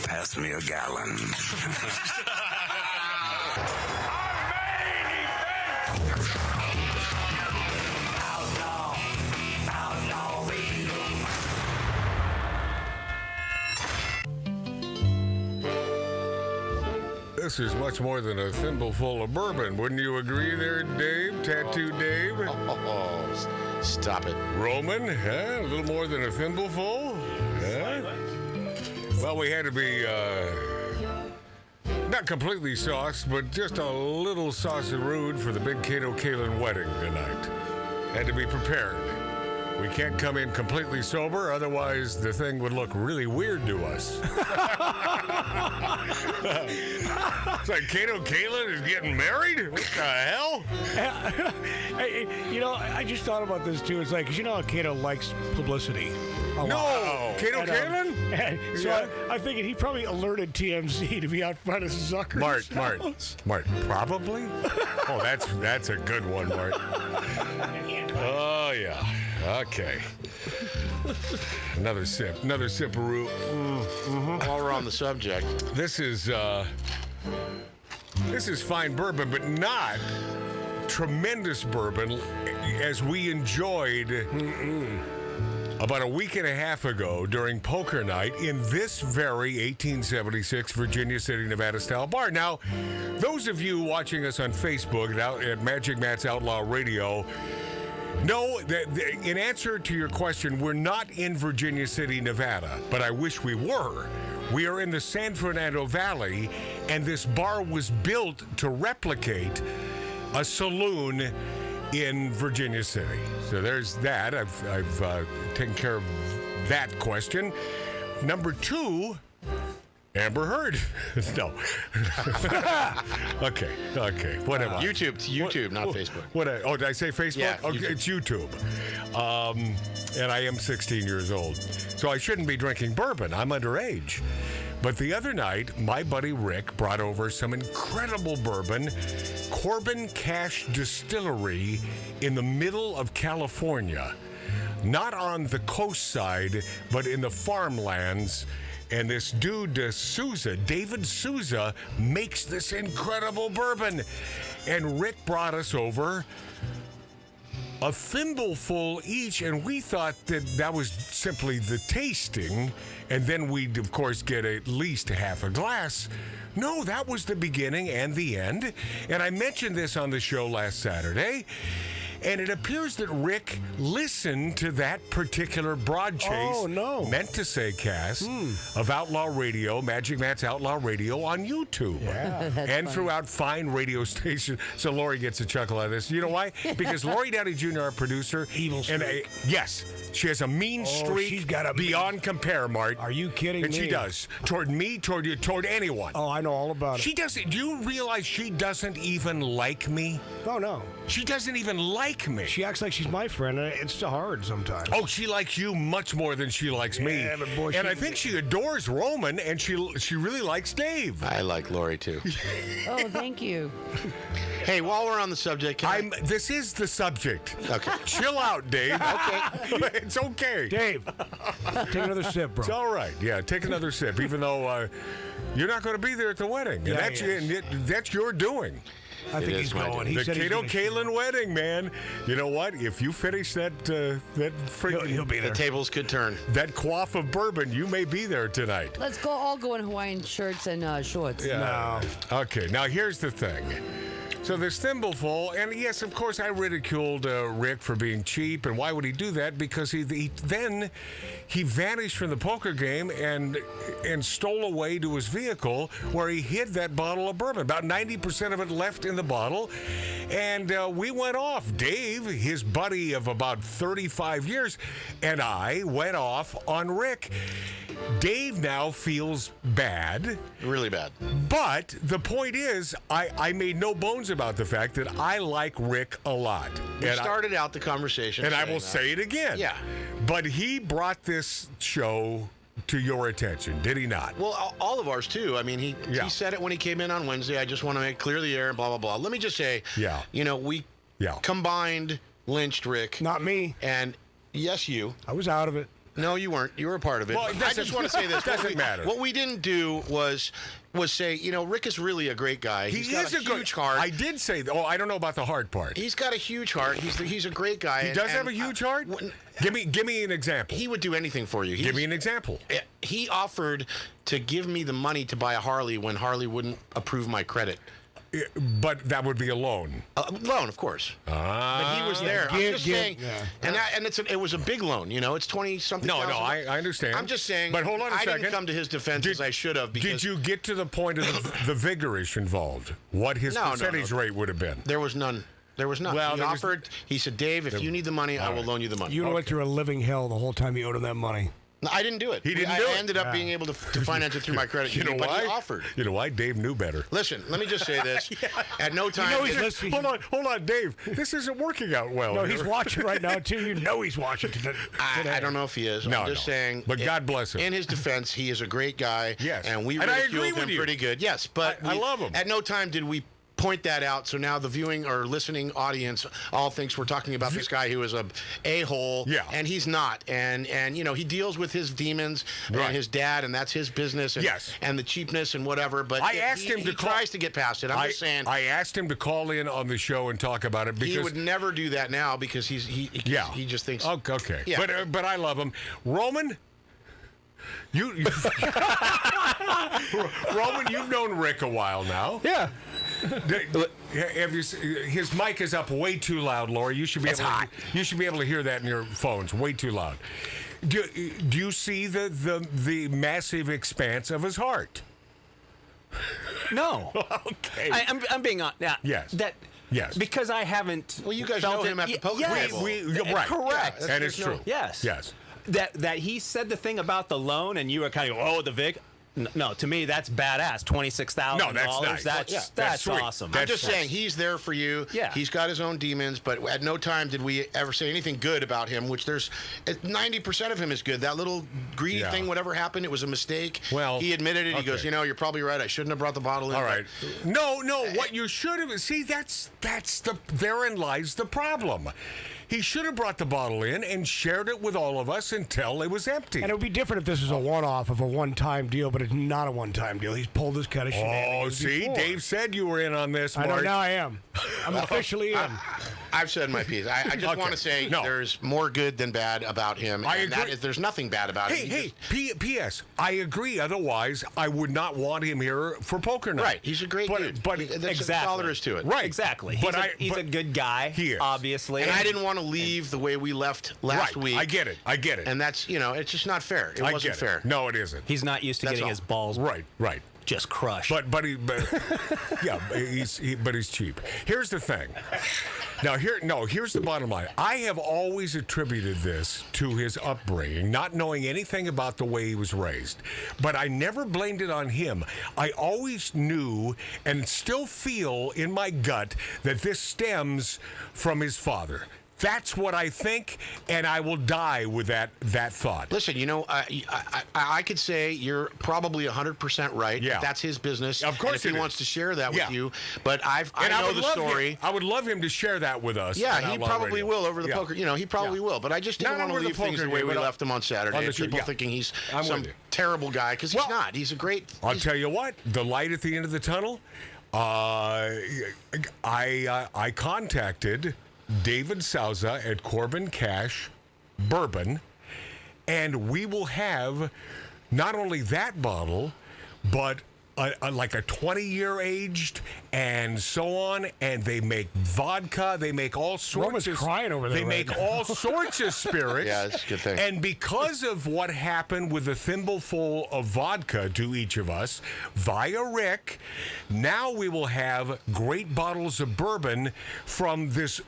Pass me a gallon. Outlaw Radio. This is much more than a thimbleful of bourbon. Wouldn't you agree there, Dave? Tattoo Dave? Oh, stop it. Roman, huh? A little more than a thimbleful? Huh? Well, we had to be not completely sauced, but just a little sauce-a-rood for the big Kato Kaelin wedding tonight. Had to be prepared. We can't come in completely sober, otherwise the thing would look really weird to us. It's like Kato Kaelin is getting married? What the hell? Hey, you know, I just thought about this too. It's like, 'cause you know how Kato likes publicity. No! Kato Kaelin? So Yeah. I'm thinking he probably alerted TMZ to be out front of Zucker's house. Mart, probably? Oh, that's a good one, Mart. Oh, yeah. Okay. Another sip of root. While we're on the subject, this is fine bourbon, but not tremendous bourbon as we enjoyed about a week and a half ago during poker night in this very 1876 Virginia City, Nevada style bar. Now, those of you watching us on Facebook at Magic Matt's Outlaw Radio, know that in answer to your question, we're not in Virginia City, Nevada, but I wish we were. We are in the San Fernando Valley, and this bar was built to replicate a saloon in Virginia City. So there's that. I've taken care of that question. Number 2, Amber Heard. No. Okay. What am I? YouTube, not Facebook. Did I say Facebook? Yeah, okay, YouTube. it's YouTube. And I am 16 years old. So I shouldn't be drinking bourbon. I'm underage. But the other night, my buddy Rick brought over some incredible bourbon, Corbin Cash Distillery in the middle of California. Not on the coast side, but in the farmlands. And this dude, David Souza, makes this incredible bourbon. And Rick brought us over a thimbleful each, and we thought that was simply the tasting, and then we'd, of course, get at least half a glass. No, that was the beginning and the end. And I mentioned this on the show last Saturday. And it appears that Rick listened to that particular broad chase, meant to say cast, of Outlaw Radio, Magic Matt's Outlaw Radio on YouTube. Yeah. And throughout fine radio stations. So Lori gets a chuckle out of this. You know why? Because Lori Downey Jr., our producer. Evil streak. Yes. She has a mean streak she's got a beyond compare, Mart. Are you kidding me? And she does. Toward me, toward you, toward anyone. Oh, I know all about it. She doesn't. Do you realize she doesn't even like me? Oh, no. She doesn't even like me. She acts like she's my friend, and it's hard sometimes. Oh, she likes you much more than she likes me. Yeah, but boy, and I think she adores Roman, and she really likes Dave. I like Lori, too. Oh, thank you. Hey, while we're on the subject, this is the subject. Okay. Chill out, Dave. Okay. It's okay. Dave, take another sip, bro. It's all right. Yeah, take another sip, even though you're not going to be there at the wedding. Yeah, and that's your doing. I think he's going. He the said Kato Kaelin wedding, man. You know what? If you finish that freaking, he'll be there. The tables could turn. That quaff of bourbon, you may be there tonight. Let's go all go in Hawaiian shirts and shorts. Yeah. No. Okay, now here's the thing. So this thimbleful, and yes, of course, I ridiculed Rick for being cheap, and why would he do that? Because he vanished from the poker game and stole away to his vehicle, where he hid that bottle of bourbon. About 90% of it left in the bottle, and we went off. Dave, his buddy of about 35 years, and I went off on Rick. Dave now feels bad. Really bad. But the point is, I made no bones about the fact that I like Rick a lot. We started out the conversation. And I will say it again. Yeah. But he brought this show to your attention, did he not? Well, all of ours, too. I mean, he said it when he came in on Wednesday. I just want to make clear the air and blah, blah, blah. Let me just say, we combined lynched Rick. Not me. And yes, you. I was out of it. No, you weren't. You were a part of it. Well, I just want to say this. Doesn't matter. What we didn't do was say, Rick is really a great guy. He is a huge heart. I did say, I don't know about the hard part. He's got a huge heart. He's a great guy. He does have a huge heart? Give me an example. He would do anything for you. Give me an example. He offered to give me the money to buy a Harley when Harley wouldn't approve my credit. But that would be a loan. Loan, of course. But he was there. I'm just saying, and it was a big loan. It's 20-something. No, I understand. I'm just saying. But hold on a second. I didn't come to his defense as I should have. Did you get to the point of the vigorish involved? What his percentage rate would have been? There was none. There was none. Well, he offered. He said, "Dave, if you need the money, I will loan you the money." You went through a living hell the whole time you owed him that money. No, I didn't do it. He didn't do it. I ended up being able to finance it through my credit union, but he offered. You know why? Dave knew better. Listen, let me just say this. At no time... Hold on, Dave. This isn't working out well. No, he's watching right now, too. You know he's watching today. I don't know if he is. I'm just saying... But God bless him. In his defense, he is a great guy. Yes. And we ridiculed him pretty good. Yes, but... I love him. At no time did we point that out, so now the viewing or listening audience all thinks we're talking about this guy who is a hole, and he's not. And he deals with his demons and his dad, and that's his business. And, and the cheapness and whatever. But I asked him to tries to get past it. I'm just saying. I asked him to call in on the show and talk about it because he would never do that now because he just thinks. Okay. Yeah. But I love him, Roman. Roman, you've known Rick a while now. Yeah. Have you? His mic is up way too loud, Lori. You should be You should be able to hear that in your phones. Way too loud. Do you see the massive expanse of his heart? No. Okay. I'm being on. Yeah. Yes. Yes. Because I haven't. Well, you guys felt know him at the poker table. Right. Correct. That is true. Yes. Yes. That he said the thing about the loan, and you were kind of the Vic. No, to me that's badass. $26,000. No, that's nice. That's sweet. awesome. I'm just saying he's there for you. Yeah. He's got his own demons, but at no time did we ever say anything good about him. Which there's 90% of him is good. That little greedy thing, whatever happened, it was a mistake. Well, he admitted it. He goes, you're probably right. I shouldn't have brought the bottle in. All right. No. What you should have therein lies the problem. He should have brought the bottle in and shared it with all of us until it was empty. And it would be different if this was a one-off of a one-time deal, but it's not a one-time deal. He's pulled this kind of shenanigans before. Dave said you were in on this, Mark. I know, now I am. I'm officially in. I've said my piece. I just want to say there's more good than bad about him. I and agree. There's nothing bad about him. P.S. I agree. Otherwise, I would not want him here for poker night. Right. He's a great dude. But that's all there is to it. Right. Exactly. He's a good guy. He is. Obviously. And I didn't want to leave the way we left last week. I get it. And that's, it's just not fair. It wasn't fair. No, it isn't. He's not used to getting his balls right. just crushed. But he's cheap. Here's the thing. Now here's the bottom line. I have always attributed this to his upbringing, not knowing anything about the way he was raised. But I never blamed it on him. I always knew and still feel in my gut that this stems from his father. That's what I think, and I will die with that thought. Listen, I could say you're probably 100% right. Yeah. That's his business. Of course, and if he wants to share that with you. But I know the story. I would love him to share that with us. Yeah, he probably will over the poker. He probably will. But I just didn't want to leave things the way we left him on Saturday. People thinking he's some terrible guy, because he's not. He's a great. I'll tell you what. The light at the end of the tunnel. I contacted David Souza at Corbin Cash Bourbon, and we will have not only that bottle, but like a 20-year aged and so on, and they make vodka. They make all sorts Roman's of crying over there. They make all sorts of spirits. Yeah, that's a good thing. And because of what happened with the thimbleful of vodka to each of us via Rick, now we will have great bottles of bourbon from this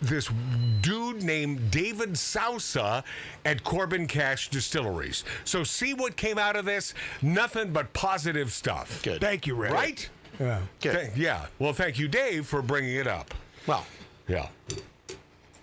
dude named David Sousa at Corbin Cash Distilleries. So see what came out of this? Nothing but positive stuff. Good. Thank you, Rick. Right? Yeah. Yeah. Well, thank you, Dave, for bringing it up. Well, yeah.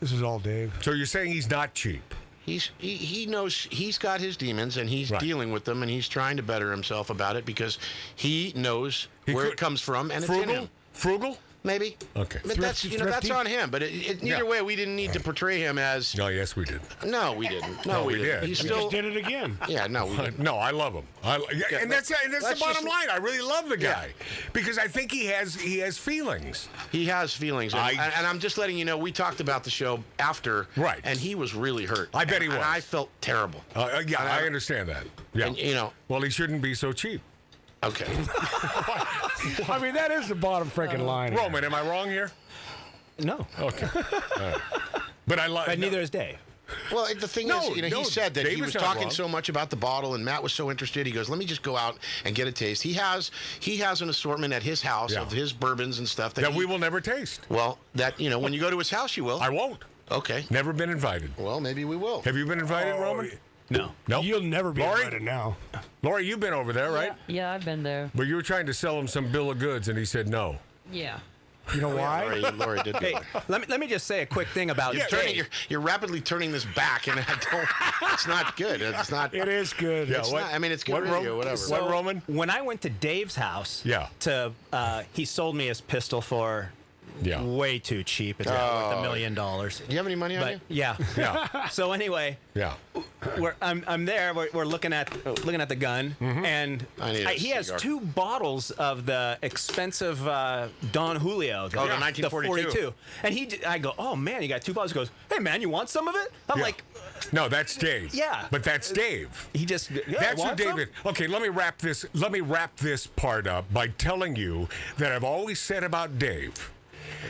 This is all Dave. So you're saying he's not cheap? He knows he's got his demons, and he's dealing with them, and he's trying to better himself about it because he knows where it comes from, and it's in him. Frugal? Maybe. Okay. But that's on him. But either way, we didn't need to portray him as. Oh, yes, we did. No, we didn't. No, we didn't. We just did it again. Yeah, no, we didn't. No, I love him. And that's the bottom line. I really love the guy because I think he has feelings. He has feelings, and I'm just letting you know. We talked about the show after, right? And he was really hurt. I bet he was. And I felt terrible. Yeah, I understand that. Yeah, and, well, he shouldn't be so cheap. Okay. I mean, that is the bottom freaking line. Roman, am I wrong here? No. Okay. But I like. But neither is Dave. Well, the thing is, he said that he was talking so much about the bottle, and Matt was so interested. He goes, "Let me just go out and get a taste." He has an assortment at his house of his bourbons and stuff that we will never taste. Well, when you go to his house, you will. I won't. Okay. Never been invited. Well, maybe we will. Have you been invited, Roman? No. You'll never be invited now. Lori, you've been over there, right? Yeah, I've been there. But you were trying to sell him some bill of goods, and he said no. Yeah. You know why? Lori did. Hey, let me just say a quick thing about You're rapidly turning this back, and it's not good. It's not. It is good. It's not, I mean, it's good radio, whatever. So, Roman? When I went to Dave's house, he sold me his pistol for way too cheap. It's worth $1 million. Do you have any money on you? Yeah. So anyway, I'm there. We're looking at the gun, and he has 2 bottles of the expensive Don Julio, the 1942. And I go, oh man, you got 2 bottles. He goes, hey man, you want some of it? I'm like, no, that's Dave. Yeah, but that's Dave. He just that's what David. Okay, let me wrap this part up by telling you that I've always said about Dave.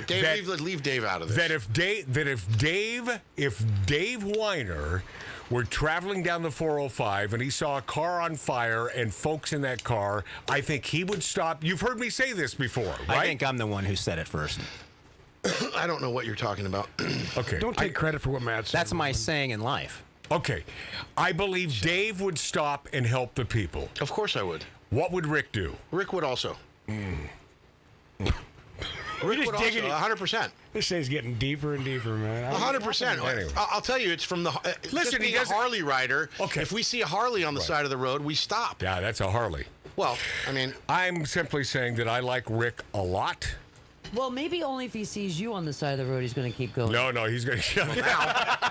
Leave Dave out of this. If Dave Weiner were traveling down the 405 and he saw a car on fire and folks in that car, I think he would stop. You've heard me say this before, right? I think I'm the one who said it first. I don't know what you're talking about. Okay. Don't take credit for what Matt said. That's my saying in life. Okay. I believe Dave would stop and help the people. Of course I would. What would Rick do? Rick would also. Rick would also, 100%. This thing's getting deeper and deeper, man. 100%. Anyway. I'll tell you, it's from the. Listen, being a Harley rider. Okay. If we see a Harley on the side of the road, we stop. Yeah, that's a Harley. Well, I mean, I'm simply saying that I like Rick a lot. Well, maybe only if he sees you on the side of the road, he's going to keep going. No, he's going to shut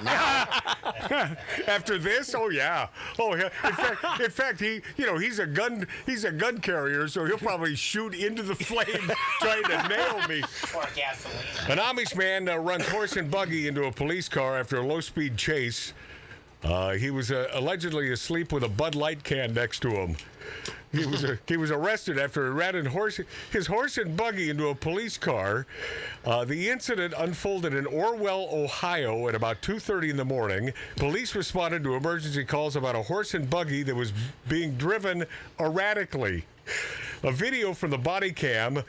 now. After this, oh yeah. In fact, he's a gun carrier, so he'll probably shoot into the flame trying to nail me. Or gasoline. An Amish man runs horse and buggy into a police car after a low-speed chase. He was allegedly asleep with a Bud Light can next to him. He was arrested after he ran his horse and buggy into a police car. The incident unfolded in Orwell, Ohio at about 2:30 in the morning. Police responded to emergency calls about a horse and buggy that was being driven erratically. A video from the body cam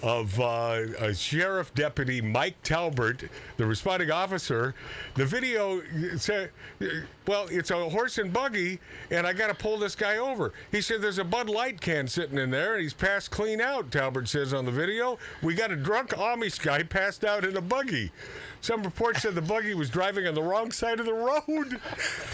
of a Sheriff Deputy Mike Talbert, the responding officer. The video said, well, it's a horse and buggy, and I got to pull this guy over. He said there's a Bud Light can sitting in there, and he's passed clean out, Talbert says on the video. We got a drunk Amish guy passed out in a buggy. Some reports said the buggy was driving on the wrong side of the road.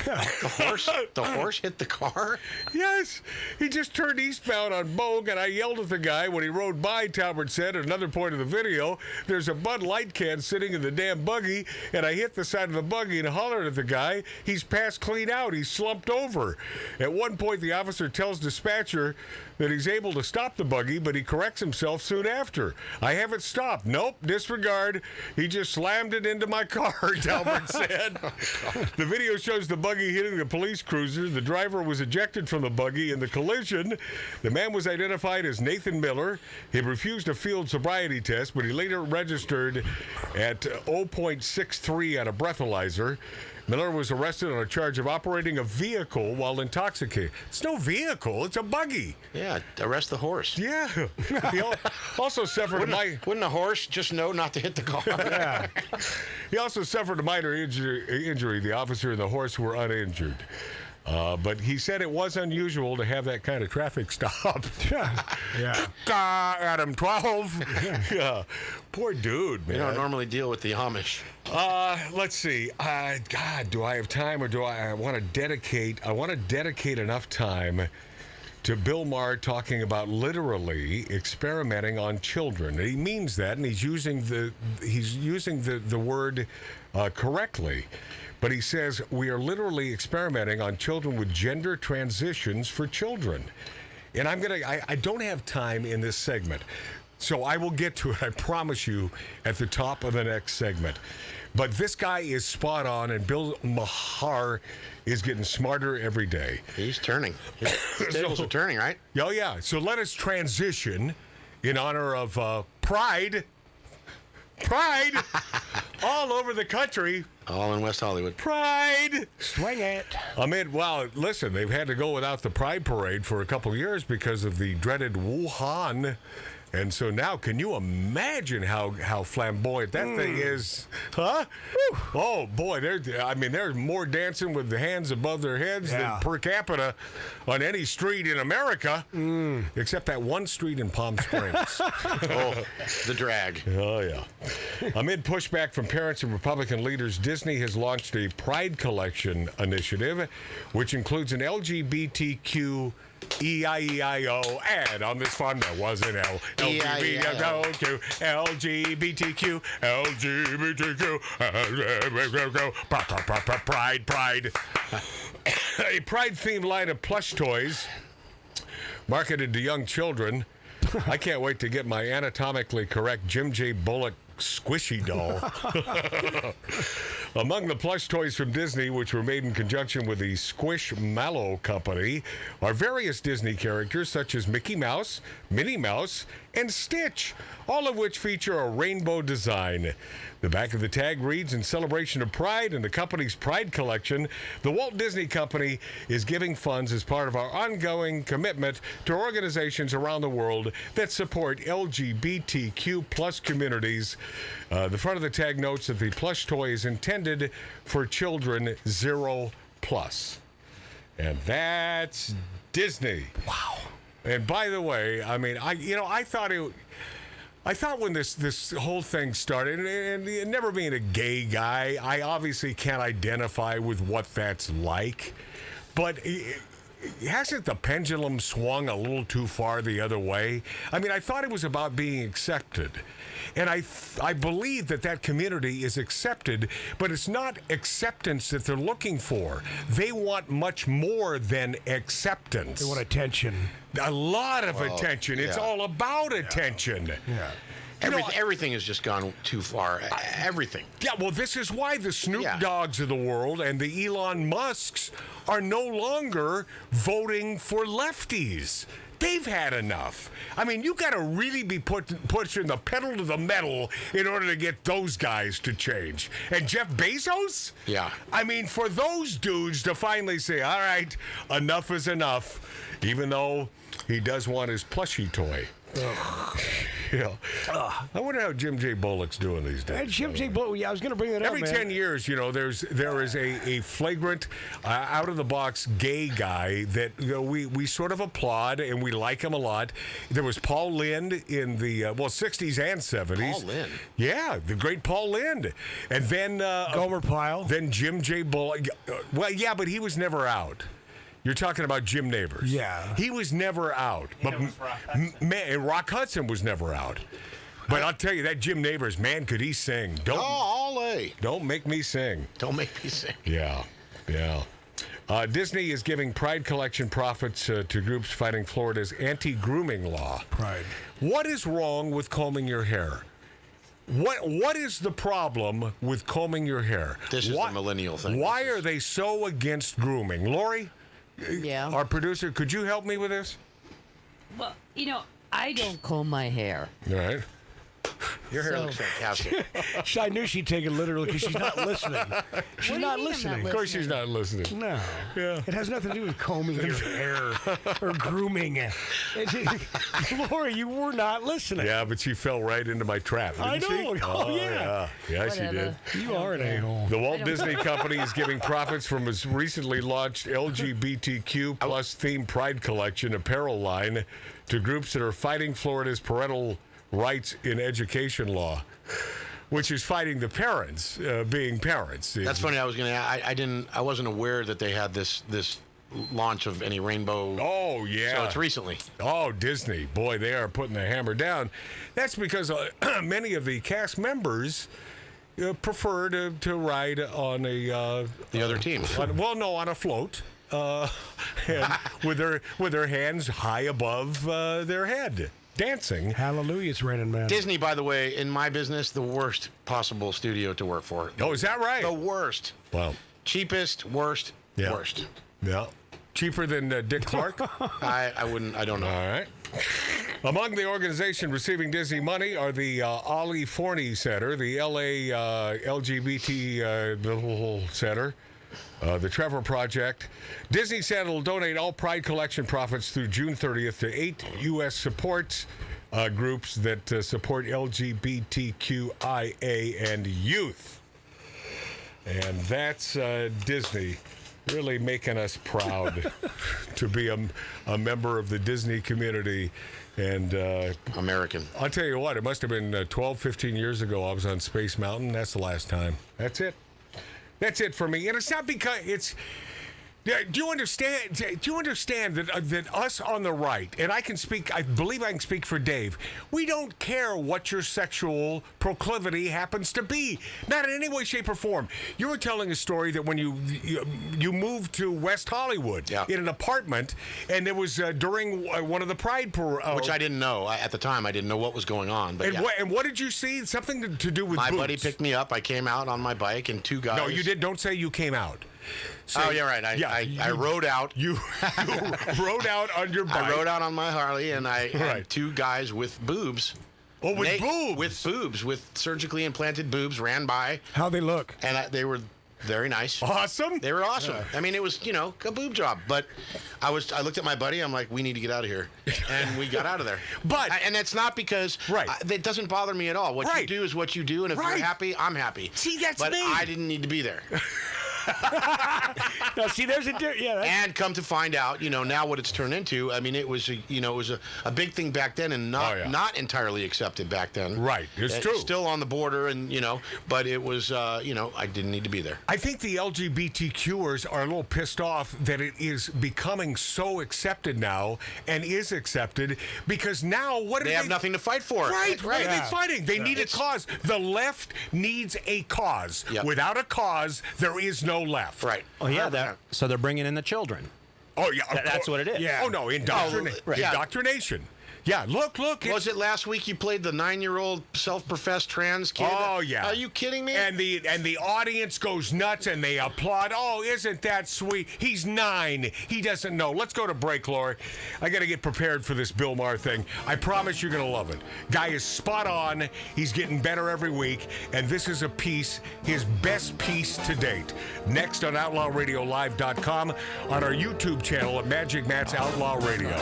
The horse hit the car? Yes. He just turned eastbound on Bogue, and I yelled at the guy when he rode by, Talbert said at another point of the video. There's a Bud Light can sitting in the damn buggy, and I hit the side of the buggy and hollered at the guy. He's passed clean out. He's slumped over. At one point, the officer tells dispatcher that he's able to stop the buggy, but he corrects himself soon after. I haven't stopped. Nope, disregard. He just slammed it into my car, Talbert said. The video shows the buggy hitting the police cruiser. The driver was ejected from the buggy in the collision. The man was identified as Nathan Miller. He refused a field sobriety test, but he later registered at 0.63 on a breathalyzer. Miller was arrested on a charge of operating a vehicle while intoxicated. It's no vehicle, it's a buggy. Yeah, arrest the horse. Yeah. He also suffered Wouldn't a horse just know not to hit the car? Yeah. He also suffered a minor injury. The officer and the horse were uninjured. But he said it was unusual to have that kind of traffic stop. Yeah. Adam 12. Yeah. Poor dude, man. We don't normally deal with the Amish. Let's see. God, do I have time, or do I want to dedicate? I want to dedicate enough time to Bill Maher talking about literally experimenting on children. And he means that, and he's using the word correctly. But he says we are literally experimenting on children with gender transitions for children. And I don't have time in this segment, so I will get to it, I promise you, at the top of the next segment. But this guy is spot on, and Bill Maher is getting smarter every day. He's turning. His tables are turning, right? Oh, yeah. So let us transition in honor of Pride. Pride all over the country. All in West Hollywood. Pride. Swing it. Well, listen, they've had to go without the Pride Parade for a couple of years because of the dreaded Wuhan And so now, can you imagine how flamboyant that thing is? Huh? Oh, boy. There's more dancing with the hands above their heads than per capita on any street in America, except that one street in Palm Springs. The drag. Oh, yeah. Amid pushback from parents and Republican leaders, Disney has launched a Pride Collection initiative, which includes an LGBTQ E-I-E-I-O ad on this fun that wasn't LGBTQ, Pride. A Pride-themed line of plush toys marketed to young children. I can't wait to get my anatomically correct Jim J. Bullock squishy doll. Among the plush toys from Disney, which were made in conjunction with the Squishmallow Company, are various Disney characters such as Mickey Mouse, Minnie Mouse, and Stitch, all of which feature a rainbow design. The back of the tag reads, "In celebration of Pride and the company's Pride Collection, the Walt Disney Company is giving funds as part of our ongoing commitment to organizations around the world that support LGBTQ plus communities." The front of the tag notes that the plush toy is intended for children 0+. And that's Disney. Wow. And by the way, I mean, I thought when this whole thing started, and never being a gay guy, I obviously can't identify with what that's like. But hasn't the pendulum swung a little too far the other way? I mean, I thought it was about being accepted. And I believe that community is accepted, but it's not acceptance that they're looking for. They want much more than acceptance. They want attention. A lot of attention. It's all about attention. Yeah. Everything has just gone too far. Everything. Yeah, well, this is why the Snoop Dogs of the world and the Elon Musks are no longer voting for lefties. They've had enough. I mean, you got to really be pushing the pedal to the metal in order to get those guys to change. And Jeff Bezos? Yeah. I mean, for those dudes to finally say, all right, enough is enough, even though he does want his plushie toy. Yeah. I wonder how Jim J. Bullock's doing these days. Jim J. Bullock, I was going to bring that up, Every 10 years, there is a flagrant, out-of-the-box gay guy that we sort of applaud, and we like him a lot. There was Paul Lynde in the, 60s and 70s. Paul Lynde? Yeah, the great Paul Lynde. And then... Gomer Pyle? Then Jim J. Bullock. Well, yeah, but he was never out. You're talking about Jim Neighbors. Yeah. He was never out. But Rock Hudson was never out. But I'll tell you, that Jim Neighbors, man, could he sing. Don't make me sing. Don't make me sing. Yeah. Disney is giving Pride Collection profits to groups fighting Florida's anti-grooming law. Pride. What is wrong with combing your hair? What is the problem with combing your hair? This is the millennial thing. Why are they so against grooming? Lori? Yeah. Our producer, could you help me with this? Well, I don't comb my hair. All right. Your hair looks fantastic. I knew she'd take it literally because she's not listening. She's not listening. Of course she's not listening. No. Yeah. It has nothing to do with combing your hair or grooming. Lori, you were not listening. Yeah, but she fell right into my trap, didn't I know. she? Oh, yeah. Yeah, she did. You are an a-hole. The Walt Disney Company is giving profits from its recently launched LGBTQ plus themed Pride Collection apparel line to groups that are fighting Florida's parental rights in education law, which is fighting the parents being parents. That's funny. I wasn't aware that they had this launch of any rainbow. Oh yeah. So it's recently. Oh, Disney, boy, they are putting the hammer down. That's because many of the cast members prefer to ride on the other team. On a float. And with their hands high above their head. Dancing. Hallelujah, it's raining, man. Disney, by the way, in my business, the worst possible studio to work for. Oh, is that right? The worst. Wow. Cheapest, worst, Yeah. worst. Yeah. Cheaper than Dick Clark? I don't know. All right. Among the organization receiving Disney money are the Ali Forney Center, the LA LGBT Center, the Trevor Project. Disney said it'll donate all Pride Collection profits through June 30th to 8 U.S. supports groups that support LGBTQIA and youth. And that's Disney really making us proud to be a member of the Disney community. And American. I'll tell you what, it must have been 12, 15 years ago I was on Space Mountain. That's the last time. That's it. That's it for me. And it's not because it's... Do you understand? Do you understand that us on the right, and I believe I can speak for Dave, we don't care what your sexual proclivity happens to be, not in any way, shape, or form. You were telling a story that when you moved to West Hollywood in an apartment, and it was during one of the Pride parades, which I didn't know at the time. I didn't know what was going on. But and what did you see? Something to do with my boobs. buddy picked me up. I came out on my bike, and two guys. No, you did. Don't say you came out. Oh, yeah, right. I rode out. You rode out on your bike. I rode out on my Harley, and I had two guys with boobs. Oh, with boobs? With boobs, with surgically implanted boobs, ran by. How'd they look? And they were very nice. Awesome? They were awesome. Yeah. I mean, it was, a boob job. But I looked at my buddy. I'm like, we need to get out of here. And we got out of there. And that's not because... it doesn't bother me at all. What you do is what you do. And if you're happy, I'm happy. See, that's me. But I didn't need to be there. No, see, there's a and come to find out, now what it's turned into. I mean, it was a big thing back then, and not entirely accepted back then. Right, it's true. Still on the border, and but it was I didn't need to be there. I think the LGBTQers are a little pissed off that it is becoming so accepted now, and is accepted because now what they have nothing to fight for. Right. What are they fighting? They need a cause. The left needs a cause. Yep. Without a cause, there is no left. Right. Oh yeah, so they're bringing in the children. Oh yeah, that's what it is. Yeah. Oh no, indoctrination. Yeah, look. Was it last week you played the 9-year-old self-professed trans kid? Oh yeah. Are you kidding me? And the audience goes nuts and they applaud. Oh, isn't that sweet? He's 9. He doesn't know. Let's go to break, Lori. I got to get prepared for this Bill Maher thing. I promise you're going to love it. Guy is spot on. He's getting better every week. And this is his best piece to date. Next on OutlawRadioLive.com, on our YouTube channel at Magic Matt's Outlaw Radio.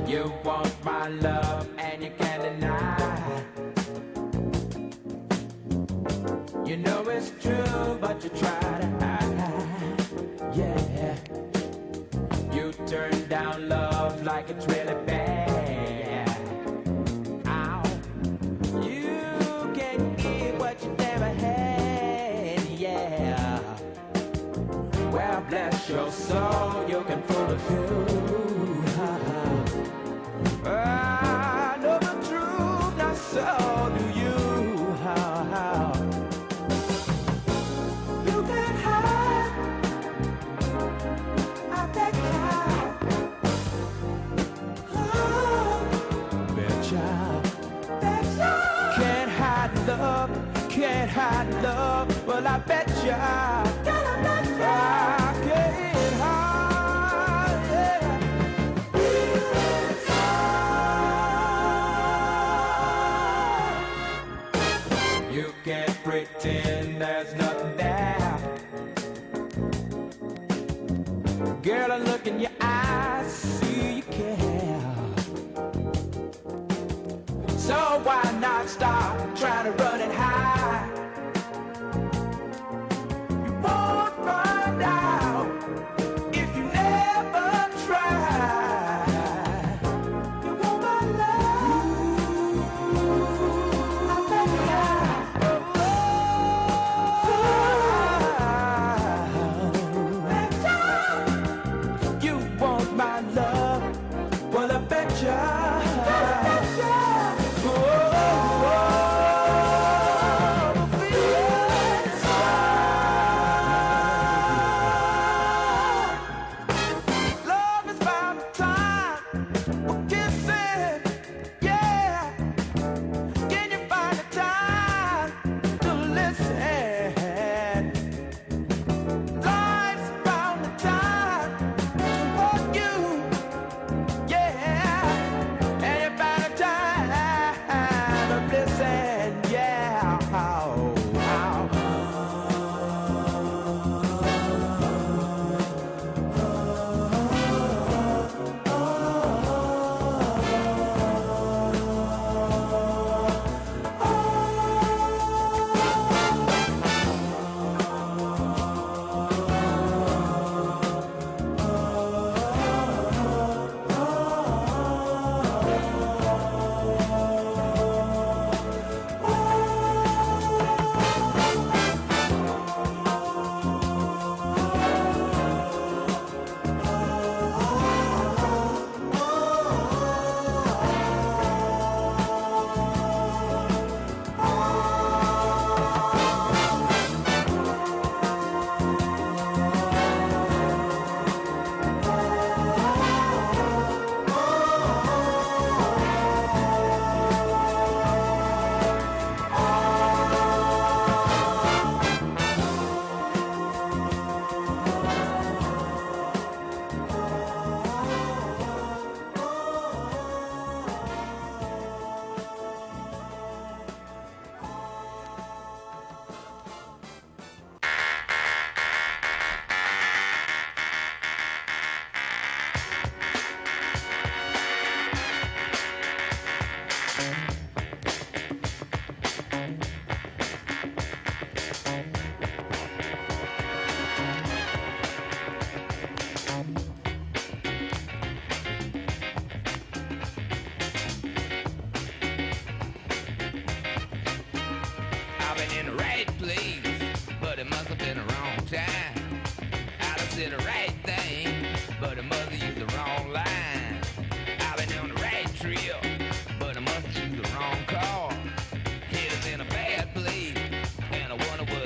You want my love and you can't deny. You know it's true, but you try to hide. Yeah. You turn down love like it's really bad. Ow. You can get what you never had. Yeah. Well, bless your soul, you can fool a few. I know the truth, not so do you. How? You can hide. I bet betcha. Can't hide love. Well, I betcha. I can't hide. Yeah. You can't pretend there's nothing there. Girl, I look in your eyes, see you care. So why not stop trying to run and hide? You won't find out if you never try. You want my love? I bet you want my love? Well, I betcha.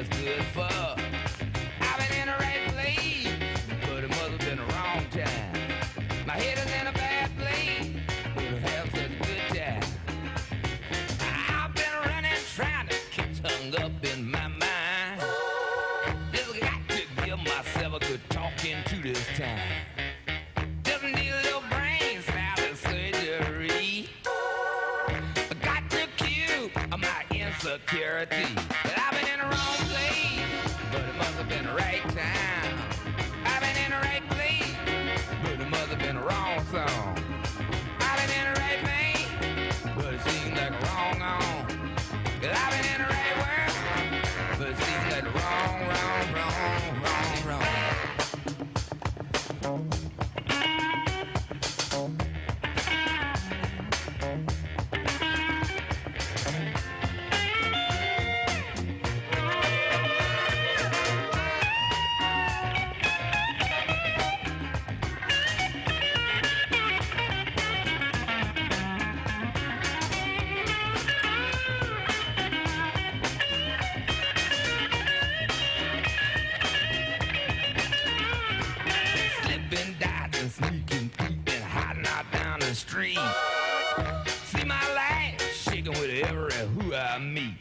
was good for. I've been in the right place, but it must have been the wrong time. My head is in a bad place, but I have such a good time. I've been running, trying to get hung up in my mind. Just got to give myself a good talking to this time. Just need a little brain salad surgery. I got to cure my insecurity. But I've been in the wrong place, but it must have been the right time. I've been in the right place, but it must have been the wrong song. I've been in the right vein, but it seems like a wrong on. Cause I've been in the right world, but it seems like the wrong. Slipping, dodging, sneaking, peeping, hiding out down the street. See my life shaking with every who I meet.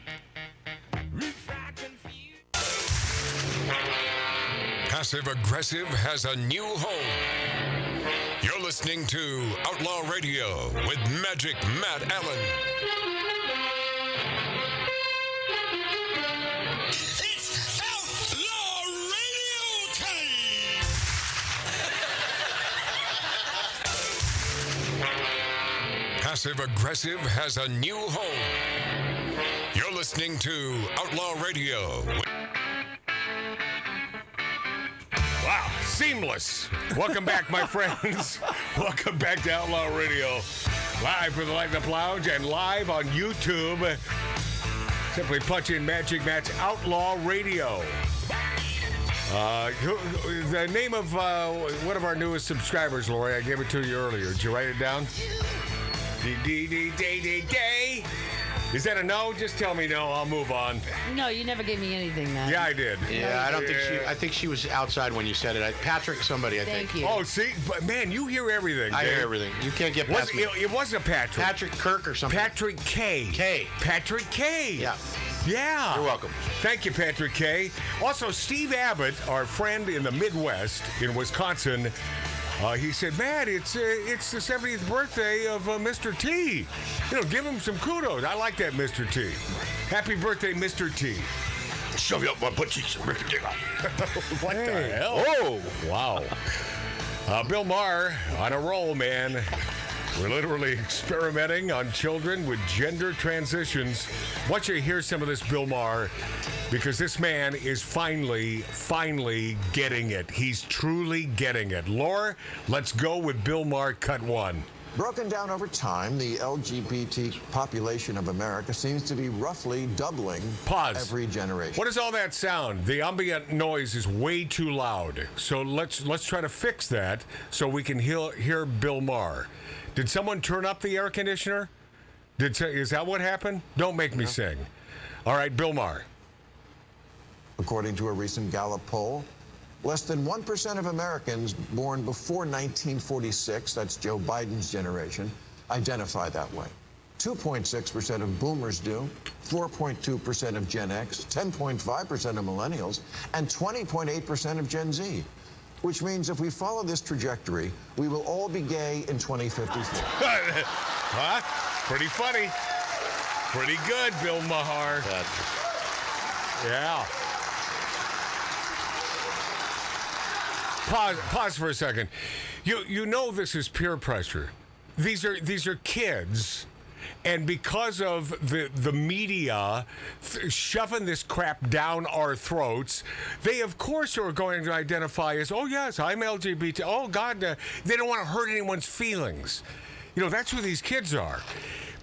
Passive Aggressive has a new home. You're listening to Outlaw Radio with Magic Matt Allen. It's Outlaw Radio time! Passive Aggressive has a new home. You're listening to Outlaw Radio. Wow, seamless. Welcome back, my friends. Welcome back to Outlaw Radio. Live from the Lighten Up Lounge and live on YouTube. Simply punch in Magic Matt's Outlaw Radio. The name of one of our newest subscribers, Lori, I gave it to you earlier. Did you write it down? D-D-D-D-D-D. Is that a no? Just tell me no. I'll move on. No, you never gave me anything, man. Yeah, I did. Yeah, I don't think she. I think she was outside when you said it. Patrick, somebody, I think. Thank you. Oh, see, but man, you hear everything. I Dave. hear everything. You can't get past me. It wasn't Patrick. Patrick Kirk or something. Patrick K. K. Patrick K. Yeah. Yeah. You're welcome. Thank you, Patrick K. Also, Steve Abbott, our friend in the Midwest in Wisconsin, he said, Matt, it's the 70th birthday of Mr. T. You know, give him some kudos. I like that, Mr. T. Happy birthday, Mr. T. Shove you up my butt cheeks, Mr. T. What the hell? Oh, wow. Bill Maher on a roll, man. We're literally experimenting on children with gender transitions. I want you to hear some of this Bill Maher, because this man is finally getting it. He's truly getting it. Laura, let's go with Bill Maher, cut one. Broken down over time, the LGBT population of America seems to be roughly doubling every generation. What does all that sound? The ambient noise is way too loud. So let's try to fix that so we can hear Bill Maher. Did someone turn up the air conditioner? Is that what happened? Don't make me sing. All right, Bill Maher. According to a recent Gallup poll, less than 1% of Americans born before 1946, that's Joe Biden's generation, identify that way. 2.6% of boomers do, 4.2% of Gen X, 10.5% of millennials, and 20.8% of Gen Z. Which means if we follow this trajectory, we will all be gay in 2054. Huh? Pretty funny. Pretty good, Bill Maher. Yeah. Pause for a second. You know this is peer pressure. These are kids. And because of the media shoving this crap down our throats, they, of course, are going to identify as, oh, yes, I'm LGBT. Oh, God, they don't want to hurt anyone's feelings. You know, that's who these kids are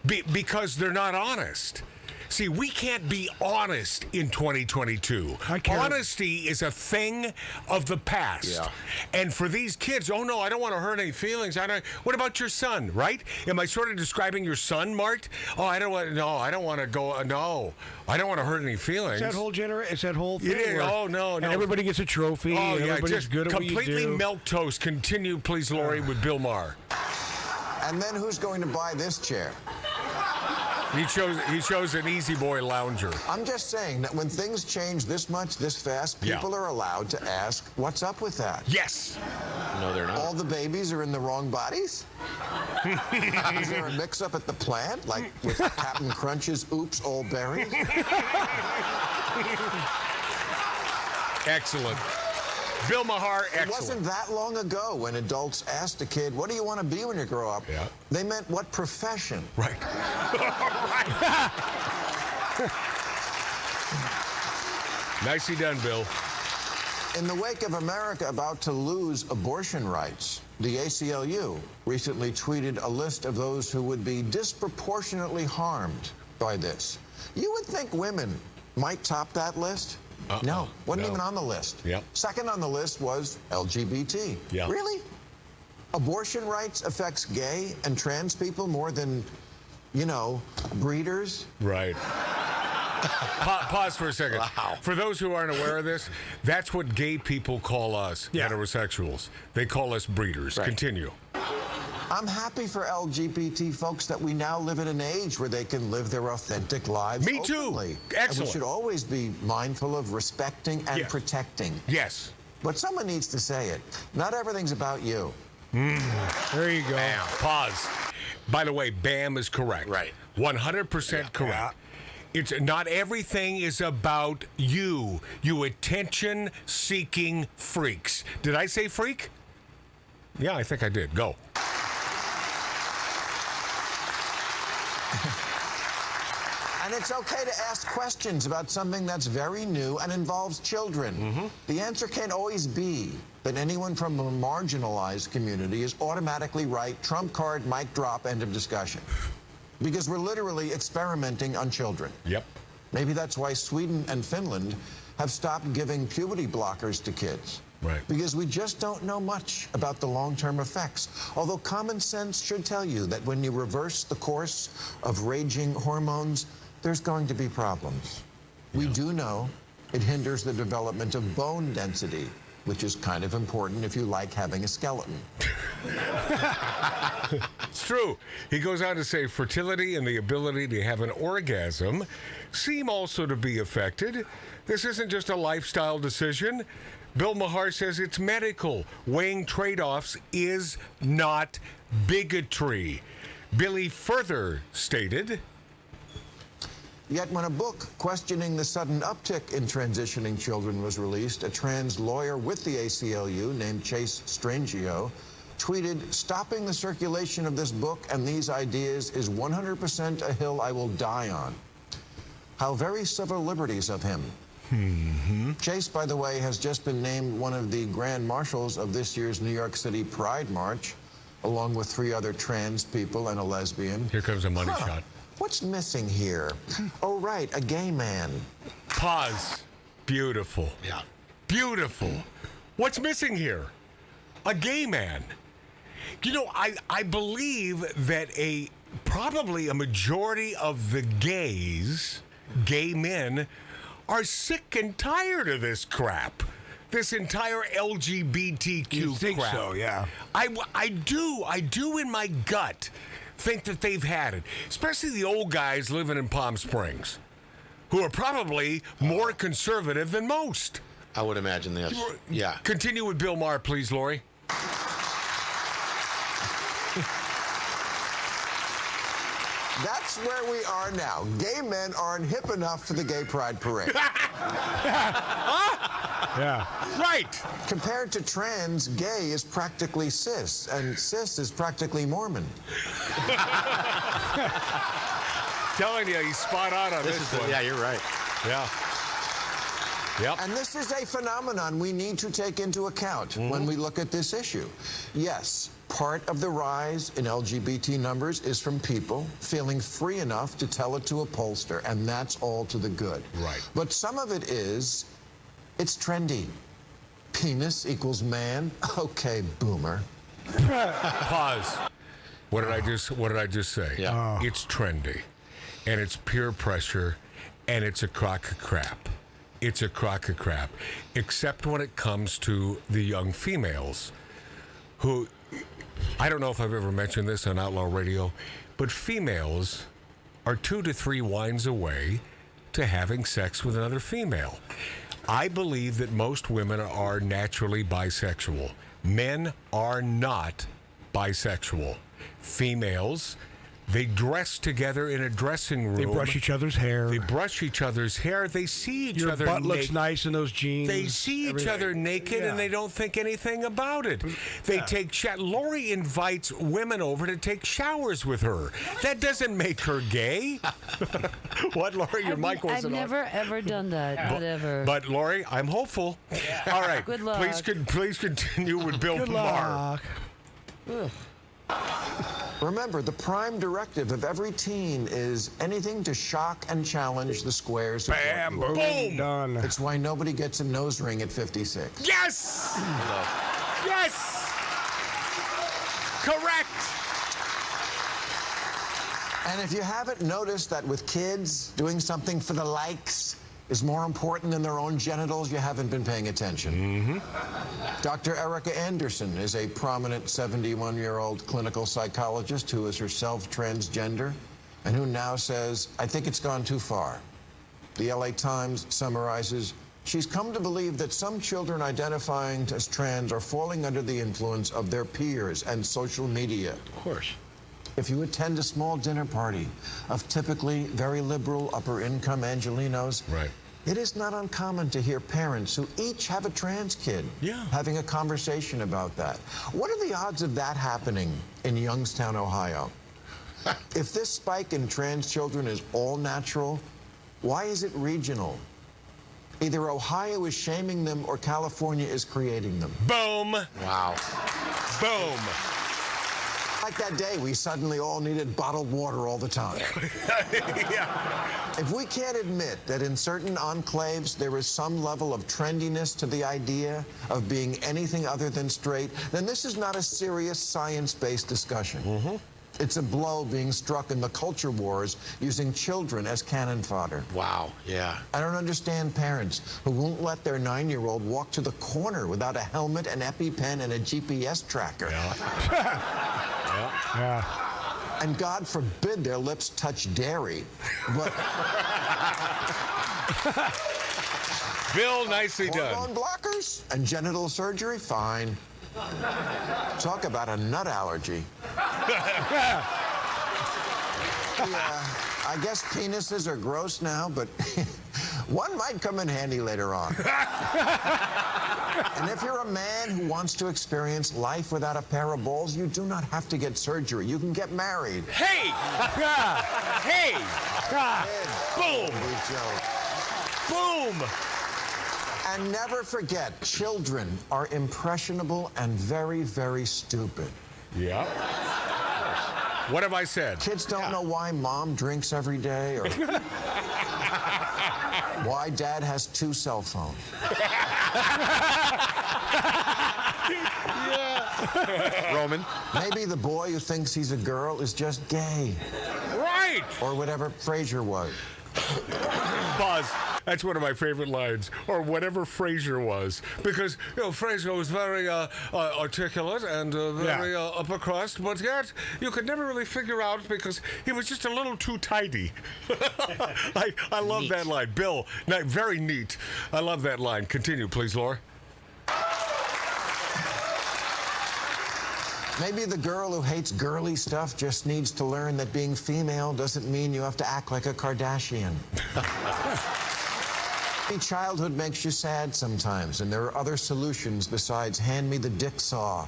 because they're not honest. See, we can't be honest in 2022. Honesty is a thing of the past. Yeah. And for these kids, oh no, I don't want to hurt any feelings. What about your son, right? Am I sort of describing your son, Mart? Oh, I don't want to hurt any feelings. It's that whole thing. It is. where- Oh, no. And everybody gets a trophy. Oh, yeah, everybody's just good at what you completely do. milquetoast. Continue, please, Lori, with Bill Maher. And then who's going to buy this chair? He chose an Easy Boy lounger. I'm just saying that when things change this much, this fast, people are allowed to ask, what's up with that? Yes. No, they're not. All the babies are in the wrong bodies? Is there a mix-up at the plant, like with Captain Crunch's Oops, All Berries? Excellent. Bill Maher, excellent. It wasn't that long ago when adults asked a kid, what do you want to be when you grow up? Yeah. They meant what profession? Right. Nicely done, Bill. In the wake of America about to lose abortion rights, the ACLU recently tweeted a list of those who would be disproportionately harmed by this. You would think women might top that list? No, wasn't even on the list. Yep. Second on the list was LGBT. Yeah. Really? Abortion rights affects gay and trans people more than, you know, breeders? Right. Pause for a second. Wow. For those who aren't aware of this, that's what gay people call us, heterosexuals. They call us breeders. Right. Continue. I'm happy for LGBT folks that we now live in an age where they can live their authentic lives Me too. openly. Excellent. And we should always be mindful of respecting and protecting. Yes. But someone needs to say it. Not everything's about you. There you go. Bam. Pause. By the way, Bam is correct. Right. 100% correct. It's not everything is about you, you attention-seeking freaks. Did I say freak? Yeah, I think I did. Go. And it's okay to ask questions about something that's very new and involves children. The answer can't always be that anyone from a marginalized community is automatically right, trump card, mic drop, end of discussion. Because we're literally experimenting on children. Yep. Maybe that's why Sweden and Finland have stopped giving puberty blockers to kids. Right. Because we just don't know much about the long-term effects. Although common sense should tell you that when you reverse the course of raging hormones, there's going to be problems. We do know it hinders the development of bone density, which is kind of important if you like having a skeleton. It's true. He goes on to say fertility and the ability to have an orgasm seem also to be affected. This isn't just a lifestyle decision. Bill Maher says it's medical. Weighing trade-offs is not bigotry. Billy further stated, Yet when a book questioning the sudden uptick in transitioning children was released, a trans lawyer with the ACLU named Chase Strangio tweeted, stopping the circulation of this book and these ideas is 100% a hill I will die on. How very civil liberties of him. Chase, by the way, has just been named one of the grand marshals of this year's New York City Pride March, along with 3 other trans people and a lesbian. Here comes a money shot. What's missing here? Oh, right, a gay man. Pause. Beautiful. Yeah. Beautiful. What's missing here? A gay man. You know, I believe that probably a majority of the gay men, are sick and tired of this crap. This entire LGBTQ You think crap. so, yeah. I do in my gut think that they've had it. Especially the old guys living in Palm Springs, who are probably more conservative than most. I would imagine this. Yeah. Continue with Bill Maher, please, Lori. That's where we are now. Gay men aren't hip enough for the gay pride parade. Yeah. Right. Compared to trans, gay is practically cis, and cis is practically Mormon. Telling you, he's spot on this one. Yeah, you're right. Yeah. Yep. And this is a phenomenon we need to take into account when we look at this issue. Yes, Part of the rise in LGBT numbers is from people feeling free enough to tell it to a pollster, and that's all to the good. Right. But some of it is, it's trendy. Penis equals man. Okay, boomer. Pause. What did I just say? Yeah. It's trendy, and it's peer pressure, and it's a crock of crap. It's a crock of crap, except when it comes to the young females, who, I don't know if I've ever mentioned this on Outlaw Radio, but females are 2 to 3 wines away to having sex with another female. I believe that most women are naturally bisexual. Men are not bisexual. Females, they dress together in a dressing room. They brush each other's hair. They brush each other's hair. They see each Your other butt looks naked. nice in those jeans. They see each everything. other naked, Yeah. and they don't think anything about it. They take Lori invites women over to take showers with her. That doesn't make her gay. What, Lori? Your mic wasn't I've on. never ever done that. Whatever. But Lori, I'm hopeful. All right. Good luck. Please continue with Bill Maher. Remember, the prime directive of every teen is anything to shock and challenge the squares of Bam, what you are. boom, done. It's why nobody gets a nose ring at 56. Yes! Yes! Correct! And if you haven't noticed that with kids, doing something for the likes is more important than their own genitals, you haven't been paying attention. Dr. Erica Anderson is a prominent 71-year-old clinical psychologist who is herself transgender and who now says, I think it's gone too far. The LA Times summarizes, she's come to believe that some children identifying as trans are falling under the influence of their peers and social media. Of course. If you attend a small dinner party of typically very liberal, upper-income Angelenos, right, it is not uncommon to hear parents who each have a trans kid having a conversation about that. What are the odds of that happening in Youngstown, Ohio? If this spike in trans children is all natural, why is it regional? Either Ohio is shaming them or California is creating them. Boom. Wow. Boom. Like that day, we suddenly all needed bottled water all the time. If we can't admit that in certain enclaves there is some level of trendiness to the idea of being anything other than straight, then this is not a serious science-based discussion. It's a blow being struck in the culture wars using children as cannon fodder. Wow, yeah. I don't understand parents who won't let their 9-year-old walk to the corner without a helmet, an EpiPen, and a GPS tracker. And God forbid their lips touch dairy. But Bill, nicely done. hormone blockers and genital surgery, fine. Talk about a nut allergy. Yeah, I guess penises are gross now, but one might come in handy later on. And if you're a man who wants to experience life without a pair of balls, you do not have to get surgery. You can get married. Hey! Hey! Boom! Boom! And never forget, children are impressionable and very, very stupid. Yeah. What have I said? Kids don't know why mom drinks every day or why dad has 2 cell phones. Roman? Maybe the boy who thinks he's a girl is just gay. Right! Or whatever Frasier was. Pause. That's one of my favorite lines, or whatever Frasier was, because Frasier was very articulate and very upper crust, but yet you could never really figure out because he was just a little too tidy. I love that line, Bill. Very neat. I love that line. Continue, please, Laura. Maybe the girl who hates girly stuff just needs to learn that being female doesn't mean you have to act like a Kardashian. Childhood makes you sad sometimes, and there are other solutions besides hand me the dick saw.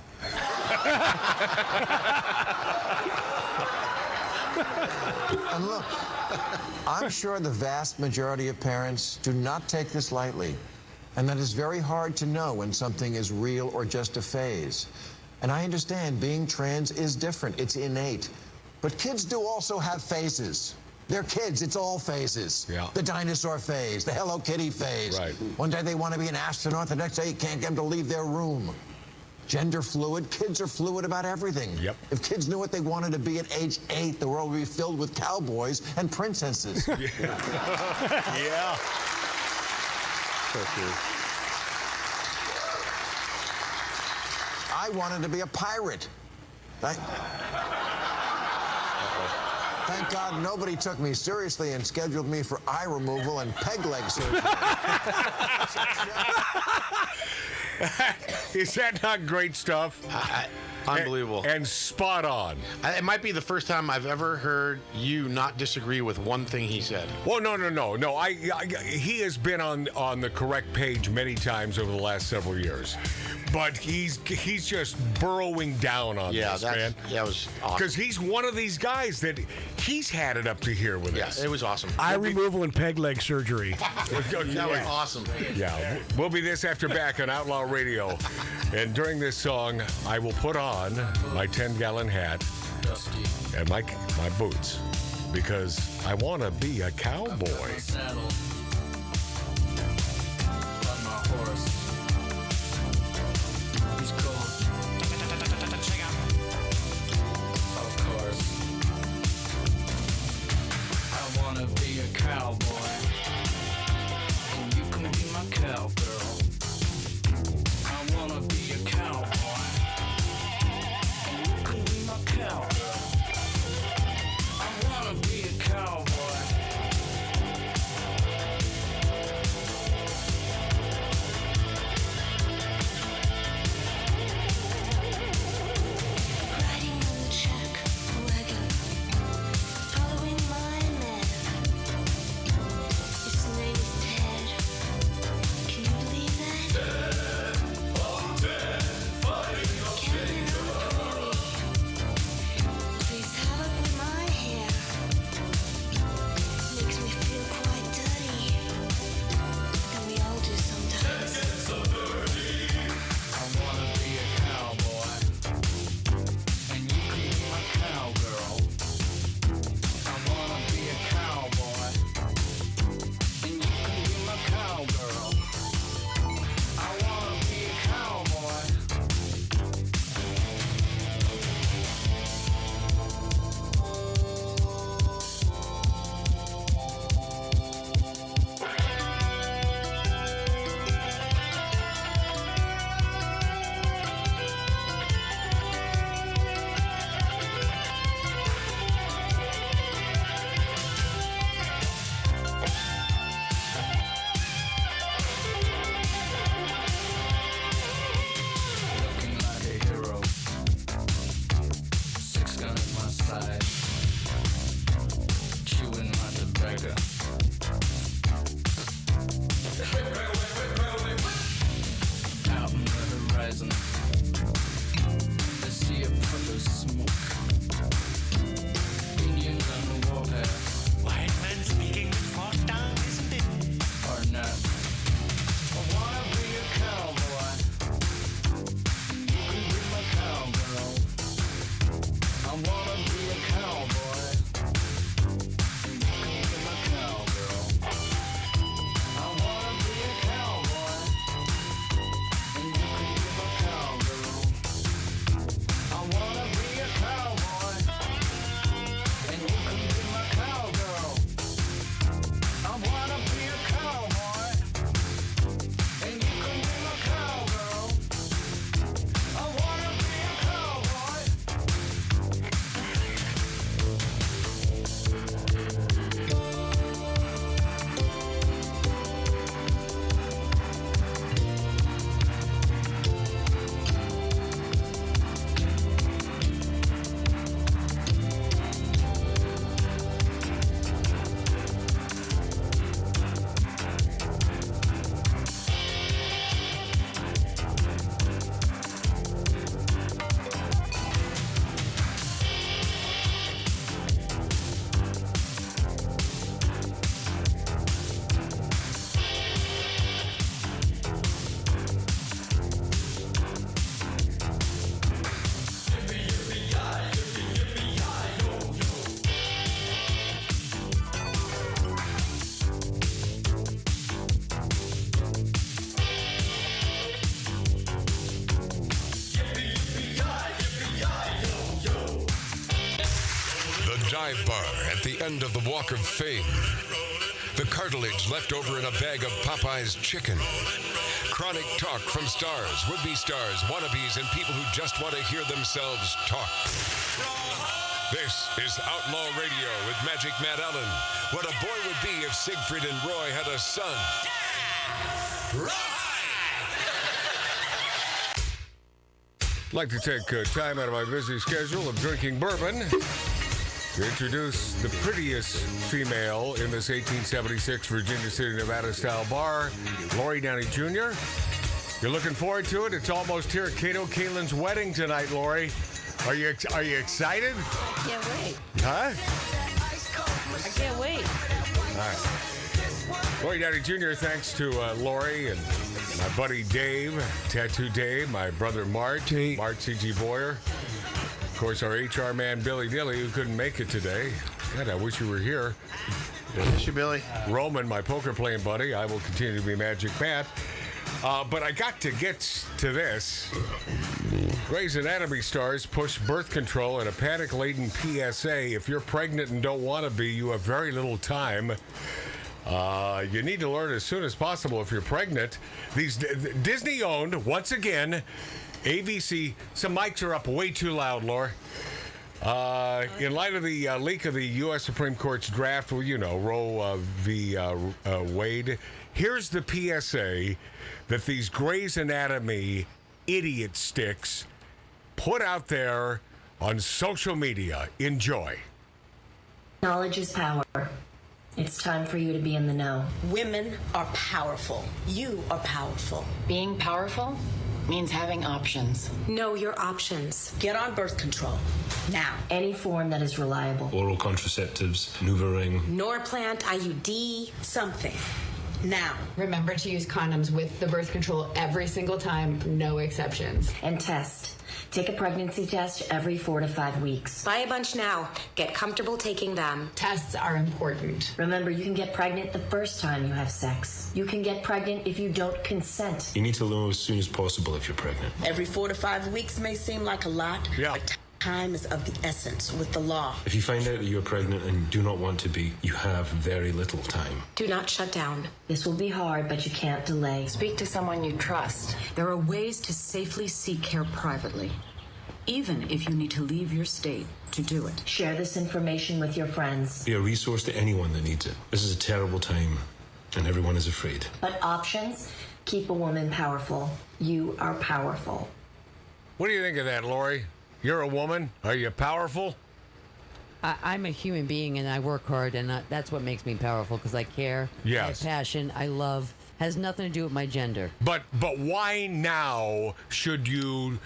And look, I'm sure the vast majority of parents do not take this lightly, and that it's very hard to know when something is real or just a phase. And I understand being trans is different. It's innate. But kids do also have phases. They're kids. It's all phases. Yeah. The dinosaur phase, the Hello Kitty phase. Right. One day they want to be an astronaut. The next day you can't get them to leave their room. Gender fluid. Kids are fluid about everything. Yep. If kids knew what they wanted to be at age 8, the world would be filled with cowboys and princesses. Yeah. So true. I wanted to be a pirate. Thank God nobody took me seriously and scheduled me for eye removal and peg leg surgery. Is that not great stuff? Unbelievable. And spot on. It might be the first time I've ever heard you not disagree with one thing he said. Well, no. He has been on the correct page many times over the last several years. But he's just burrowing down on this, man. That was awesome. Because he's one of these guys that he's had it up to here with us. Yeah, it was awesome. Eye removal and peg leg surgery. That was awesome. Yeah, we'll be this after back on Outlaw Radio. And during this song, I will put on my 10-gallon hat and my boots because I want to be a cowboy. Cowboy, and you can be my cowgirl. I wanna be a cowboy, and you can be my cowgirl. I wanna be a cowboy, dive bar at the end of the Walk of Fame. The cartilage left over in a bag of Popeye's chicken. Chronic talk from stars, would-be stars, wannabes, and people who just want to hear themselves talk. This is Outlaw Radio with Magic Matt Allen. What a boy would be if Siegfried and Roy had a son. I'd like to take time out of my busy schedule of drinking bourbon to introduce the prettiest female in this 1876 Virginia City, Nevada style bar, Lori Downey Jr. You're looking forward to it? It's almost here at Kato Kaelin's wedding tonight, Lori. Are you excited? I can't wait. Huh? I can't wait. All right. Lori Downey Jr., thanks to Lori and my buddy Dave, Tattoo Dave, my brother Mart C.G. Boyer. Of course, our HR man, Billy Dilly, who couldn't make it today. God, I wish you were here. Miss you, Billy. Roman, my poker playing buddy. I will continue to be Magic Matt. But I got to get to this. Grey's Anatomy stars push birth control in a panic-laden PSA. If you're pregnant and don't want to be, you have very little time. You need to learn as soon as possible if you're pregnant. These Disney-owned, once again, ABC. Some mics are up way too loud, Laura. In light of the leak of the U.S. Supreme Court's draft, well, you know, Roe v. Wade, here's the PSA that these Grey's Anatomy idiot sticks put out there on social media. Enjoy. Knowledge is power. It's time for you to be in the know. Women are powerful. You are powerful. Being powerful means having options. Know your options. Get on birth control. Now. Any form that is reliable. Oral contraceptives, NuvaRing. Norplant, IUD, something. Now. Remember to use condoms with the birth control every single time, no exceptions. And test. Take a pregnancy test every 4 to 5 weeks. Buy a bunch now. Get comfortable taking them. Tests are important. Remember, you can get pregnant the first time you have sex. You can get pregnant if you don't consent. You need to know as soon as possible if you're pregnant. Every 4 to 5 weeks may seem like a lot, but time is of the essence with the law. If you find out that you're pregnant and do not want to be, you have very little time. Do not shut down. This will be hard, but you can't delay. Speak to someone you trust. There are ways to safely seek care privately, even if you need to leave your state to do it. Share this information with your friends. Be a resource to anyone that needs it. This is a terrible time, and everyone is afraid. But options keep a woman powerful. You are powerful. What do you think of that, Lori? You're a woman. Are you powerful? I'm a human being, and I work hard, and that's what makes me powerful, because I care. Yes. I have passion. I love. Has nothing to do with my gender. But why now should you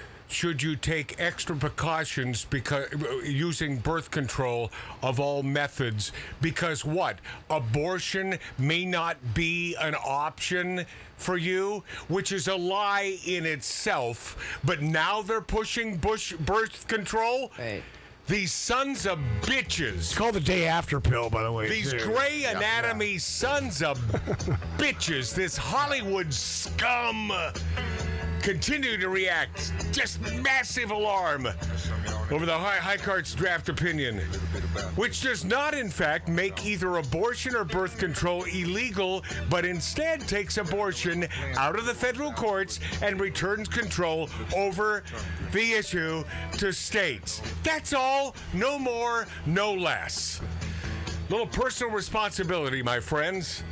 take extra precautions because using birth control of all methods? Because what? Abortion may not be an option for you, which is a lie in itself. But now they're pushing birth control? Right. These sons of bitches. It's called the day after pill, by the way. These Grey Anatomy sons of bitches. This Hollywood scum continue to react. Just massive alarm over the High Court's draft opinion, which does not, in fact, make either abortion or birth control illegal, but instead takes abortion out of the federal courts and returns control over the issue to states. That's all. No more, no less. Little personal responsibility, my friends.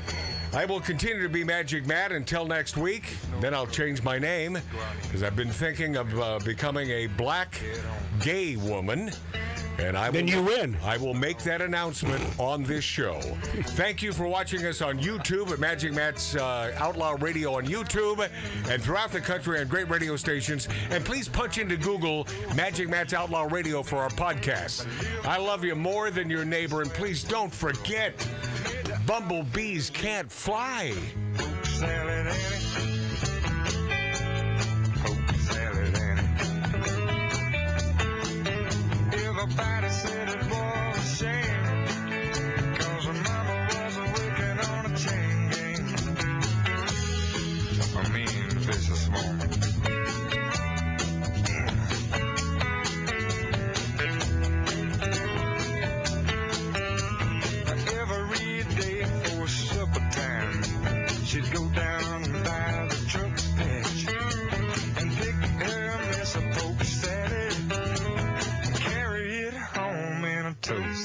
I will continue to be Magic Matt until next week. Then I'll change my name, because I've been thinking of becoming a black gay woman. And then you win. I will make that announcement on this show. Thank you for watching us on YouTube at Magic Matt's Outlaw Radio on YouTube and throughout the country on great radio stations. And please punch into Google Magic Matt's Outlaw Radio for our podcast. I love you more than your neighbor, and please don't forget, bumblebees can't fly. Everybody said it was a shame, 'cause her mama wasn't working on a chain gang. I mean, vicious woman.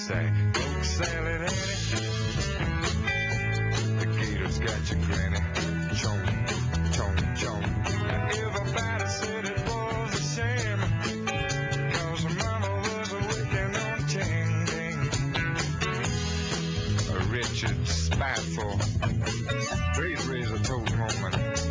say, Coke salad, Annie. The Gator's got your granny. Chomp, chomp, chomp. Everybody said it was a shame, 'cause her mama was working on ting ding. Richard spiteful. Please raise a toast moment.